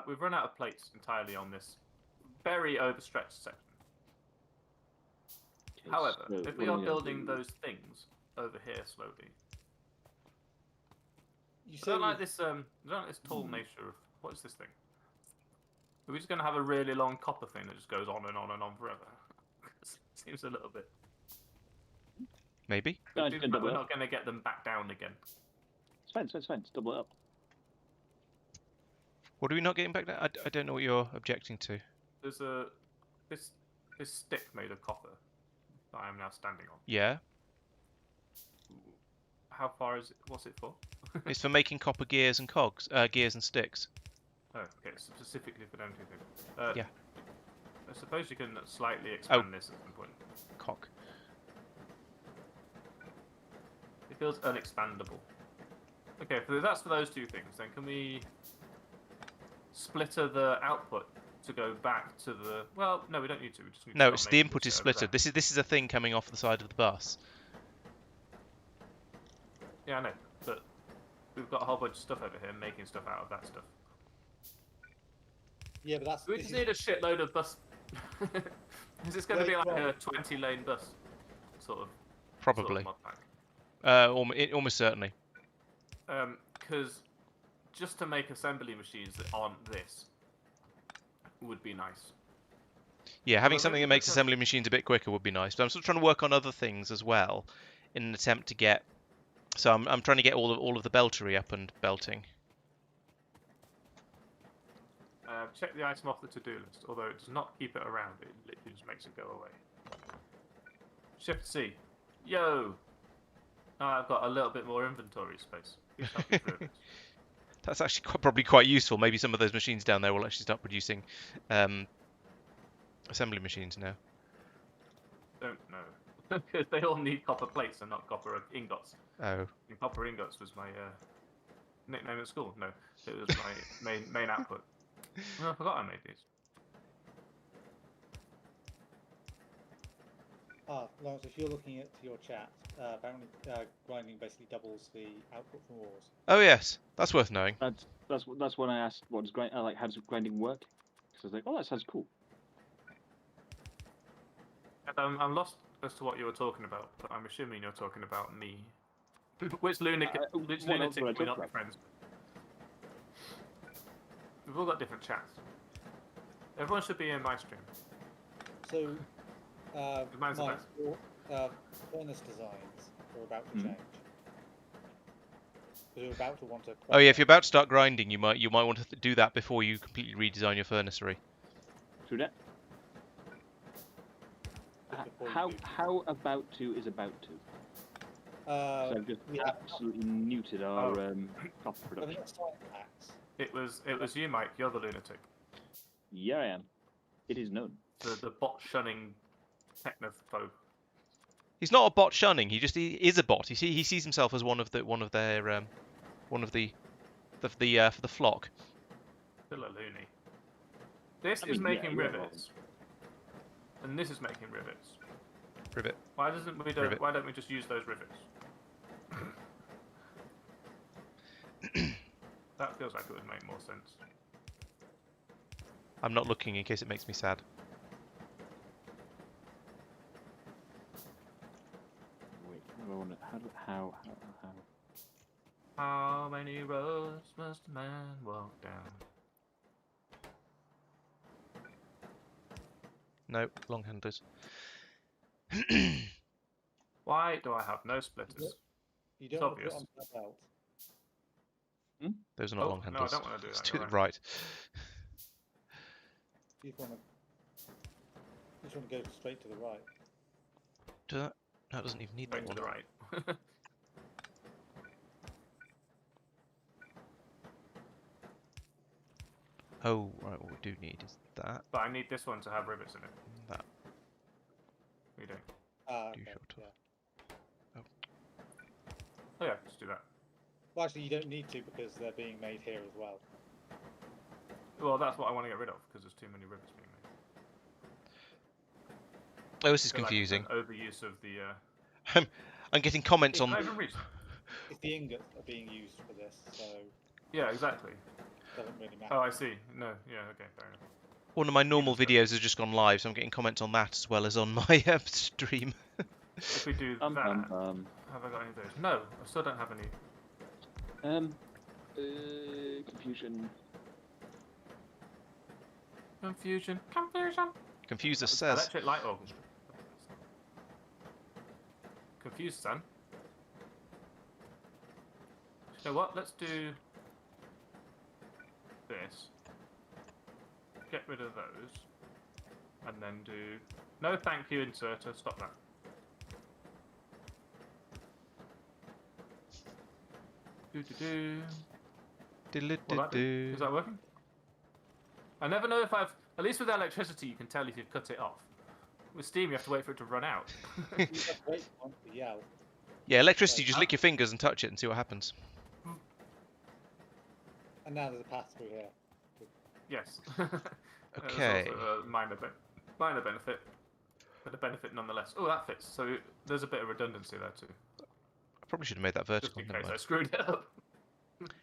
We've run out of plates entirely on this very overstretched section. Okay, However, so if we what are we gonna building do? those things over here slowly, You I say don't like we've- this. I don't like this tall nature of what is this thing? Are we just going to have a really long copper thing that just goes on and on and on forever? Seems a little bit. Maybe. No, It it's seems gonna like we're double not going to get them back down again. It's fine. It's fine. It's double it up. What are we not getting back there? I don't know what you're objecting to. There's this stick made of copper that I am now standing on. Yeah. How far is it? What's it for? It's for making copper gears and cogs, gears and sticks. Oh, okay, specifically for them two things. Yeah. I suppose you can slightly expand this at some point. Cock. It feels unexpandable. Okay, so that's for those two things. Then can we splitter the output to go back to the? Well, no, we don't need to. We just need to No, start it's the making input this is shit over splitted. there. This is a thing coming off the side of the bus. Yeah, I know, but we've got a whole bunch of stuff over here making stuff out of that stuff. Yeah, but that's. We this just is- need a shitload of bus. Is this going to be Wait, like well- a 20-lane bus, sort of? Probably. Sort of mod pack? Almost certainly. Because just to make assembly machines that aren't this would be nice. Yeah, having Well, something maybe that makes because- assembly machines a bit quicker would be nice. But I'm still trying to work on other things as well, in an attempt to get. So I'm trying to get all of the beltery up and belting. Check the item off the to-do list, although it does not keep it around, it literally just makes it go away. Shift C. Yo! Now I've got a little bit more inventory space. Please help me through this. That's actually probably quite useful. Maybe some of those machines down there will actually start producing assembly machines now. Don't know. Because they all need copper plates and not copper ingots. Oh. And copper ingots was my nickname at school. No, it was my main output. No, I forgot I made these. Laurence, if you're looking at your chat, apparently grinding basically doubles the output from ores. Oh yes, that's worth knowing. That's when I asked what does how does grinding work? Because I was like, oh, that sounds cool. And I'm lost as to what you were talking about, but I'm assuming you're talking about me. Which lunatic what else would I we're talk not be about? friends with? We've all got different chats. Everyone should be in my stream. So, Mine's the Mike, best. your furnace designs are about to Mhm. change. So you're about to want to. Oh yeah, if you're about to start grinding, you might want to do that before you completely redesign your furnacery. True that. Before you How do. how about to is about to? So I've just we have absolutely neutered our copper have you production. got site packs? It was you, Mike. You're the lunatic. Yeah, I am. It is known. The bot shunning technophobe. He's not a bot shunning. He is a bot. He sees himself as one of the for the flock. Still a loony. This I is mean, making yeah, you're rivets, and this is making rivets. Rivet. Why don't we just use those rivets? That feels like it would make more sense. I'm not looking in case it makes me sad. Wait, how? How many roads must a man walk down? No, long handers. Why do I have no splitters? You don't It's want to put it obvious. on that belt. Those are not Oh, long no, I handles. don't wanna do It's that, to you're the right. You just want to go straight to the right. That doesn't even need Right that to one. the right. Oh, right. What we do need is that. But I need this one to have rivets in it. That. We don't. Do Okay, short of. yeah. Oh yeah, just do that. Well, actually, you don't need to because they're being made here as well. Well, that's what I want to get rid of because there's too many rivets being made. Oh, this is I feel like confusing. it's an overuse of the. I'm getting comments It's on. not even reached. If the ingots are being used for this, so Yeah, exactly. it doesn't really matter. Oh, I see. No, yeah, okay, fair enough. One of my normal just- videos has just gone live, so I'm getting comments on that as well as on my stream. If we do that, have I got any of those? No, I still don't have any. Confusion. Confusion. Confuser says. Electric Light Orchestra. Confused, son. You know what? Let's do this. Get rid of those. And then do... No, thank you, inserter. Stop that. Do-do-do. Diddle-diddle. Is that working? I never know if I've... At least with electricity, you can tell if you've cut it off. With steam, you have to wait for it to run out. You just wait for the yell. Yeah, electricity, just lick your fingers and touch it and see what happens. And now there's a path through here. Yes. Okay. That's also a minor benefit, but a benefit nonetheless. Oh, that fits. So there's a bit of redundancy there too. I probably should have made that Just vertical. in Never case I mind. screwed it up.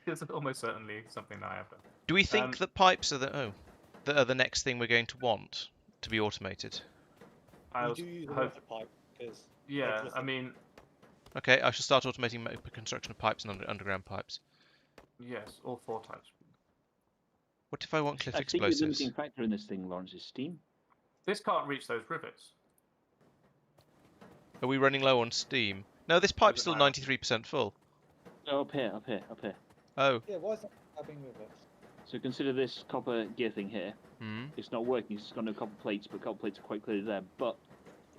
It's almost certainly something that I have done. Do we think that pipes are that are the next thing we're going to want to be automated? You do use a water pipe because Yeah, I mean, Okay, I shall start automating construction of pipes and underground pipes. yes, all 4 types. What if I want cliff I think the explosives? limiting factor in this thing, Laurence, is steam. This can't reach those rivets. Are we running low on steam? No, this pipe's still matter. 93% full. Oh, up here. Oh. Yeah, why is that having with it? So consider this copper gear thing here. Hmm. It's not working. It's got no copper plates, but copper plates are quite clearly there. But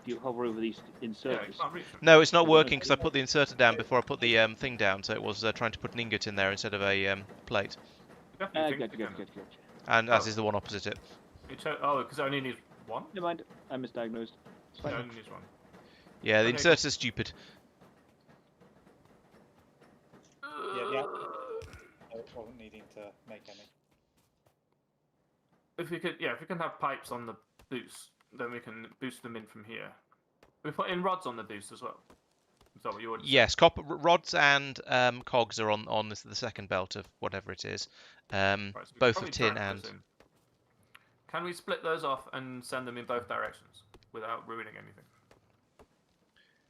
if you hover over these Yeah, inserters, you can't reach them. No, it's not working because I put the inserter down before I put the thing down, so it was trying to put an ingot in there instead of a plate. Definitely think gotcha. you can. And as Oh. is the one opposite it. Oh, because it only needs 1? never mind. I misdiagnosed. It's It fine. only needs 1. Yeah, the Okay. inserter's stupid. Yeah. So it wasn't needing to make any. If we can have pipes on the boost, then we can boost them in from here. We put in rods on the boost as well. Is that what you already said? Yes, copper rods and cogs are on the second belt of whatever it is. Right, so we Both probably of tin drag and. those in. Can we split those off and send them in both directions without ruining anything?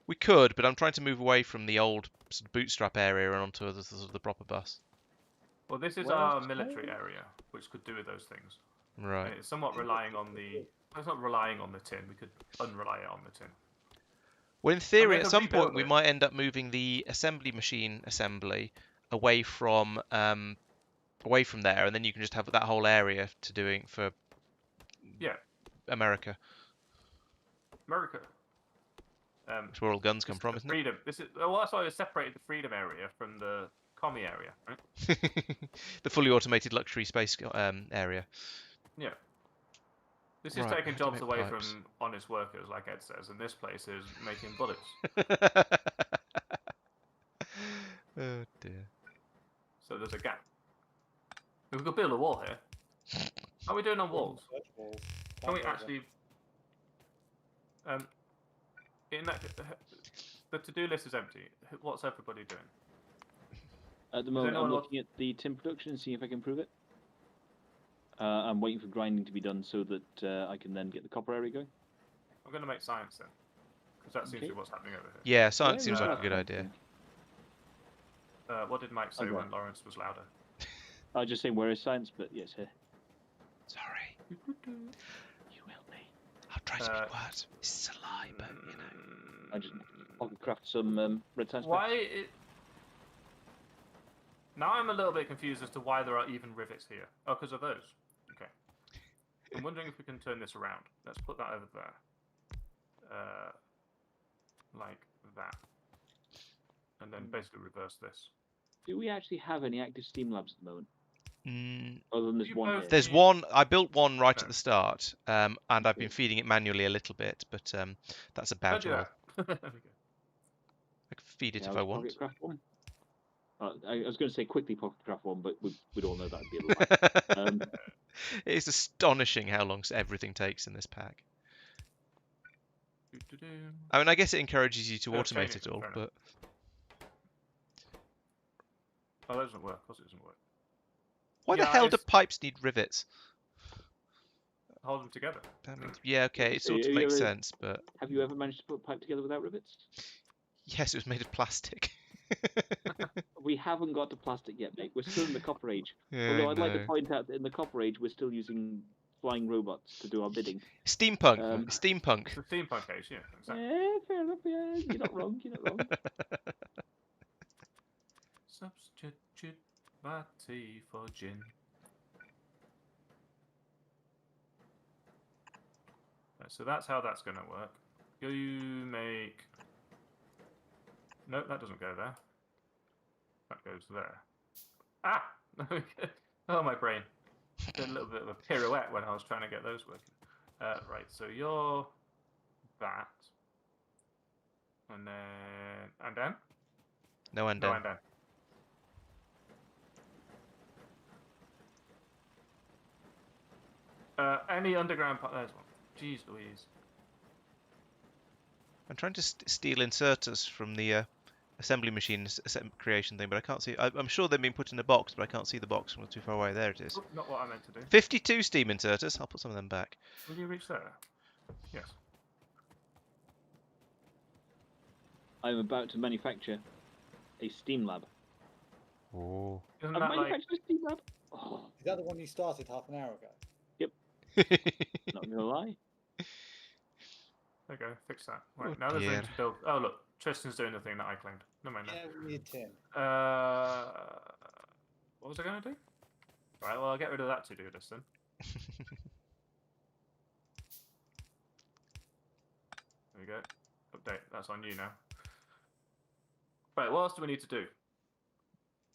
We could, but I'm trying to move away from the old sort of bootstrap area and onto the proper bus. Well, this is Well, our military area, which could do with those things. Right. And it's somewhat relying on the... It's not relying on the tin. We could unrely it on the tin. Well, in theory, I at could some rebuild point, we it. might end up moving the assembly machine assembly away from there, and then you can just have that whole area to doing for Yeah, America. America. That's where all guns come from, isn't it? Freedom. This is well, that's why I separated the freedom area from the commie area, right? The fully automated luxury space area. Yeah. This is Right, taking how do jobs I away make pipes? from honest workers, like Ed says, and this place is making bullets. Oh dear. So there's a gap. We could build a wall here. How are we doing on walls? Walls. Can we Can't actually? In that, the to-do list is empty. What's everybody doing? At the moment, anyone I'm want- looking at the tin production and seeing if I can improve it. I'm waiting for grinding to be done so that I can then get the copper area going. I'm going to make science then, because that seems to Okay. be what's happening over here. Yeah, science Yeah, seems yeah, like a good I idea. What did Mike say Okay. when Laurence was louder? I was just saying where is science, but yes, here. Sorry. You will be. I'll try to be quiet. This is a lie, but you know. I just pocket craft some red science. Why it? Now I'm a little bit confused as to why there are even rivets here. Oh, because of those. Okay. I'm wondering if we can turn this around. Let's put that over there. Like that. And then basically reverse this. Do we actually have any active steam labs at the moment? Mm, Other than this You one both- here? there's one. I built one right No. at the start, and I've been Okay. feeding it manually a little bit, but that's about Don't do all. that. There we go. I can feed it Yeah, if I'll I want. pocket craft one. I was going to say quickly pocket craft one, but we'd all know that would be a lie. It's astonishing how long everything takes in this pack. Do-do-do. I mean, I guess it encourages you to Oh, automate chaining, it all, fair enough. but Oh, that doesn't work. Of course it doesn't work. Why the Yeah, hell do it's- pipes need rivets? Hold them together. That means, yeah, okay, it sort of Have you makes ever- sense, but Have you ever managed to put a pipe together without rivets? yes, it was made of plastic. We haven't got to plastic yet, mate. We're still in the Copper Age. Yeah, Although I I'd like to know. point out that in the Copper Age, we're still using flying robots to do our bidding. Steampunk. Steampunk. Steampunk. It's the steampunk age, yeah, exactly. Yeah, fair enough. Yeah, you're not wrong. You're not wrong. Substitute my tea for gin. Right, so that's how that's going to work. You make... Nope, that doesn't go there. That goes there. Ah! Oh, my brain. Did a little bit of a pirouette when I was trying to get those working. Right, so you're that. And then... And then? No end. No, and then. Any underground part... There's one. Jeez Louise. I'm trying to steal inserters from the assembly machine creation thing, but I can't see. I'm sure they've been put in a box, but I can't see the box from too far away. There it is. Oh, not what I meant to do. 52 steam inserters. I'll put some of them back. Will you reach there? Yes. I'm about to manufacture a steam lab. Oh. Isn't I'm that like... manufacturing a steam lab. Oh, Is that the one you started half an hour ago? not gonna lie. There you go, fix that. Right, Oh now there's room dear. to build... Oh, look. Tristan's doing the thing that I claimed. No, mind Yeah, we need tin. what was I going to do? Right, well, I'll get rid of that to-do list then. There we go. Update. That's on you now. Right, what else do we need to do?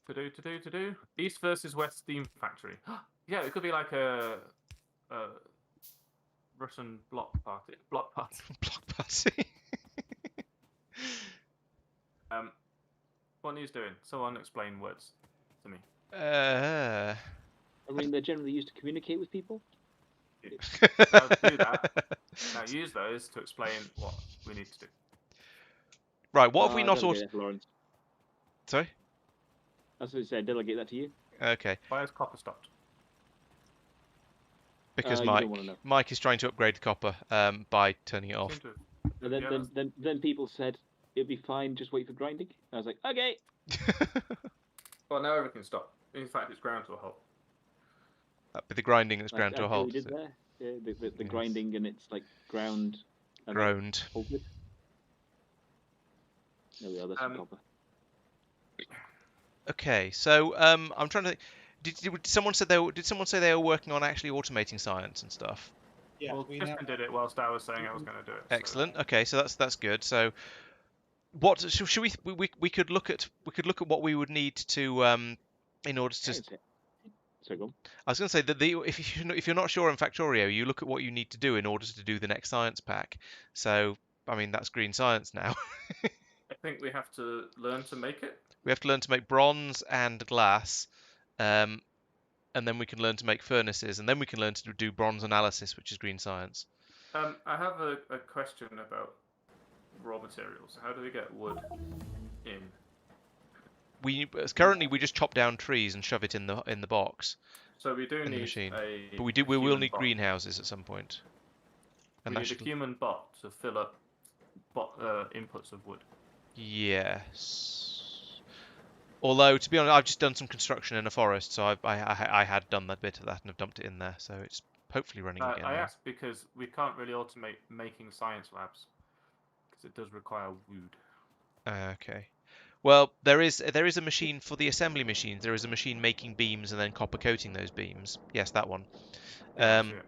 To do. East versus West Steam Factory. Yeah, it could be like a Russian block party. Block party. Block party. What needs doing? Someone explain words to me. I mean, they're generally used to communicate with people. Now do that. Now use those to explain what we need to do. Right, what have we not delegate that to Laurence. Sorry? That's what I said. Delegate that to you. Okay, Why is copper stopped? because You Mike don't want to know. Mike is trying to upgrade the copper by turning it off. Seem to- And then, Yeah, then people said it'd be fine. Just wait for grinding. I was like, okay. Well, now everything's stopped. In fact, it's ground to a halt. That'd be the grinding that's Like, ground to a that's what halt. we did is it? there. Yeah, the Yes. grinding and it's like ground. And Groaned. halted. There we are. That's some copper. Okay, so I'm trying to. Did someone say they were working on actually automating science and stuff? Yeah, Well, we now Tristan did it whilst I was saying I was going to do it. so- Excellent. Okay, so that's good. So, what should we could look at what we would need to in order to. Sorry, go on. I was going to say that if you're not sure in Factorio, you look at what you need to do in order to do the next science pack. So, I mean, that's green science now. I think we have to learn to make it. We have to learn to make bronze and glass, and then we can learn to make furnaces, and then we can learn to do bronze analysis, which is green science. I have a question about raw materials. How do we get wood in? Currently we just chop down trees and shove it in the box, So we do in the need machine. a. But we will human need bot. greenhouses at some point. And We that need a should, human bot to fill up inputs of wood. yes. Although to be honest, I've just done some construction in a forest, so I had done that bit of that and have dumped it in there, so it's hopefully running again. I now. asked because we can't really automate making science labs because it does require wood. Okay. Well, there is a machine for the assembly machines. There is a machine making beams and then copper coating those beams. Yes, that one. Yeah, I see it.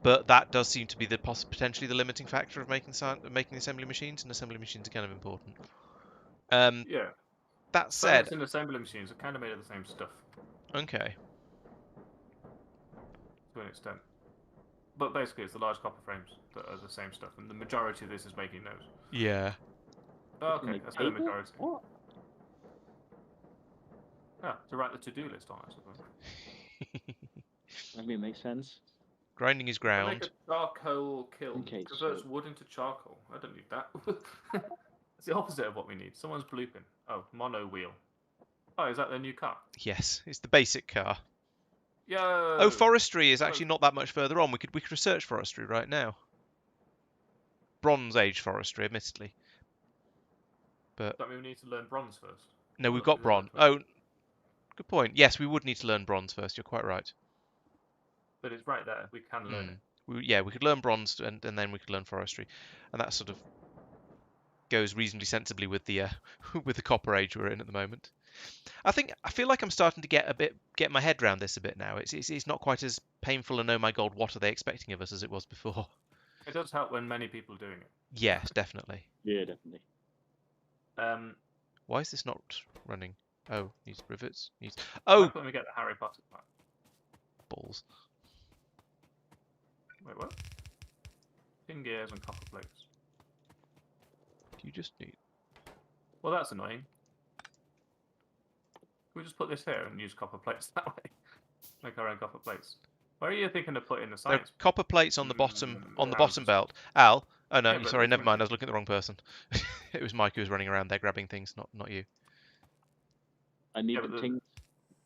But that does seem to be potentially the limiting factor of making assembly machines, and assembly machines are kind of important. Yeah. That said, Furnace and assembly machines are kind of made of the same stuff okay. to an extent. But basically, it's the large copper frames that are the same stuff, and the majority of this is making those. Yeah. Oh, okay, Like that's the paper? majority. What? Yeah, to write the to-do list on, I suppose. I mean, it makes sense. Grinding is I ground. make a charcoal kiln. Okay, Converts so- wood into charcoal. I don't need that. It's the opposite of what we need. Someone's blooping. Oh, mono wheel. Oh, is that the new car? Yes, it's the basic car. Yo. Oh, forestry is actually not that much further on. We could research forestry right now. Bronze Age forestry, admittedly. But Don't we need to learn bronze first? no, we've Look, got is it bronze. that way? Oh, good point. Yes, we would need to learn bronze first. You're quite right. But it's right there. We can learn it. We could learn bronze and then we could learn forestry, and that sort of goes reasonably sensibly with the with the copper age we're in at the moment. I feel like I'm starting to get my head around this a bit now. It's not quite as painful and oh my god, what are they expecting of us as it was before. It does help when many people are doing it. Yes, definitely. Yeah, definitely. Why is this not running? Oh, needs rivets. Needs. Oh, Oh, when we get the Harry Potter part. balls. Wait, what? Pin gears and copper plates. You just need. Well, that's annoying. Can we just put this here and use copper plates that way? Make our own copper plates. Where are you thinking of putting the There are science? copper plates on the bottom houses. bottom belt. Al. Oh no, Yeah, but sorry, it's never mind. meant I was looking at the wrong person. It was Mike who was running around there grabbing things, not you. I need Yeah, the but ting.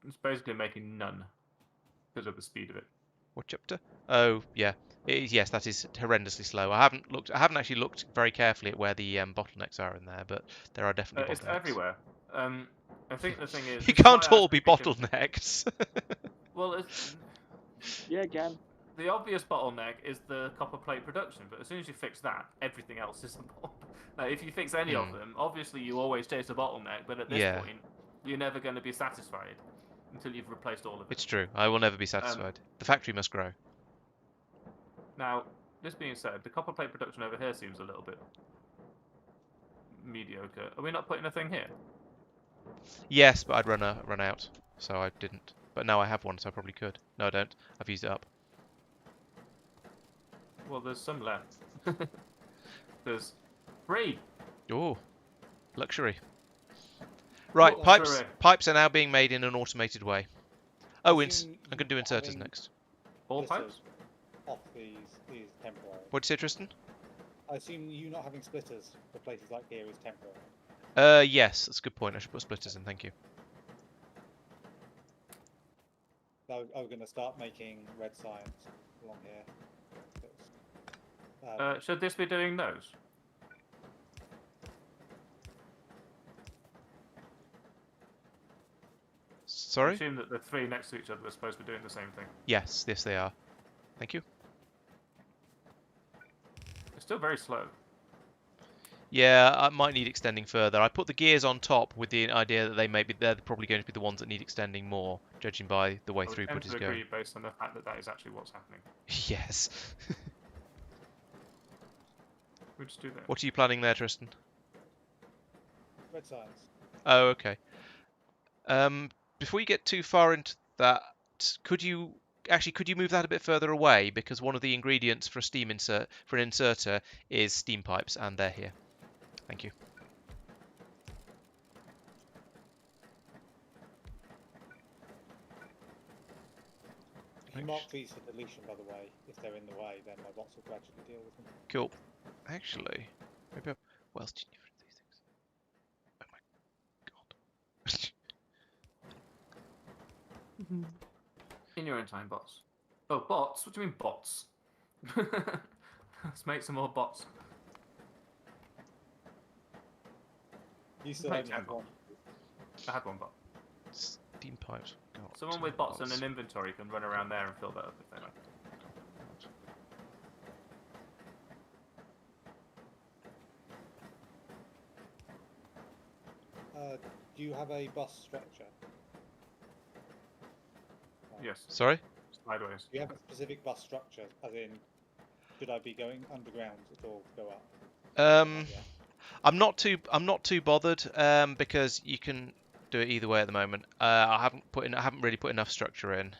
It's basically making none because of the speed of it. What chapter? Oh yeah, yes, that is horrendously slow. I haven't actually looked very carefully at where the bottlenecks are in there, but there are definitely It's bottlenecks. everywhere. I think the thing is... You this is why can't I all be was thinking- bottlenecks. Well, it's... Yeah, again. The obvious bottleneck is the copper plate production, but as soon as you fix that, everything else is a bottleneck. Like, if you fix any of them, obviously you always chase a bottleneck, but at this Yeah. point, you're never going to be satisfied until you've replaced all of it. It's true. I will never be satisfied. The factory must grow. Now, this being said, the copper plate production over here seems a little bit mediocre. Are we not putting a thing here? Yes, but I'd run out, so I didn't. But now I have one, so I probably could. No, I don't. I've used it up. Well, there's some left. There's 3. Oh, luxury. Right, Oh, pipes. luxury. Pipes are now being made in an automated way. Oh, I'm Assume going to do you're inserters having next. All splitters pipes? Off these temporary. What'd you say, Tristan? I assume you not having splitters for places like here is temporary. Yes, that's a good point. I should put splitters in. Thank you. So I was going to start making red signs along here. Should this be doing those? I Sorry? assume that the 3 next to each other are supposed to be doing the same thing. Yes, they are. Thank you. It's still very slow. Yeah, I might need extending further. I put the gears on top with the idea that they're probably going to be the ones that need extending more, judging by the way I would throughput tend is to going. agree based on the fact that that is actually what's happening. Yes. We'll just do that. What are you planning there, Tristan? Red signs. Oh, okay. Before you get too far into that, could you move that a bit further away, because one of the ingredients for an inserter is steam pipes, and they're here. Thank you. If you mark these for deletion, by the way, if they're in the way, then my bots will gradually deal with them. Cool. Actually, maybe what else do you need for these things? Oh my god. In your own time, bots. Oh, bots? What do you mean bots? Let's make some more bots. You still Make only have 10 one. I had one bot. Steam pipes. God, Someone with bots and an inventory can run around there and fill that up if they like. Do you have a bus structure? Yes, Sorry? sideways. Do you have a specific bus structure? As in, should I be going underground at all to go up? Yeah. I'm not too bothered because you can do it either way at the moment. I haven't really put enough structure in.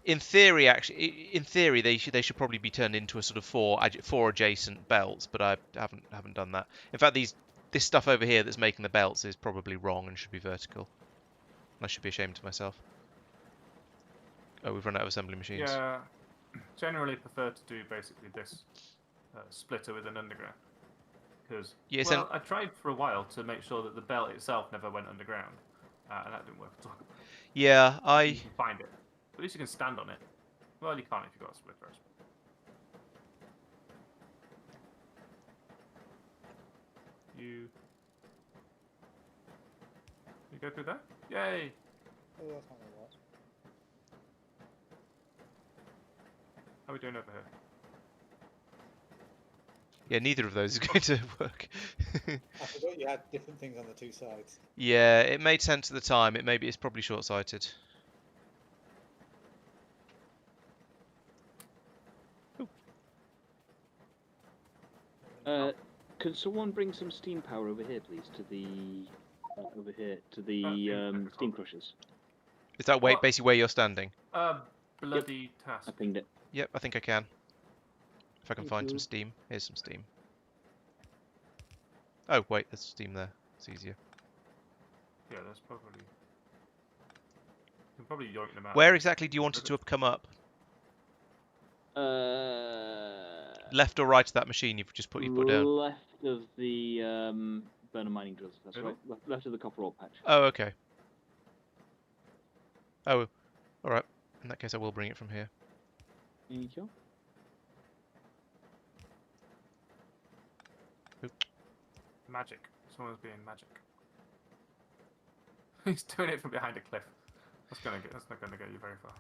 In theory, they should probably be turned into a sort of four adjacent belts, but I haven't done that. In fact, this stuff over here that's making the belts is probably wrong and should be vertical. I should be ashamed of myself. Oh, we've run out of assembly machines. Yeah, generally prefer to do basically this splitter with an underground. because Yeah, well, I tried for a while to make sure that the belt itself never went underground, and that didn't work at all. Yeah, You can find it. At least you can stand on it. Well, you can't if you've got a split rest. You go through there? Yay! Oh, that's not gonna work. How are we doing over here? Yeah, neither of those is going to work. I forgot you had different things on the two sides. Yeah, it made sense at the time. It's probably short-sighted. Can someone bring some steam power over here, please, to the Electrical. steam crushers? Is that What? basically where you're standing? Bloody task. I pinged it. Yep, I think I can. If I can Thank find some you. steam. Here's some steam. Oh, wait, there's steam there. It's easier. Yeah, that's probably. You can probably yoink them out. Where exactly do you want it to have come up? Left or right of that machine you've put down? Left of the burner mining drills. That's Middle? right. Left of the copper ore patch. Oh, okay. Oh, alright. In that case, I will bring it from here. Thank you. Magic. Someone's being magic. He's doing it from behind a cliff. That's not gonna get you very far.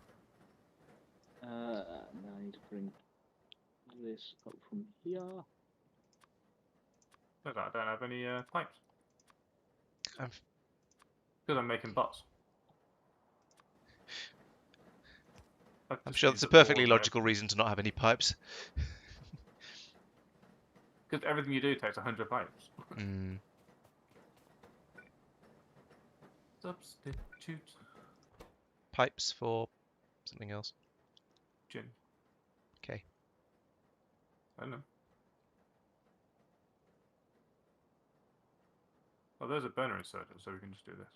Now I need to bring this up from here. I don't have any pipes. I'm- Because I'm making bots. I'm sure that's a perfectly logical reason to not have any pipes. Because everything you do takes 100 pipes. Mm. Substitute. Pipes for something else. Gin. Okay. I don't know. Oh, there's a burner inserter, so we can just do this.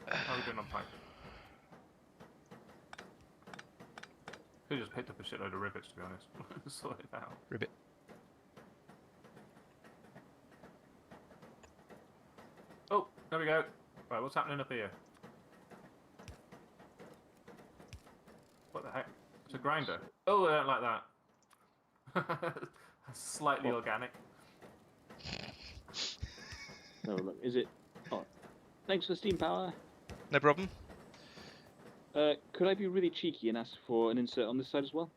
How are we doing on pipe? Could have just picked up a shitload of rivets, to be honest. Sort it out. Ribbit. Oh, there we go. Right, what's happening up here? What the heck? It's a grinder. Oh, I don't like that. Slightly What? organic. No, look, is it? Oh, thanks for steam power. No problem. Could I be really cheeky and ask for an insert on this side as well?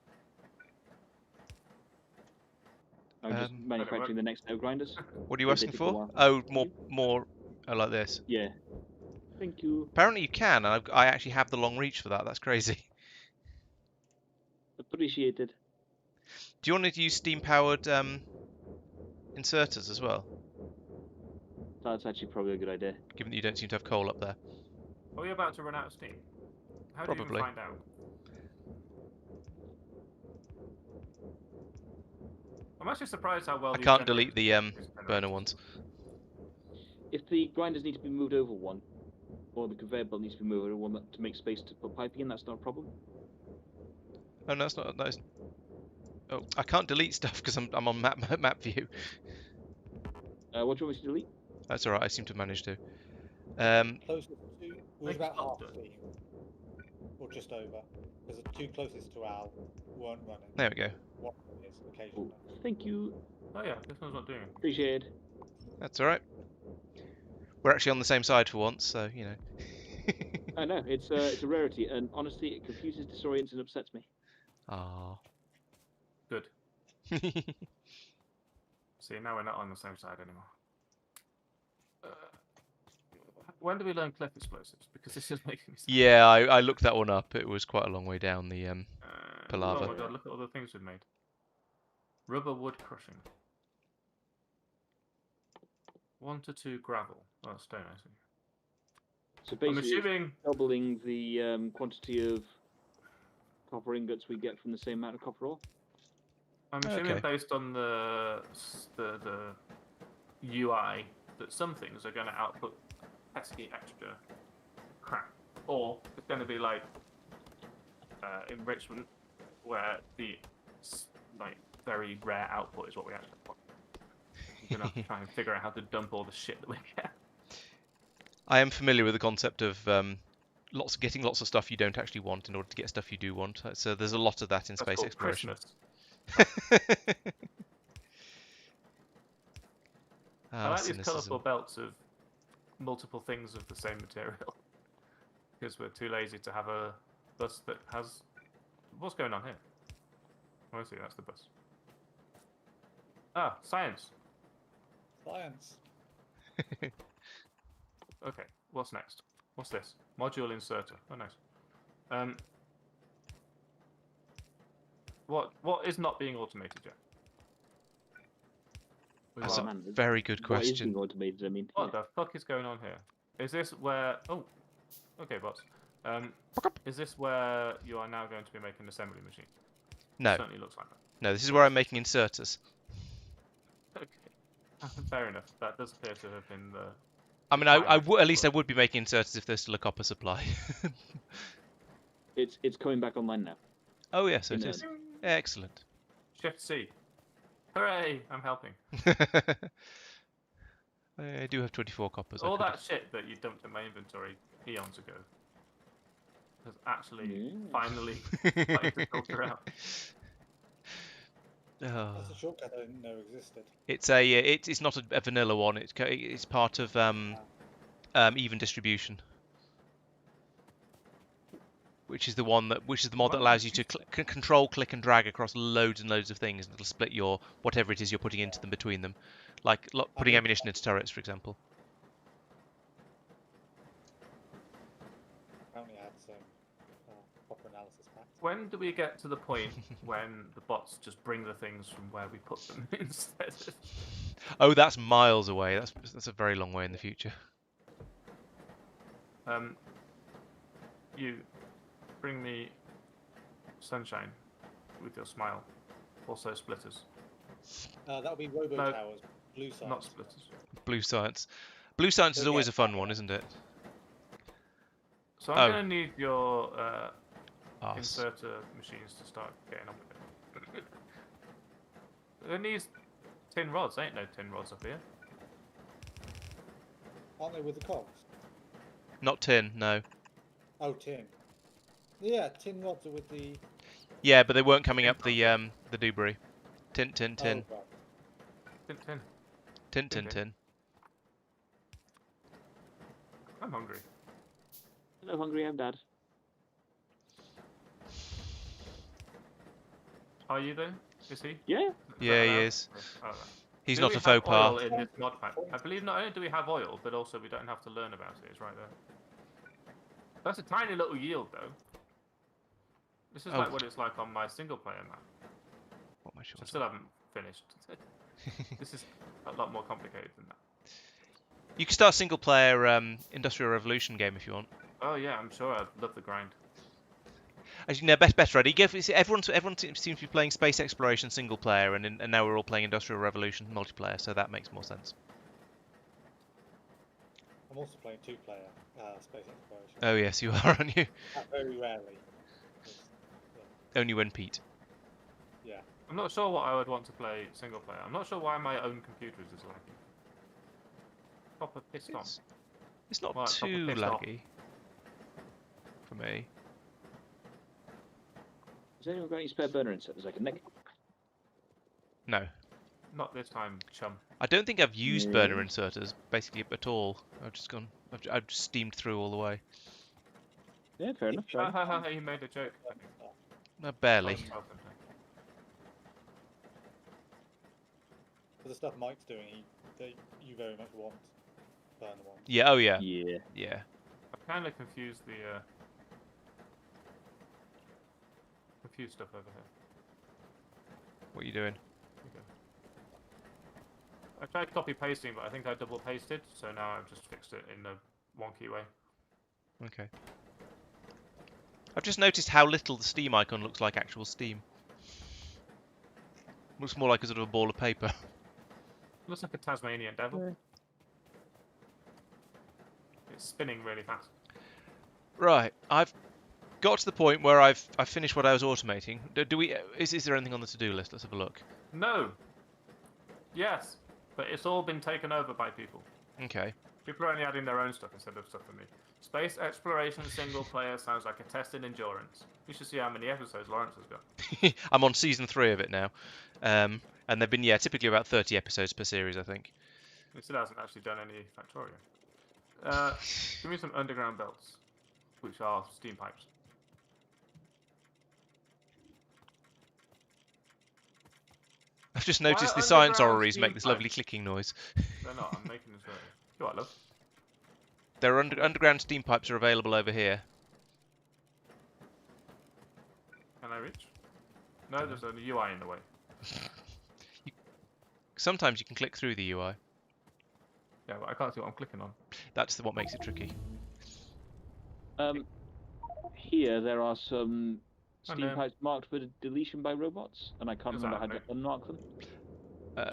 I'm just manufacturing the next set of grinders. What are you They asking take a for? while. Oh, more. Oh, like this. Yeah. Thank you. Apparently you can, and I actually have the long reach for that. That's crazy. Appreciated. Do you want to use steam-powered inserters as well? That's actually probably a good idea. Given that you don't seem to have coal up there. Are we about to run out of steam? How do you Probably. even find out? I'm actually surprised how well I these can't delete the generators- burner ones. If the grinders need to be moved over one, or the conveyor belt needs to be moved over one to make space to put piping in, that's not a problem. Oh, no, that's not. That's... Oh, I can't delete stuff because I'm on map view. What do you want me to delete? That's all right. I seem to manage to. Closest to was Think about it's half not steam, or just over. Because the two closest to Al weren't running. There we go. One is occasionally. Thank you. Oh yeah, this one's not doing it. Appreciate it. That's all right. We're actually on the same side for once, so you know. I know, it's a rarity, and honestly, it confuses, disorients, and upsets me. Ah. Good. See, now we're not on the same side anymore. When do we learn cliff explosives? Because this is making me sad. Yeah, I looked that one up. It was quite a long way down the Palaver. Oh my god, look at all the things we've made. Rubber wood crushing. 1 to 2 gravel. Oh, that's stone, I see. So I'm basically, it's assuming... doubling the quantity of copper ingots we get from the same amount of copper ore. I'm assuming Okay. based on the UI that some things are going to output pesky extra crap, or it's going to be like enrichment where the very rare output is what we actually want. We're going to have to try and figure out how to dump all the shit that we get. I am familiar with the concept of getting lots of stuff you don't actually want in order to get stuff you do want. So there's a lot of that in That's space called exploration. Christmas. I Ah, like these cynicism. colourful belts of multiple things of the same material. Because we're too lazy to have a bus that has... What's going on here? Oh, I see, that's the bus. Ah, science. Science. Okay, what's next? What's this? Module inserter. Oh, nice. What is not being automated yet? That's a man, very good What is question. being automated? I mean, What the fuck is going on here? Is this where... Oh, okay, bots. Is this where you are now going to be making assembly machines? No, Certainly looks like that. no, this is where I'm making inserters. Okay, fair enough. That does appear to have been the... I mean, at least I would be making inserters if there's still a copper supply. it's coming back online now. Oh yes, it In is. Excellent. Shift C. Hooray! I'm helping. I do have 24 coppers. All that shit that you dumped in my inventory eons ago has actually finally started to filter out. Oh. That's a shortcut I didn't know existed. It's not a vanilla one. It's part of even distribution, which is the mod that allows you to control, click, and drag across loads and loads of things, and it'll split your whatever it is you're putting into them between them, like putting ammunition into turrets, for example. Apparently I had some proper analysis packs. When do we get to the point when the bots just bring the things from where we put them instead? Oh, that's miles away. That's a very long way in the future. You bring me sunshine with your smile. Also splitters. That'll be robo No, towers, blue science. Not splitters. Blue science. Blue science is So, always yeah, a fun one, isn't it? So I'm going to need your Arse. inserter machines to start getting on with it. There needs tin rods. Ain't no tin rods up here. Aren't they with the cogs? Not tin, no. Oh, tin. Yeah, tin rods are with the... Yeah, but they weren't coming up the Dewberry. Tin. Oh, right. Tin. Tin. I'm hungry. Hello, hungry, I'm Dad. Are you though? Is he? Yeah. Yeah, he allowed? is. Oh, right. He's Do not we a faux have oil pas. in this mod pack? I believe not only do we have oil, but also we don't have to learn about it. It's right there. That's a tiny little yield, though. This is like what it's like on my single-player map. What am I sure? I still haven't finished. This is a lot more complicated than that. You can start single player Industrial Revolution game if you want. Oh yeah, I'm sure I'd love the grind. Actually, no, better idea. Everyone seems to be playing space exploration single player, and now we're all playing Industrial Revolution multiplayer, so that makes more sense. I'm also playing two-player space exploration. Oh yes, you are, aren't you? Very rarely. Only when Pete. Yeah. I'm not sure what I would want to play single player. I'm not sure why my own computer is laggy. Proper pissed on. It's not Well, too proper pissed off. laggy for me. Has anyone got any spare burner inserters I can nick? No, Not this time, chum. I don't think I've used burner inserters basically at all. I've just steamed through all the way. Yeah, fair enough. Fair enough. He made a joke. Barely. For the stuff Mike's doing, you very much want burner ones. Yeah. Oh yeah. Yeah. Yeah. I've kind of confused the stuff over here. What are you doing? Okay. I tried copy pasting, but I think I double pasted, so now I've just fixed it in a wonky way. Okay. I've just noticed how little the Steam icon looks like actual Steam. Looks more like a sort of a ball of paper. Looks like a Tasmanian devil. Yeah. It's spinning really fast. Right, I've got to the point where I've finished what I was automating. Do we? Is there anything on the to-do list? Let's have a look. No. Yes, but it's all been taken over by people. Okay. People are only adding their own stuff instead of stuff for me. Space exploration single player sounds like a test in endurance. You should see how many episodes Laurence has got. I'm on season 3 of it now, and they've been typically about 30 episodes per series, I think. He still hasn't actually done any Factorio. Give me some underground belts, which are steam pipes. I've just Why noticed are the science underground orreries steam make this lovely pipes? clicking noise. They're not. I'm making this very. You what, love? There are underground steam pipes are available over here. Can I reach? No, there's a UI in the way. Sometimes you can click through the UI. Yeah, but I can't see what I'm clicking on. That's what makes it tricky. Here there are some steam And, pipes marked for deletion by robots, and I can't remember how to unmark them.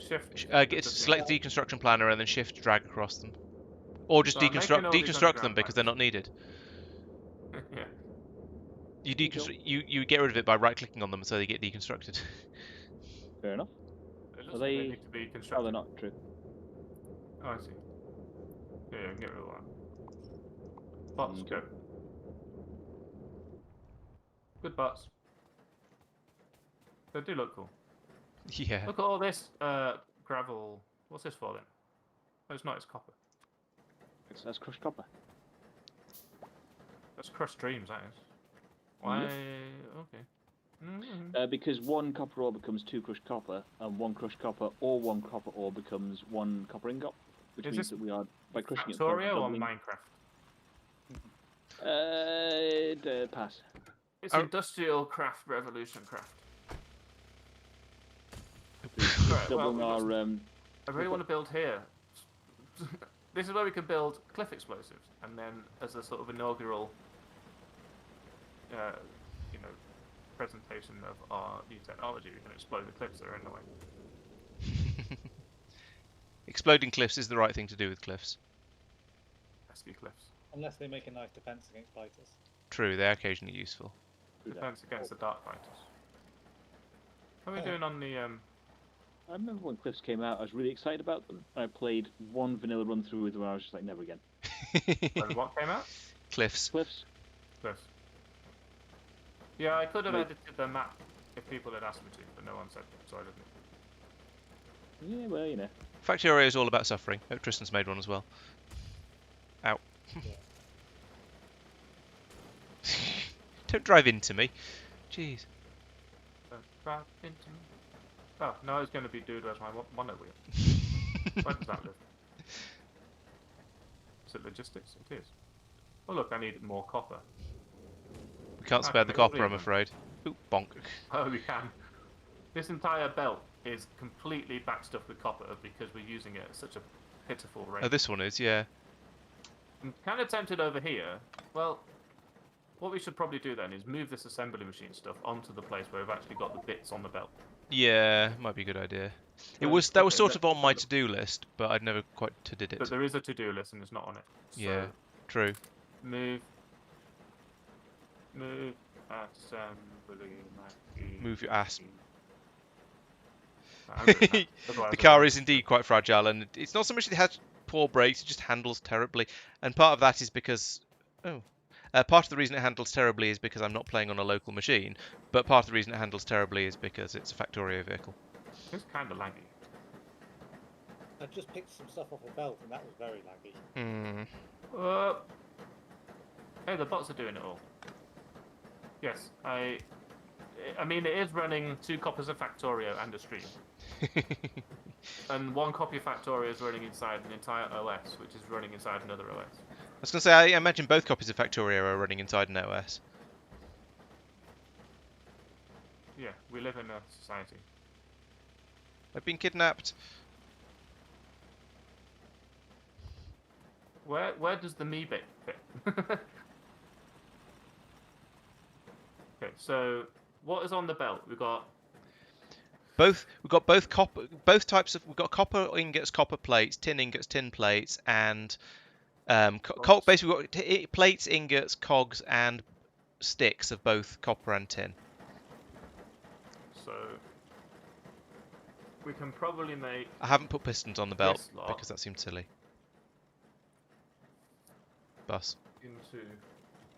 Shift. Select deconstruction planner and then shift drag across them, or just So I'm making all these deconstruct them underground because they're pipes. not needed. Yeah. You deconstruct you get rid of it by right clicking on them so they get deconstructed. Fair enough. It looks Are like they? they need to be Oh, constructed. they're not true. Oh, I see. Yeah, yeah, get rid of that. Bots, Okay. go. Good bots. They do look cool. Yeah. Look at all this gravel. What's this for then? Oh, it's not, it's copper. That's crushed copper. That's crushed dreams, that is. Why? Okay. Because one copper ore becomes 2 crushed copper, and 1 crushed copper or 1 copper ore becomes 1 copper ingot, which Is means this that we are by crushing it. Factorio or doubling- Minecraft? Pass. It's Oh. industrial craft, revolution craft. Doubling well, we've got our some- I really want to build here. This is where we can build cliff explosives, and then as a sort of inaugural, presentation of our new technology, we can explode the cliffs that are in the way. Exploding cliffs is the right thing to do with cliffs. Pesky cliffs. Unless they make a nice defense against fighters. True, they're occasionally useful. Defense against the dark fighters. How are we Oh. doing on the I remember when Cliffs came out, I was really excited about them. I played one vanilla run through with them, and I was just like, never again. when what came out? Cliffs. Cliffs? Cliffs. Yeah, I could have Wait. edited the map if people had asked me to, but no one said so I didn't. Yeah, well, you know. Factorio is all about suffering. Oh, Tristan's made one as well. Ow. Don't drive into me. Jeez. Drive into me. Oh, no, it's going to be dude where's my mono wheel. Where does that live? Is it logistics? It is. Oh look, I need more copper. We can't I spare can the make all copper, these I'm then. afraid. Ooh, bonk. Oh, we can. This entire belt is completely backstuffed with copper because we're using it at such a pitiful rate. Oh, this one is, yeah. I'm kind of tempted over here. Well, what we should probably do then is move this assembly machine stuff onto the place where we've actually got the bits on the belt. Yeah, might be a good idea. That Okay, was sort let's of on my have a look. to-do list, but I'd never quite did it. But there is a to-do list and it's not on it. So Yeah, true. move assembly machine. Move your ass. I'm doing that. Otherwise The I car won't. is indeed quite fragile, and it's not so much that it has poor brakes; it just handles terribly. And part of that is because, part of the reason it handles terribly is because I'm not playing on a local machine. But part of the reason it handles terribly is because it's a Factorio vehicle. It's kind of laggy. I just picked some stuff off a belt, and that was very laggy. Hey, the bots are doing it all. Yes, I mean, it is running 2 copies of Factorio and a stream. And 1 copy of Factorio is running inside an entire OS, which is running inside another OS. I was going to say, I imagine both copies of Factorio are running inside an OS. Yeah, we live in a society. I've been kidnapped. Where does the me bit fit? Okay, so what is on the belt? We've got We've got both types of. We've got copper ingots, copper plates, tin ingots, tin plates, and Cogs. basically we've got plates, ingots, cogs, and sticks of both copper and tin. So we can probably make. I haven't put pistons on the belt This lot. because that seemed silly. Bus. Into.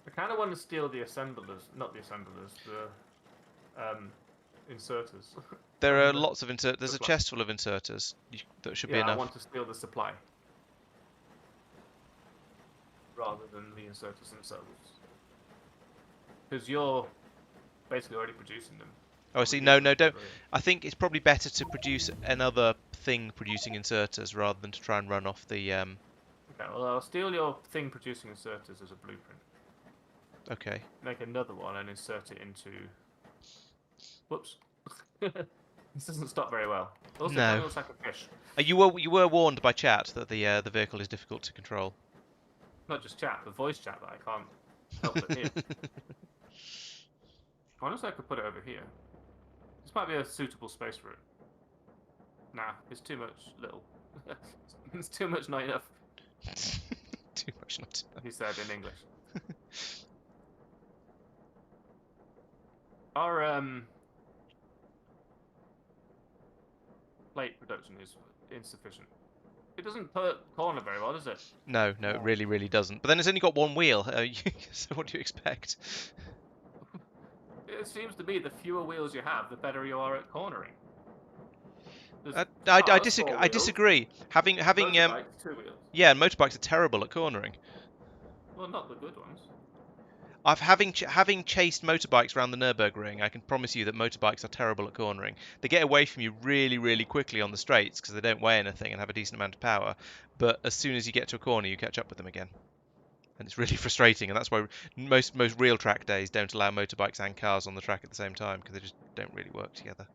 I kind of want to steal the assemblers, not the assemblers, the inserters. There are the lots of insert. There's a supply. chest full of inserters. That should be Yeah, I enough. want to steal the supply rather than the inserters themselves, because you're basically already producing them. Oh, I see. With No, the no, don't. delivery. I think it's probably better to produce another thing producing inserters rather than to try and run off the. Okay, well, I'll steal your thing producing inserters as a blueprint. Okay. Make another one and insert it into. Whoops. This doesn't stop very well. Also, No. it kind of looks like a fish. You were warned by chat that the vehicle is difficult to control. Not just chat, the voice chat that I can't help but hear. Honestly, I could put it over here. This might be a suitable space for it. Nah, it's too much little. It's too much not enough, Too much not. he said in English. Our plate production is insufficient. It doesn't put corner very well, does it? No, no, it really, really doesn't. But then it's only got one wheel. So what do you expect? It seems to be the fewer wheels you have, the better you are at cornering. There's I cars, disagree. 4 I wheels, disagree. Having motorbikes, 2 wheels. yeah, motorbikes are terrible at cornering. Well, not the good ones. Having chased motorbikes around the Nürburgring, I can promise you that motorbikes are terrible at cornering. They get away from you really, really quickly on the straights because they don't weigh anything and have a decent amount of power. But as soon as you get to a corner, you catch up with them again, and it's really frustrating. And that's why most real track days don't allow motorbikes and cars on the track at the same time because they just don't really work together.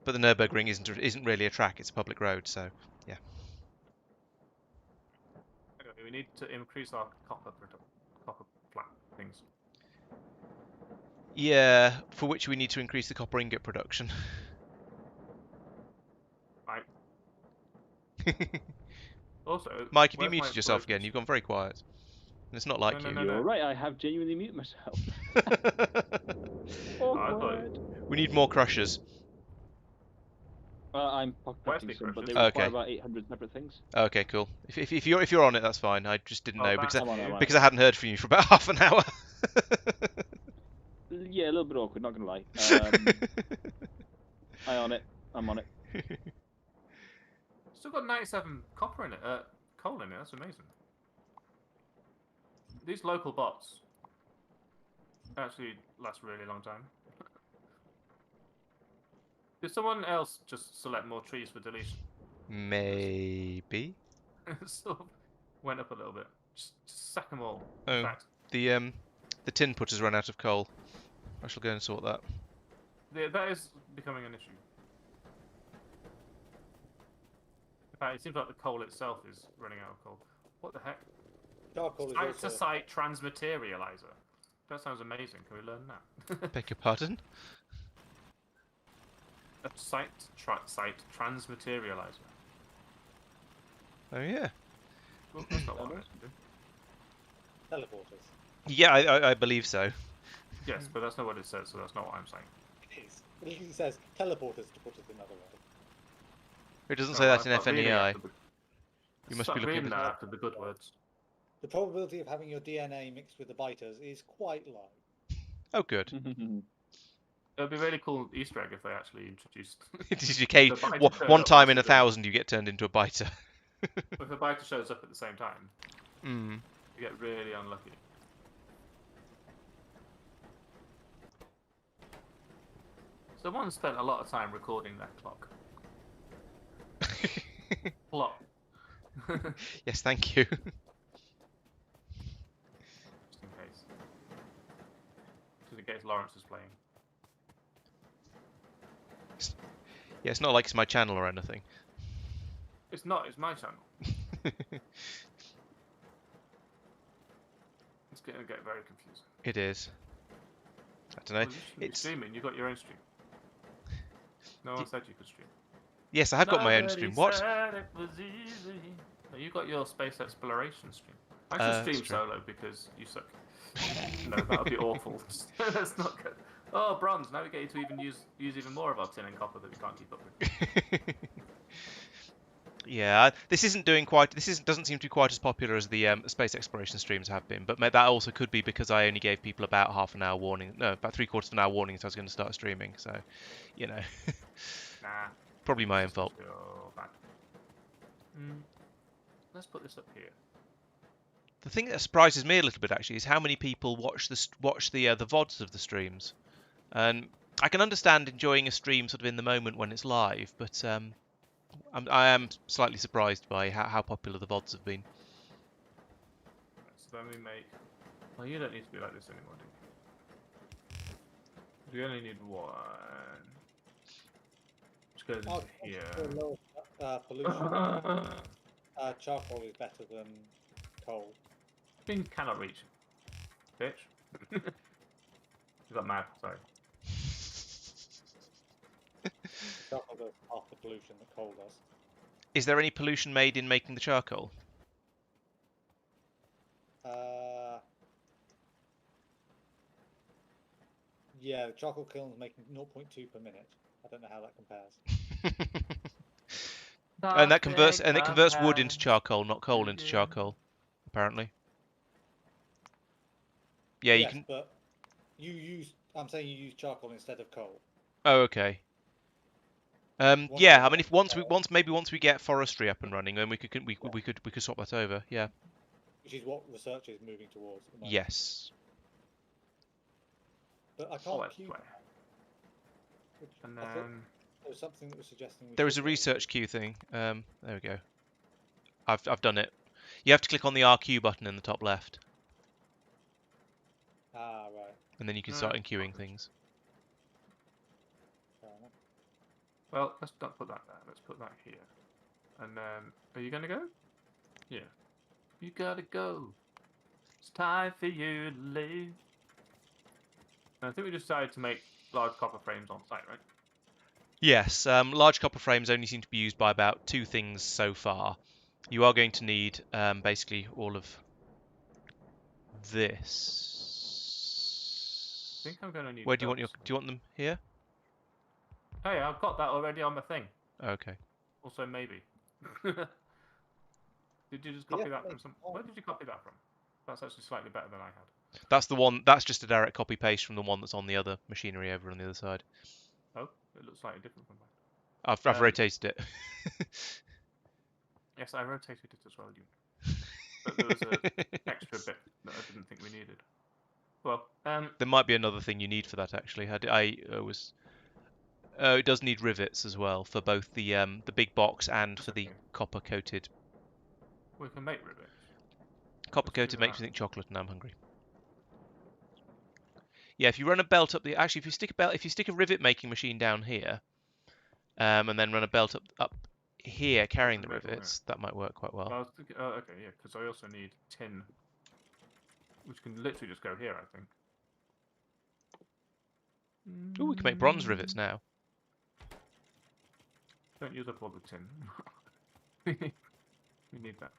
But the Nürburgring isn't really a track; it's a public road, so yeah. Anyway, we need to increase our copper plant things. Yeah, for which we need to increase the copper ingot production. Right. Also, Mike, have you where's my muted yourself again? explosions? You've gone very quiet. And it's not like No, you. no, You're right, I have genuinely muted myself. Oh, I thought- Awkward. We need more crushers. I'm Where's pocketting the some, but they crushes? require Okay. about 800 separate things. Okay, cool. If you're on it, that's fine. I just didn't Oh, know that's because I'm on it, I'm on because I hadn't heard from you for about half an hour. Yeah, a little bit awkward, not gonna lie. I'm on it. Still got 97 copper in it, coal in it. That's amazing. These local bots actually last a really long time. Did someone else just select more trees for deletion? Maybe. Sort of went up a little bit. Just sack them all. Oh. In fact, The tin putter's run out of coal. I shall go and sort that. that is becoming an issue. In fact, it seems like the coal itself is running out of coal. What the heck? Charcoal is Site to also... site transmaterializer. That sounds amazing. Can we learn that? Beg your pardon? A site transmaterializer. Oh yeah. Well, that's not what I meant to do. Teleporters. Yeah, I believe so. Yes, but that's not what it says, so that's not what I'm saying. It is. It literally says teleporters, to put it another way. It doesn't No, say that I'm in not reading FNEI. after the- You must Stop be looking reading at that the... after the good words. The probability of having your DNA mixed with the biters is quite low. Oh, good. It would be a really cool Easter egg if they actually introduced. It's okay. The biter turned One up time once in a 1,000, you get turned into a biter. If a biter shows up at the same time, Hmm. you get really unlucky. Someone spent a lot of time recording that clock. Clock. Yes, thank you. Just in case. Just in case Laurence is playing. Yeah, it's not like it's my channel or anything. It's not, it's my channel. It's going to get very confusing. It is. I don't know. Well, you shouldn't be It's streaming, you got your own stream. No one said you could stream. yes, I have got my own stream. What? Said it was easy. No, you got your space exploration stream. I should stream that's true. solo because you suck. No, that would be awful. That's not good. Oh, bronze! Now we get you to even use even more of our tin and copper that we can't keep up with. Yeah, this isn't doing quite. Doesn't seem to be quite as popular as the space exploration streams have been. But that also could be because I only gave people about half an hour warning. No, about 3/4 of an hour warning that I was going to start streaming. So, you know, Nah. probably my own Just fault. feel bad. Let's put this up here. The thing that surprises me a little bit actually is how many people watch the VODs of the streams. And I can understand enjoying a stream sort of in the moment when it's live, but I am slightly surprised by how popular the VODs have been. So then we make. Well, you don't need to be like this anymore, do you? We only need one. Which goes into here. Pollution. Charcoal is better than coal. Thing cannot reach. Bitch. You got mad, sorry. Charcoal does half the pollution that coal does. Is there any pollution made in making the charcoal? Yeah, the charcoal kiln's making 0.2 per minute. I don't know how that compares. And it converts wood into charcoal, not coal into charcoal, apparently. Yeah, yes, you can. But I'm saying you use charcoal instead of coal. Oh, okay. Yeah, I mean, if once we get forestry up and running, then we could swap that over. Yeah. Which is what research is moving towards at the moment. Yes. But I can't queue. And I thought then there was something that was suggesting There is a research queue thing. There we go. I've done it. You have to click on the RQ button in the top left, Ah, right. and then you can start queuing things. Fair enough. well, let's not put that there. Let's put that here. And then are you gonna go? Yeah. You gotta go. It's time for you to leave. And I think we decided to make large copper frames on site, right? Yes, large copper frames only seem to be used by about 2 things so far. You are going to need basically all of this. I think I'm gonna need. Where do you want them here? Oh yeah, I've got that already on my thing. Okay. Also, maybe. Did you just copy that from some? Where did you copy that from? That's actually slightly better than I had. That's the one. That's just a direct copy paste from the one that's on the other machinery over on the other side. Oh, it looks slightly different from mine. I've rotated it. Yes, I rotated it as well, you. But there was an extra bit that I didn't think we needed. Well, there might be another thing you need for that actually. It does need rivets as well for both the big box and for the copper coated. We can make rivets. Copper coated makes me think chocolate, and I'm hungry. Yeah, if you run a belt up if you stick a rivet making machine down here, and then run a belt up here carrying the rivets, that might work quite well. I was thinking, okay, yeah, because I also need tin, which can literally just go here, I think. Oh, we can make bronze rivets now. Don't use up all the tin. We need that.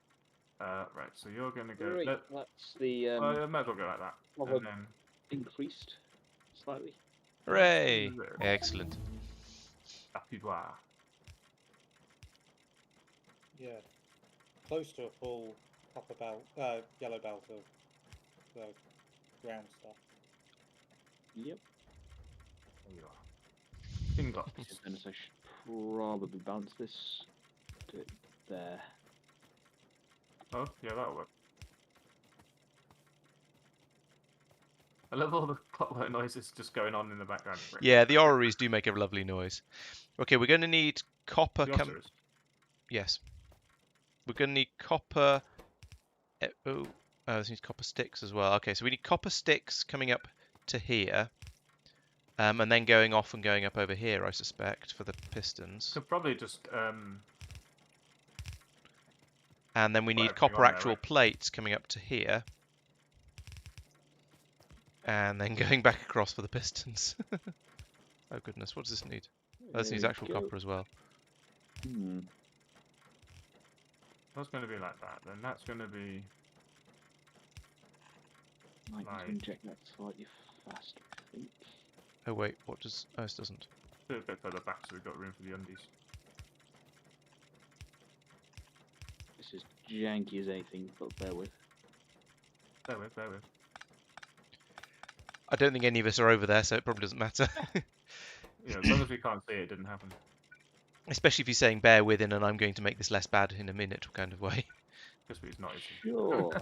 Right, so you're going to go... Right, that's the... I might as well go like that. And then... increased slightly. Hooray! Excellent. Yeah. Close to a full copper belt, yellow belt of the ground stuff. Yep. There you are. Ingots. And I should probably balance this bit there. Oh, yeah, that'll work. I love all the clockwork noises just going on in the background. Yeah, the orreries do make a lovely noise. Okay, we're going to need copper. Yes. We're going to need copper. This needs copper sticks as well. Okay, so we need copper sticks coming up to here. And then going off and going up over here, I suspect, for the pistons. Could probably just... And then we need copper actual plates coming up to here. And then going back across for the pistons. Oh goodness, what does this need? Oh, this needs actual copper as well. That's going to be like that. Then that's going to be... Might need to inject that slightly faster, I think. Oh wait, what does? Oh, this doesn't. Do it a bit further back so we've got room for the undies. This is janky as anything, but bear with. Bear with, bear with. I don't think any of us are over there, so it probably doesn't matter. You know, as long as we can't see it, it didn't happen. Especially if you're saying bear with and I'm going to make this less bad in a minute kind of way. Just it's not easy. Sure.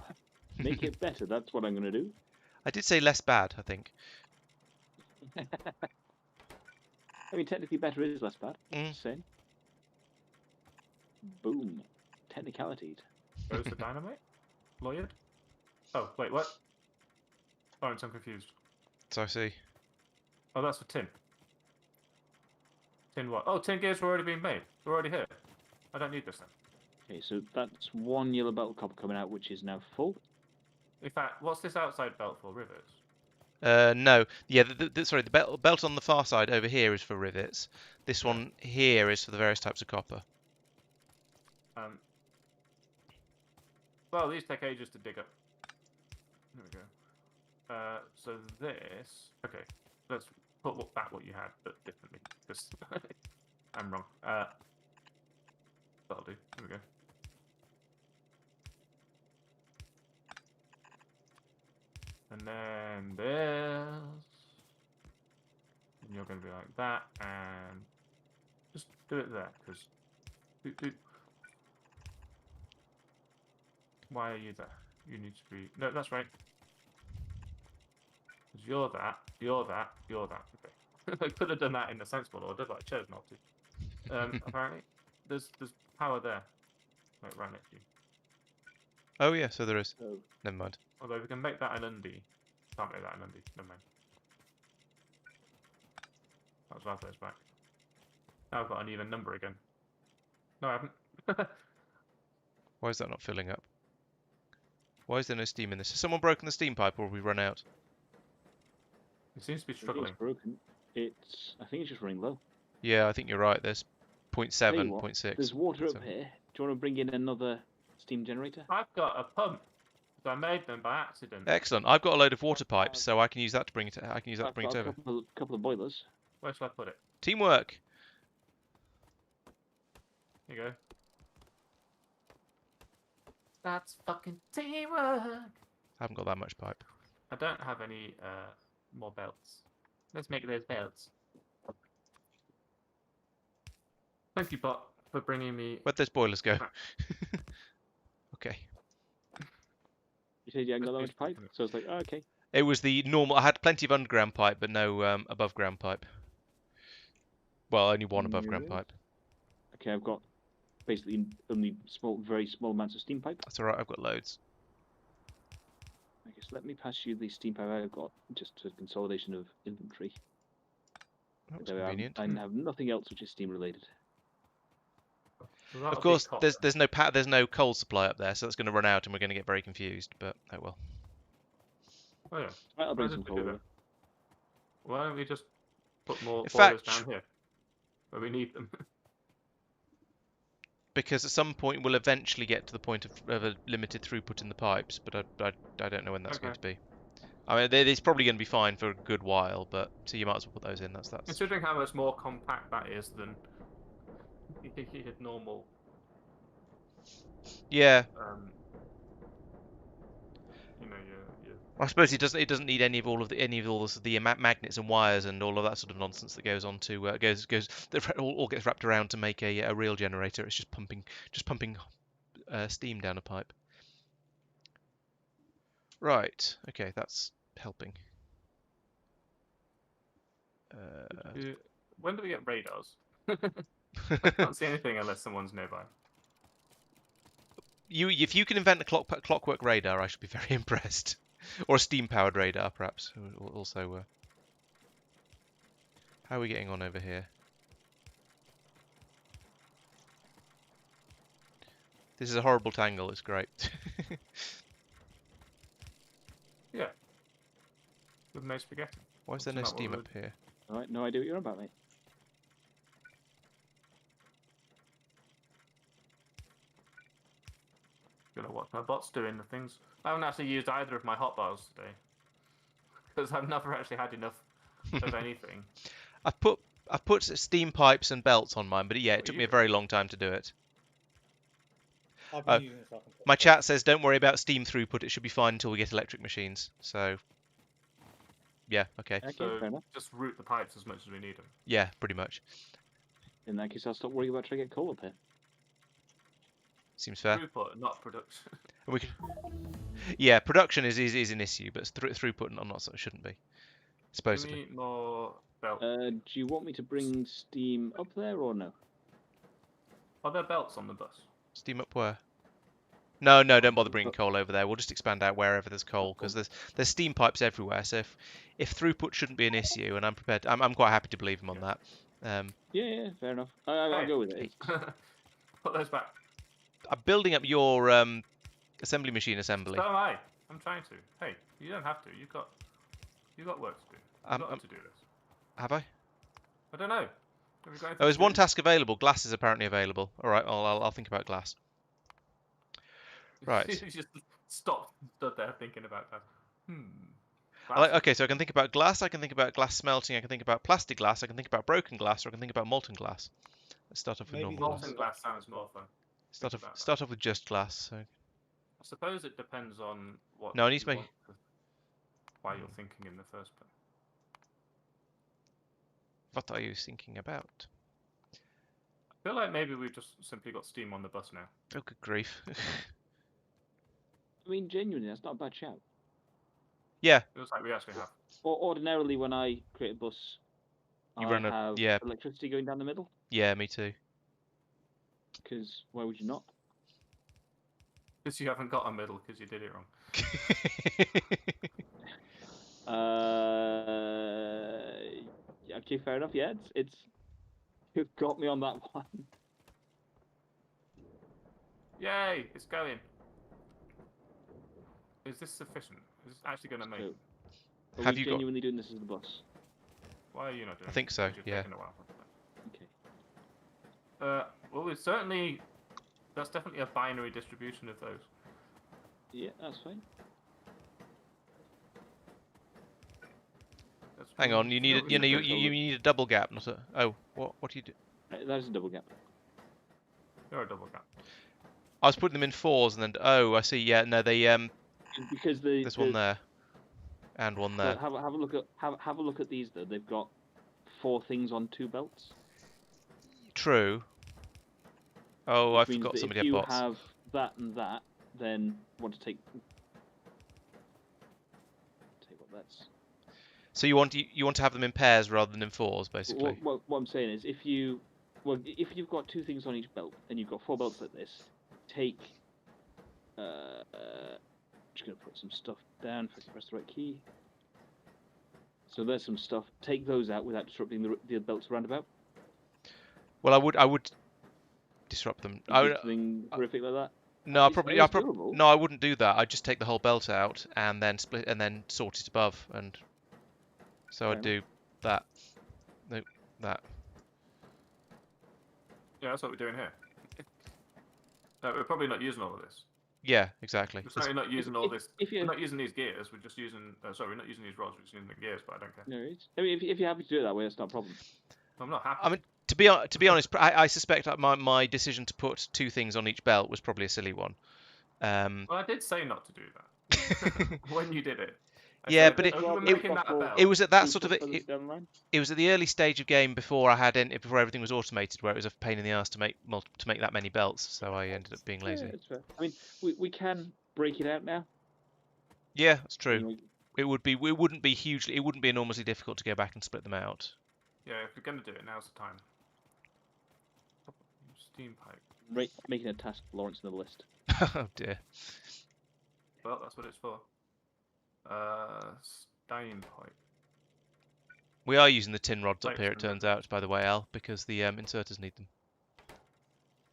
Make it better, that's what I'm going to do. I did say less bad, I think. I mean, technically better is less bad. Mm. Just saying. Boom. Technicalities. Where's the dynamite? Lloyd? Oh, wait, what? Laurence, I'm confused. So I see. Oh, that's for tin. Tin what? Oh, tin gears were already being made. They're already here. I don't need this then. Okay, so that's one yellow belt copper coming out, which is now full. In fact, what's this outside belt for? Rivets? No, yeah. Sorry, the belt on the far side over here is for rivets. This Yeah. one here is for the various types of copper. Well, these take ages to dig up. There we go. So this... Okay, let's put back what you had, but differently, because I'm wrong. That'll do. There we go. And then this... And you're going to be like that, and just do it there, because... Why are you there? You need to be... No, that's right. Because you're that, you're that, you're that. Okay. I could have done that in a sensible order, but I chose not to. Apparently, there's power there. Like right next to you. Oh yeah, so there is. Oh. Never mind. Although we can make that an undie. Can't make that an undie. Never mind. That was Valpo's back. Now I've got an even number again. No, I haven't. Why is that not filling up? Why is there no steam in this? Has someone broken the steam pipe or have we run out? It seems to be I think struggling. it's broken. I think it's just running low. Yeah, I think you're right. There's 0.7, Tell you what, 0.6. There's water up 0.7. here. Do you want to bring in another steam generator? I've got a pump. I made them by accident. Excellent. I've got a load of water pipes, so I can use that to bring it. I can use that to I've bring got it a over. couple of boilers. Where shall I put it? Teamwork. Here you go. That's fucking teamwork. I haven't got that much pipe. I don't have any more belts. Let's make those belts. Thank you, Bot, for bringing me. Where'd those boilers go? Okay. You said you hadn't got that much pipe, so it's like, oh, okay. It was the normal. I had plenty of underground pipe, but no above ground pipe. Well, only one above ground Yeah. pipe. Okay, I've got basically only very small amounts of steam pipe. That's alright. I've got loads. I guess let me pass you the steam pipe I've got, just a consolidation of inventory. That was There we are. convenient. I have nothing else which is steam related. So that'll Of be course, copper. there's no coal supply up there, so that's going to run out, and we're going to get very confused. But oh well. Oh yeah. Right, I'll bring Why some did we do coal. that? Why don't we just put more In boilers fact, down here where we need them? Because at some point we'll eventually get to the point of a limited throughput in the pipes, but I don't know when that's going to be. I mean, it's probably going to be fine for a good while, but so you might as well put those in. That's. Considering how much more compact that is than normal. Yeah. You know, I suppose it doesn't need any of all of the magnets and wires and all of that sort of nonsense that goes on to that all gets wrapped around to make a real generator. It's just pumping steam down a pipe. Right. Okay, that's helping. When do we get radars? I can't see anything unless someone's nearby. If you can invent a clockwork radar, I should be very impressed. Or a steam-powered radar, perhaps. Also, how are we getting on over here? This is a horrible tangle. It's great. Yeah. With no spaghetti. Why is there no steam up here? Alright, no idea what you're on about, mate. Gonna watch my bots doing the things. I haven't actually used either of my hotbars today. because I've never actually had enough of anything. I've put steam pipes and belts on mine, but yeah, it took me a very long time to do it. I've been using it so I can My chat says don't worry about steam throughput. It should be fine until we get electric machines. So, yeah, okay. Okay, So fair enough. just route the pipes as much as we need them. Yeah, pretty much. In that case, I'll stop worrying about trying to get coal up here. Seems fair. Throughput, not production. We can... Yeah, production is an issue, but throughput not so shouldn't be. We Supposedly. need more belts. Do you want me to bring steam up there or no? Are there belts on the bus? Steam up where? No, don't bother bringing coal over there. We'll just expand out wherever there's coal, because there's steam pipes everywhere. So if throughput shouldn't be an issue, and I'm prepared, I'm quite happy to believe him on that. Yeah, fair enough. I'll go with it. Put those back. I'm building up your assembly machine assembly. So am I. I'm trying to. Hey, you don't have to. You've got work to do. You've got to do this. Have I? I don't know. Have you got anything Oh, there's to one do? task available. Glass is apparently available. All right, I'll think about glass. Right. You just stood there thinking about that. Okay, so I can think about glass, I can think about glass smelting, I can think about plastic glass, I can think about broken glass, or I can think about molten glass. Let's start off with Maybe normal Molten glass. glass sounds more fun. Start off with just glass. So. I suppose it depends on what. No, I need to you make. want, why you're thinking in the first place. What are you thinking about? I feel like maybe we've just simply got steam on the bus now. Oh, good grief. I mean, genuinely, that's not a bad shout. Yeah. Feels like we actually have. Ordinarily, when I create a bus, I have electricity going down the middle. Yeah, me too. Because why would you not? Because you haven't got a middle because you did it wrong. Okay, fair enough. Yeah, it's you've got me on that one. Yay! It's going. Is this sufficient? Is this actually going to make? So, Have we you genuinely doing this as the bus? Why are you not doing it? I think so. It's Yeah. taking a while. Okay. Well, it's certainly. That's definitely a binary distribution of those. Yeah, that's fine. Hang on, you need you need a double gap, not a. Oh, what do you do? That is a double gap. You're a double gap. I was putting them in fours, and then I see. Yeah, no, they Because there's one there, and one there. Have a look at these though. They've got 4 things on 2 belts. True. Oh, I Which means forgot that somebody if had you bots. have that and that, then want to take what that's. So you want to have them in pairs rather than in fours, basically. What I'm saying is, if you've got 2 things on each belt and you've got 4 belts like this, take. Just gonna put some stuff down if I can press the right key. So there's some stuff. Take those out without disrupting the belts roundabout. Well, I would disrupt them. Something horrific like that. No, It's doable. no, I wouldn't do that. I'd just take the whole belt out and then split and then sort it above, and so I'd do that. No, that. Yeah, that's what we're doing here. We're probably not using all of this. Yeah, exactly. We're certainly not using all this. If We're not using these gears. We're just using. Sorry, we're not using these rods. We're just using the gears. But I don't care. No, I mean, if you're happy to do it that way, that's not a problem. I'm not happy. I mean, to be honest, I suspect that my decision to put 2 things on each belt was probably a silly one. Well, I did say not to do that when you did it. Yeah, but it was at that sort of it was at the early stage of game before before everything was automated, where it was a pain in the ass to make that many belts. So I ended up being lazy. Yeah, that's fair. I mean, we can break it out now. Yeah, that's true. It wouldn't be enormously difficult to go back and split them out. Yeah, if you're gonna do it, now's the time. Steam pipe. Making a task for Laurence on the list. Oh dear. Well, that's what it's for. Steam pipe. We are using the tin rods up Thanks, here, it Linda. turns out, by the way, Al, because the inserters need them.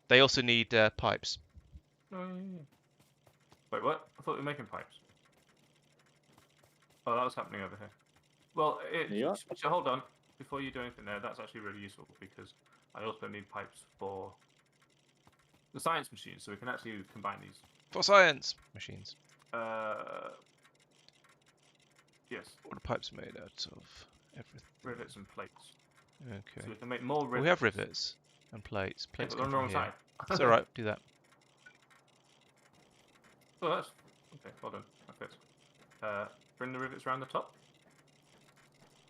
They also need pipes. Oh, yeah. Wait, what? I thought we were making pipes. Oh, that was happening over here. Well, so hold on. Before you do anything there, that's actually really useful because I also need pipes for the science machine, so we can actually combine these. For science machines. Yes. What are pipes made out of? Everything. Rivets and plates. Okay. So we can make more rivets. Well, we have rivets and plates. Yeah, Plates but they're come on the from wrong here. side. It's alright, do that. Oh, that's okay. Hold on. That fits. Bring the rivets around the top.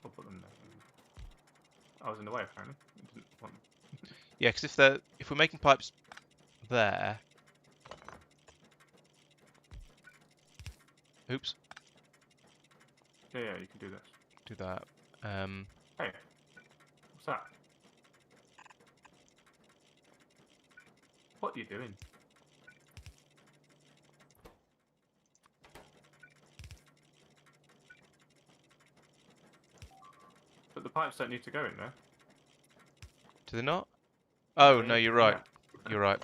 I'll put them there. I was in the way apparently. I didn't want them. Yeah, because if we're making pipes there. Oops. Yeah, you can do this. Do that. Hey, what's that? What are you doing? But the pipes don't need to go in there. Do they not? Oh They no, need to you're go right. there. You're right.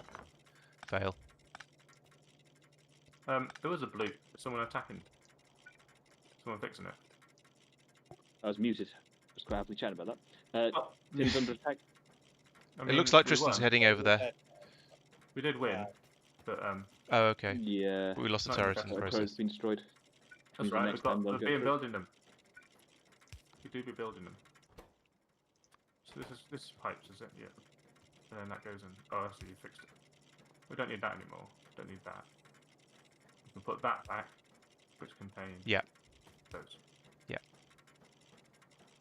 Fail. There was a bloop. Someone attacking. Someone fixing it. I was muted. I was quite happily chatting about that. Oh, Tim's under attack. I It mean, looks like we Tristan's won. heading over there. We did win, Yeah. but Oh, okay. Yeah. But we lost the Not turret in impressive. the The turret's process. been destroyed. that's Means the right. next We've got time they'll we're go being through. building them. We do be building them. So this is pipes, is it? Yeah. And then that goes in. Oh, I see. You fixed it. We don't need that anymore. Don't need that. We can put that back, which contains Yeah. those. Yeah.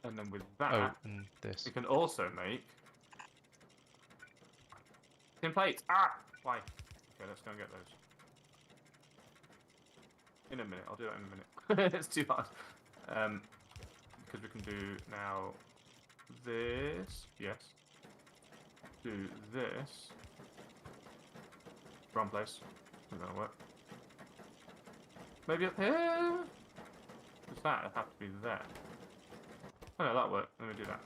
And then with that, Oh, and this. we can also make tin plates. Ah, why? Okay, let's go and get those. In a minute. I'll do that in a minute. It's too hard. Because we can do now this. Yes. Do this. Wrong place. Not gonna work. Maybe up here. Does that have to be there? Oh no, that'll work. Let me do that.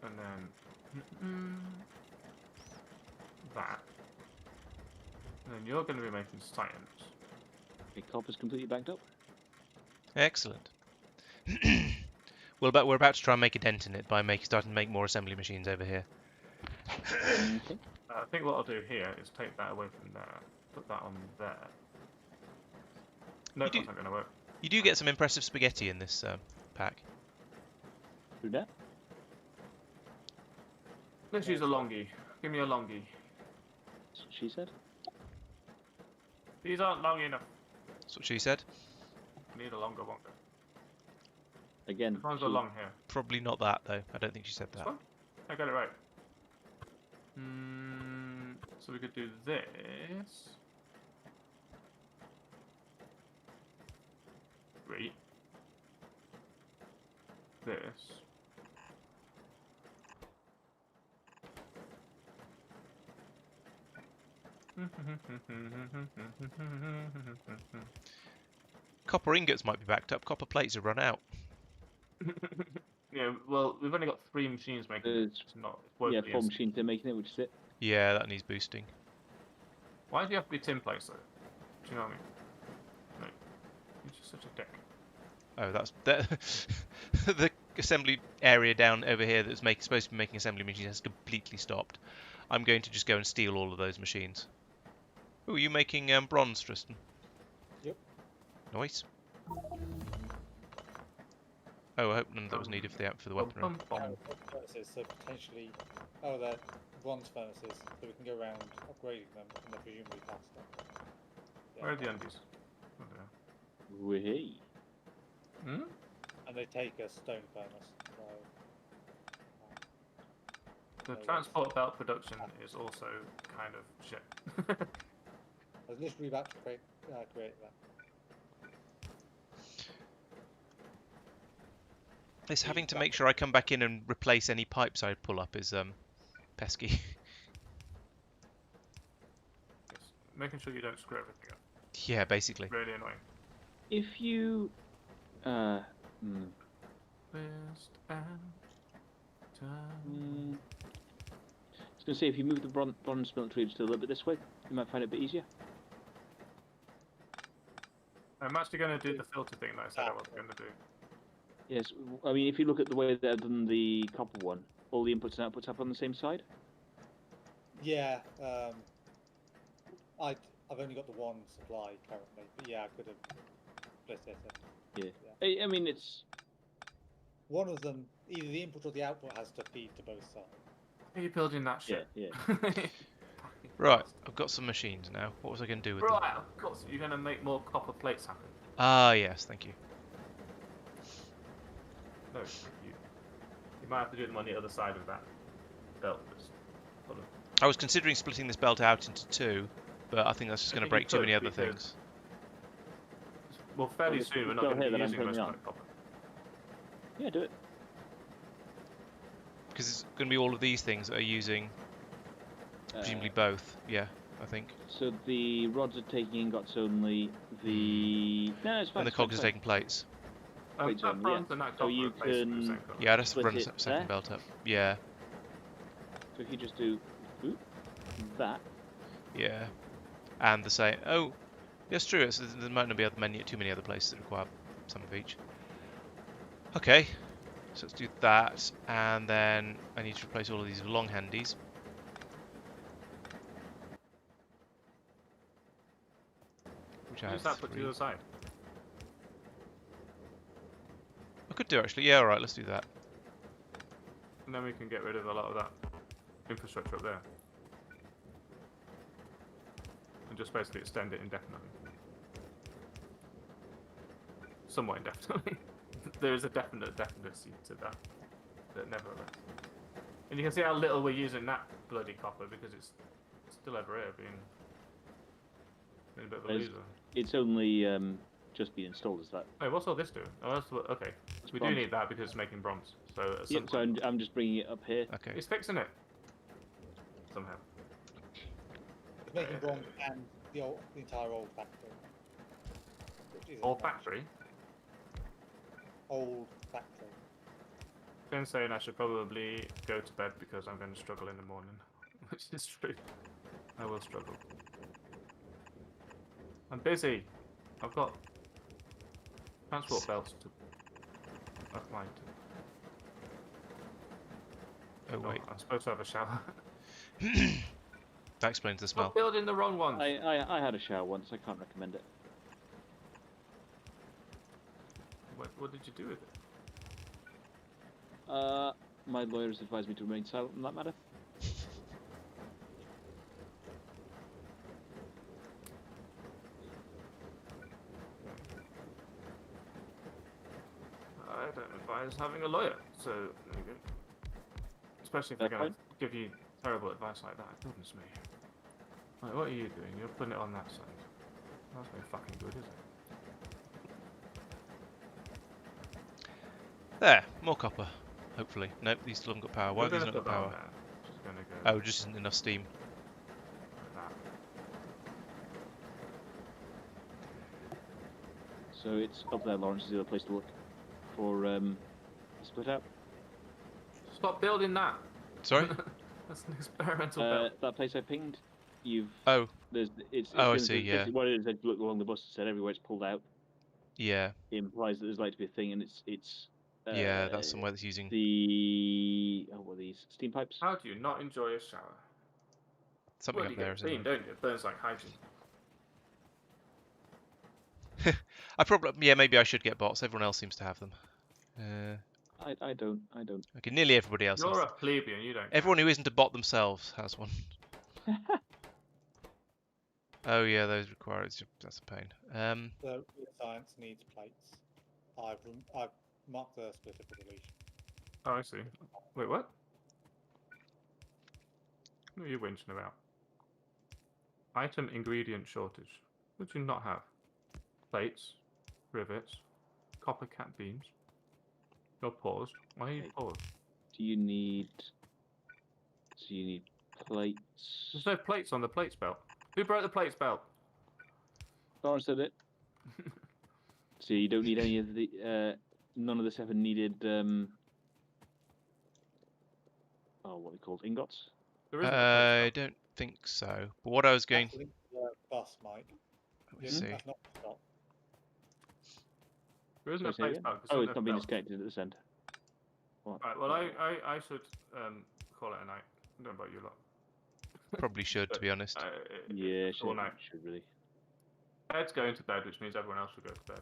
And then that. And then you're going to be making science. The copper's completely backed up. Excellent. We're about to try and make a dent in it by starting to make more assembly machines over here. Okay. I think what I'll do here is take that away from there, put that on there. No, You do- that's not going to work. You do get some impressive spaghetti in this pack. Do that. Let's use a longie. Give me a longie. That's what she said. These aren't long enough. That's what she said. I need a longer one. Again. This one's she- a long here. Probably not that though. I don't think she said This that. one? I got it right. So we could do this. Great. This. Copper ingots might be backed up. Copper plates have run out. Yeah, well, we've only got 3 machines making it. There's- It's not. It's Yeah, woefully 4 insane. machines they're making it, which is it. Yeah, that needs boosting. Why do you have to be tin plates though? Do you know what I mean? No. You're just such a dick. Oh, that's the assembly area down over here that's supposed to be making assembly machines has completely stopped. I'm going to just go and steal all of those machines. Oh, are you making bronze, Tristan? Yep. Nice. Oh, I hope none of that was needed for the weaponry. Bum, bum, bum. Furnaces, so potentially, oh, they're bronze furnaces, so we can go around upgrading them, and they're presumably faster. Yeah. Where are the undies? Oh, there. Way. Hmm? And they take a stone furnace, so... The no transport belt production is also kind of shit. I was literally about to create that. This having to make sure I come back in and replace any pipes I pull up is pesky. Yes. Making sure you don't screw everything up. Yeah, basically. Really annoying. If you. List and time. I was going to say, if you move the bronze smeltery just a little bit this way, you might find it a bit easier. I'm actually going to do the filter thing that I said I was going to do. Yes, I mean, if you look at the way they've done the copper one, all the inputs and outputs up on the same side. Yeah, I've only got the one supply currently, but yeah, I could have split it. I mean, it's One of them, either the input or the output, has to feed to both sides. Are you building that shit? yeah. Right, I've got some machines now. What was I going to do with them? Right, of course. You're going to make more copper plates happen. Ah, yes, thank you. No, you might have to do them on the other side of that belt. I was considering splitting this belt out into two, but I think that's just going to break too many other things. Well, fairly soon we're not going to be using most of that copper. Yeah, do it. Because it's going to be all of these things that are using, presumably both. Yeah, I think. So the rods are taking ingots only. The no, it's fine. And the cogs are taking plates. Plates that only, bronze yeah. and that So copper you are basically the can- same colour. Yeah, I'd have to Split run a it second there. belt up. Yeah, So if you just do that, yeah. And the same. Oh, that's true. There might not be too many other places that require some of each. Okay, so let's do that, and then I need to replace all of these long handies. Which I Use have that put to three. the other side. I could do actually. Yeah, all right. Let's do that. And then we can get rid of a lot of that infrastructure up there. And just basically extend it indefinitely. Somewhat indefinitely. There is a definicy to that. But nevertheless. And you can see how little we're using that bloody copper because it's still over here being a bit of a There's- loser. it's only just been installed as that. Wait, what's all this doing? Oh, that's okay. We do bronze. need that because it's making bronze. So at some Yep. So point, I'm just bringing it up here. Okay. it's fixing it somehow. It's making bronze and the entire old factory. Which is Old factory. Old factory. Been saying I should probably go to bed because I'm going to struggle in the morning, which is true. I will struggle. I'm busy. I've got transport belts to apply to. Oh wait, I'm supposed to have a shower. that explains the smell. Stop building the wrong ones. I had a shower once. I can't recommend it. What did you do with it? My lawyers advised me to remain silent on that matter. I don't advise having a lawyer, so there you go. Especially if they're Fair going to point. give you terrible advice like that. Goodness me. Right, what are you doing? You're putting it on that side. That's no fucking good, is it? There, more copper. Hopefully. Nope, these still haven't got power. Why We're have these gonna not got put that on power? there. Just gonna go Oh, just isn't enough steam. like that. So it's up there, Laurence, is the other place to look for split out. Stop building that. Sorry? That's an experimental belt. That place I pinged, Oh, it's Oh, I gonna- see, yeah. basically what it is, I looked along the bus and said everywhere it's pulled out. yeah. It implies that there's like to be a thing, and it's Yeah, that's somewhere that's using... what are these steam pipes? How do you not enjoy a shower? Something Well, up you there, get isn't steam, there? don't you? It burns like hygiene. I probably... Yeah, maybe I should get bots. Everyone else seems to have them. I don't. Okay, nearly everybody else has You're a them. plebeian, you don't. Everyone who isn't a bot themselves has one. Oh yeah, those require... That's a pain. The science needs plates. I've marked the splitter for deletion. Oh, I see. Wait, what? What are you whinging about? Item ingredient shortage. What do you not have? Plates, rivets, copper cat beams. You're paused. Why are you Okay. paused? Do you need? So you need plates. There's no plates on the plates belt. Who broke the plates belt? Laurence said it. So you don't need any of the. None of the 7 needed. What are they called? Ingots. There isn't a I plates don't think so. But what I was going... That's linked to the bus, Mike. Let me Yeah, see. That's not the stop. belt. There isn't a Sorry, say plates again? belt. 'cause Oh, there's it's no not being belt. disconnected at this end. What? Right, well, I should call it a night. I don't know about you lot. Probably should, to be honest. Yeah, all night. should really. Ed's going to bed, which means everyone else should go to bed.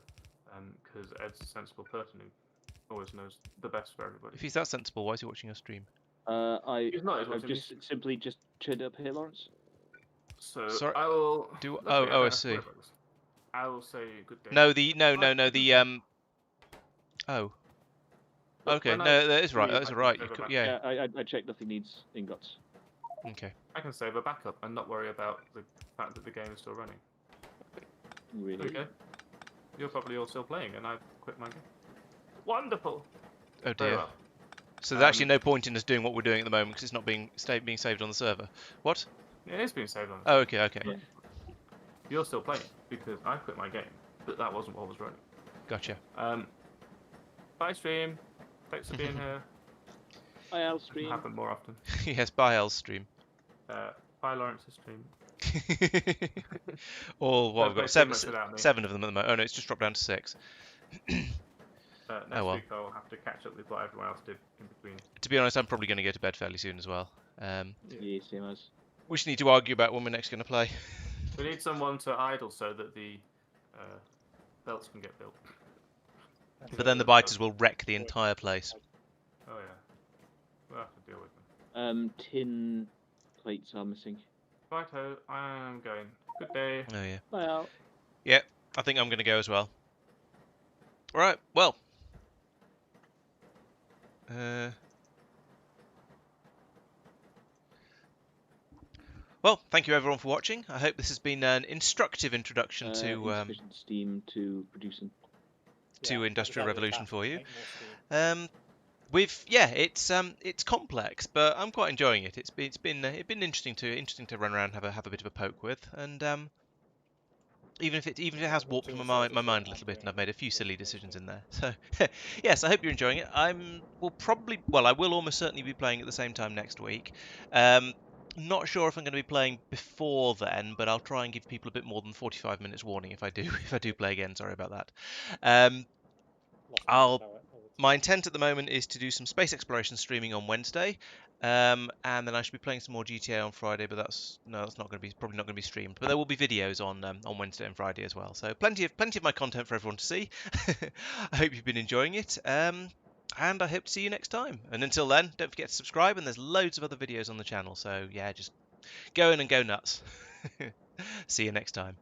Because Ed's a sensible person who always knows the best for everybody. If he's that sensible, why is he watching your stream? He's not. He's I've watching just simply just turned up here, Lawrence. So Sorry, I will. do- That's oh, okay, I oh, I don't have to see. worry about this. I will say good day. No, Oh. Look, Okay, when no, I that is right. stream, That's I can right. save a backup. Yeah. I checked. Nothing needs ingots. Okay. I can save a backup and not worry about the fact that the game is still running. Really? Okay. You're probably all still playing, and I've quit my game. Wonderful. Oh Very dear. well. So there's actually no point in us doing what we're doing at the moment because it's not being saved on the server. What? It is being saved on. Oh, okay, okay. Yeah. You're still playing because I quit my game, but that wasn't what was running. Gotcha. Bye stream. Thanks for being here. I'll It'll stream. happen more often. Yes, bye, L's stream. Bye Lawrence's stream. Or what? Don't We've play got too much without me. 7 of them at the moment. Oh no, it's just dropped down to 6. Next well. week I'll have to catch up with what everyone else did in between. To be honest, I'm probably going to go to bed fairly soon as well. Yeah, same as. We just need to argue about when we're next going to play. We need someone to idle so that the belts can get built. But then the biters will wreck the entire place. Oh yeah, we'll have to deal with them. Tin plates are missing. Righto, I am going. Good day. Oh yeah. Well. Yeah, I think I'm going to go as well. Right, well. Well, thank you everyone for watching. I hope this has been an instructive introduction to insufficient steam to producing. Industrial Revolution for you. Make more steam. It's complex, but I'm quite enjoying it. It's been interesting to run around and have a bit of a poke with, and even if it has warped my mind a little bit, and I've made a few silly decisions in there. So yes, I hope you're enjoying it. I will almost certainly be playing at the same time next week. Not sure if I'm going to be playing before then, but I'll try and give people a bit more than 45 minutes warning if I do play again. Sorry about that. My intent at the moment is to do some space exploration streaming on Wednesday, and then I should be playing some more GTA on Friday. But that's probably not going to be streamed. But there will be videos on Wednesday and Friday as well. So plenty of my content for everyone to see. I hope you've been enjoying it. And I hope to see you next time. And until then, don't forget to subscribe, and there's loads of other videos on the channel. So yeah, just go in and go nuts. See you next time.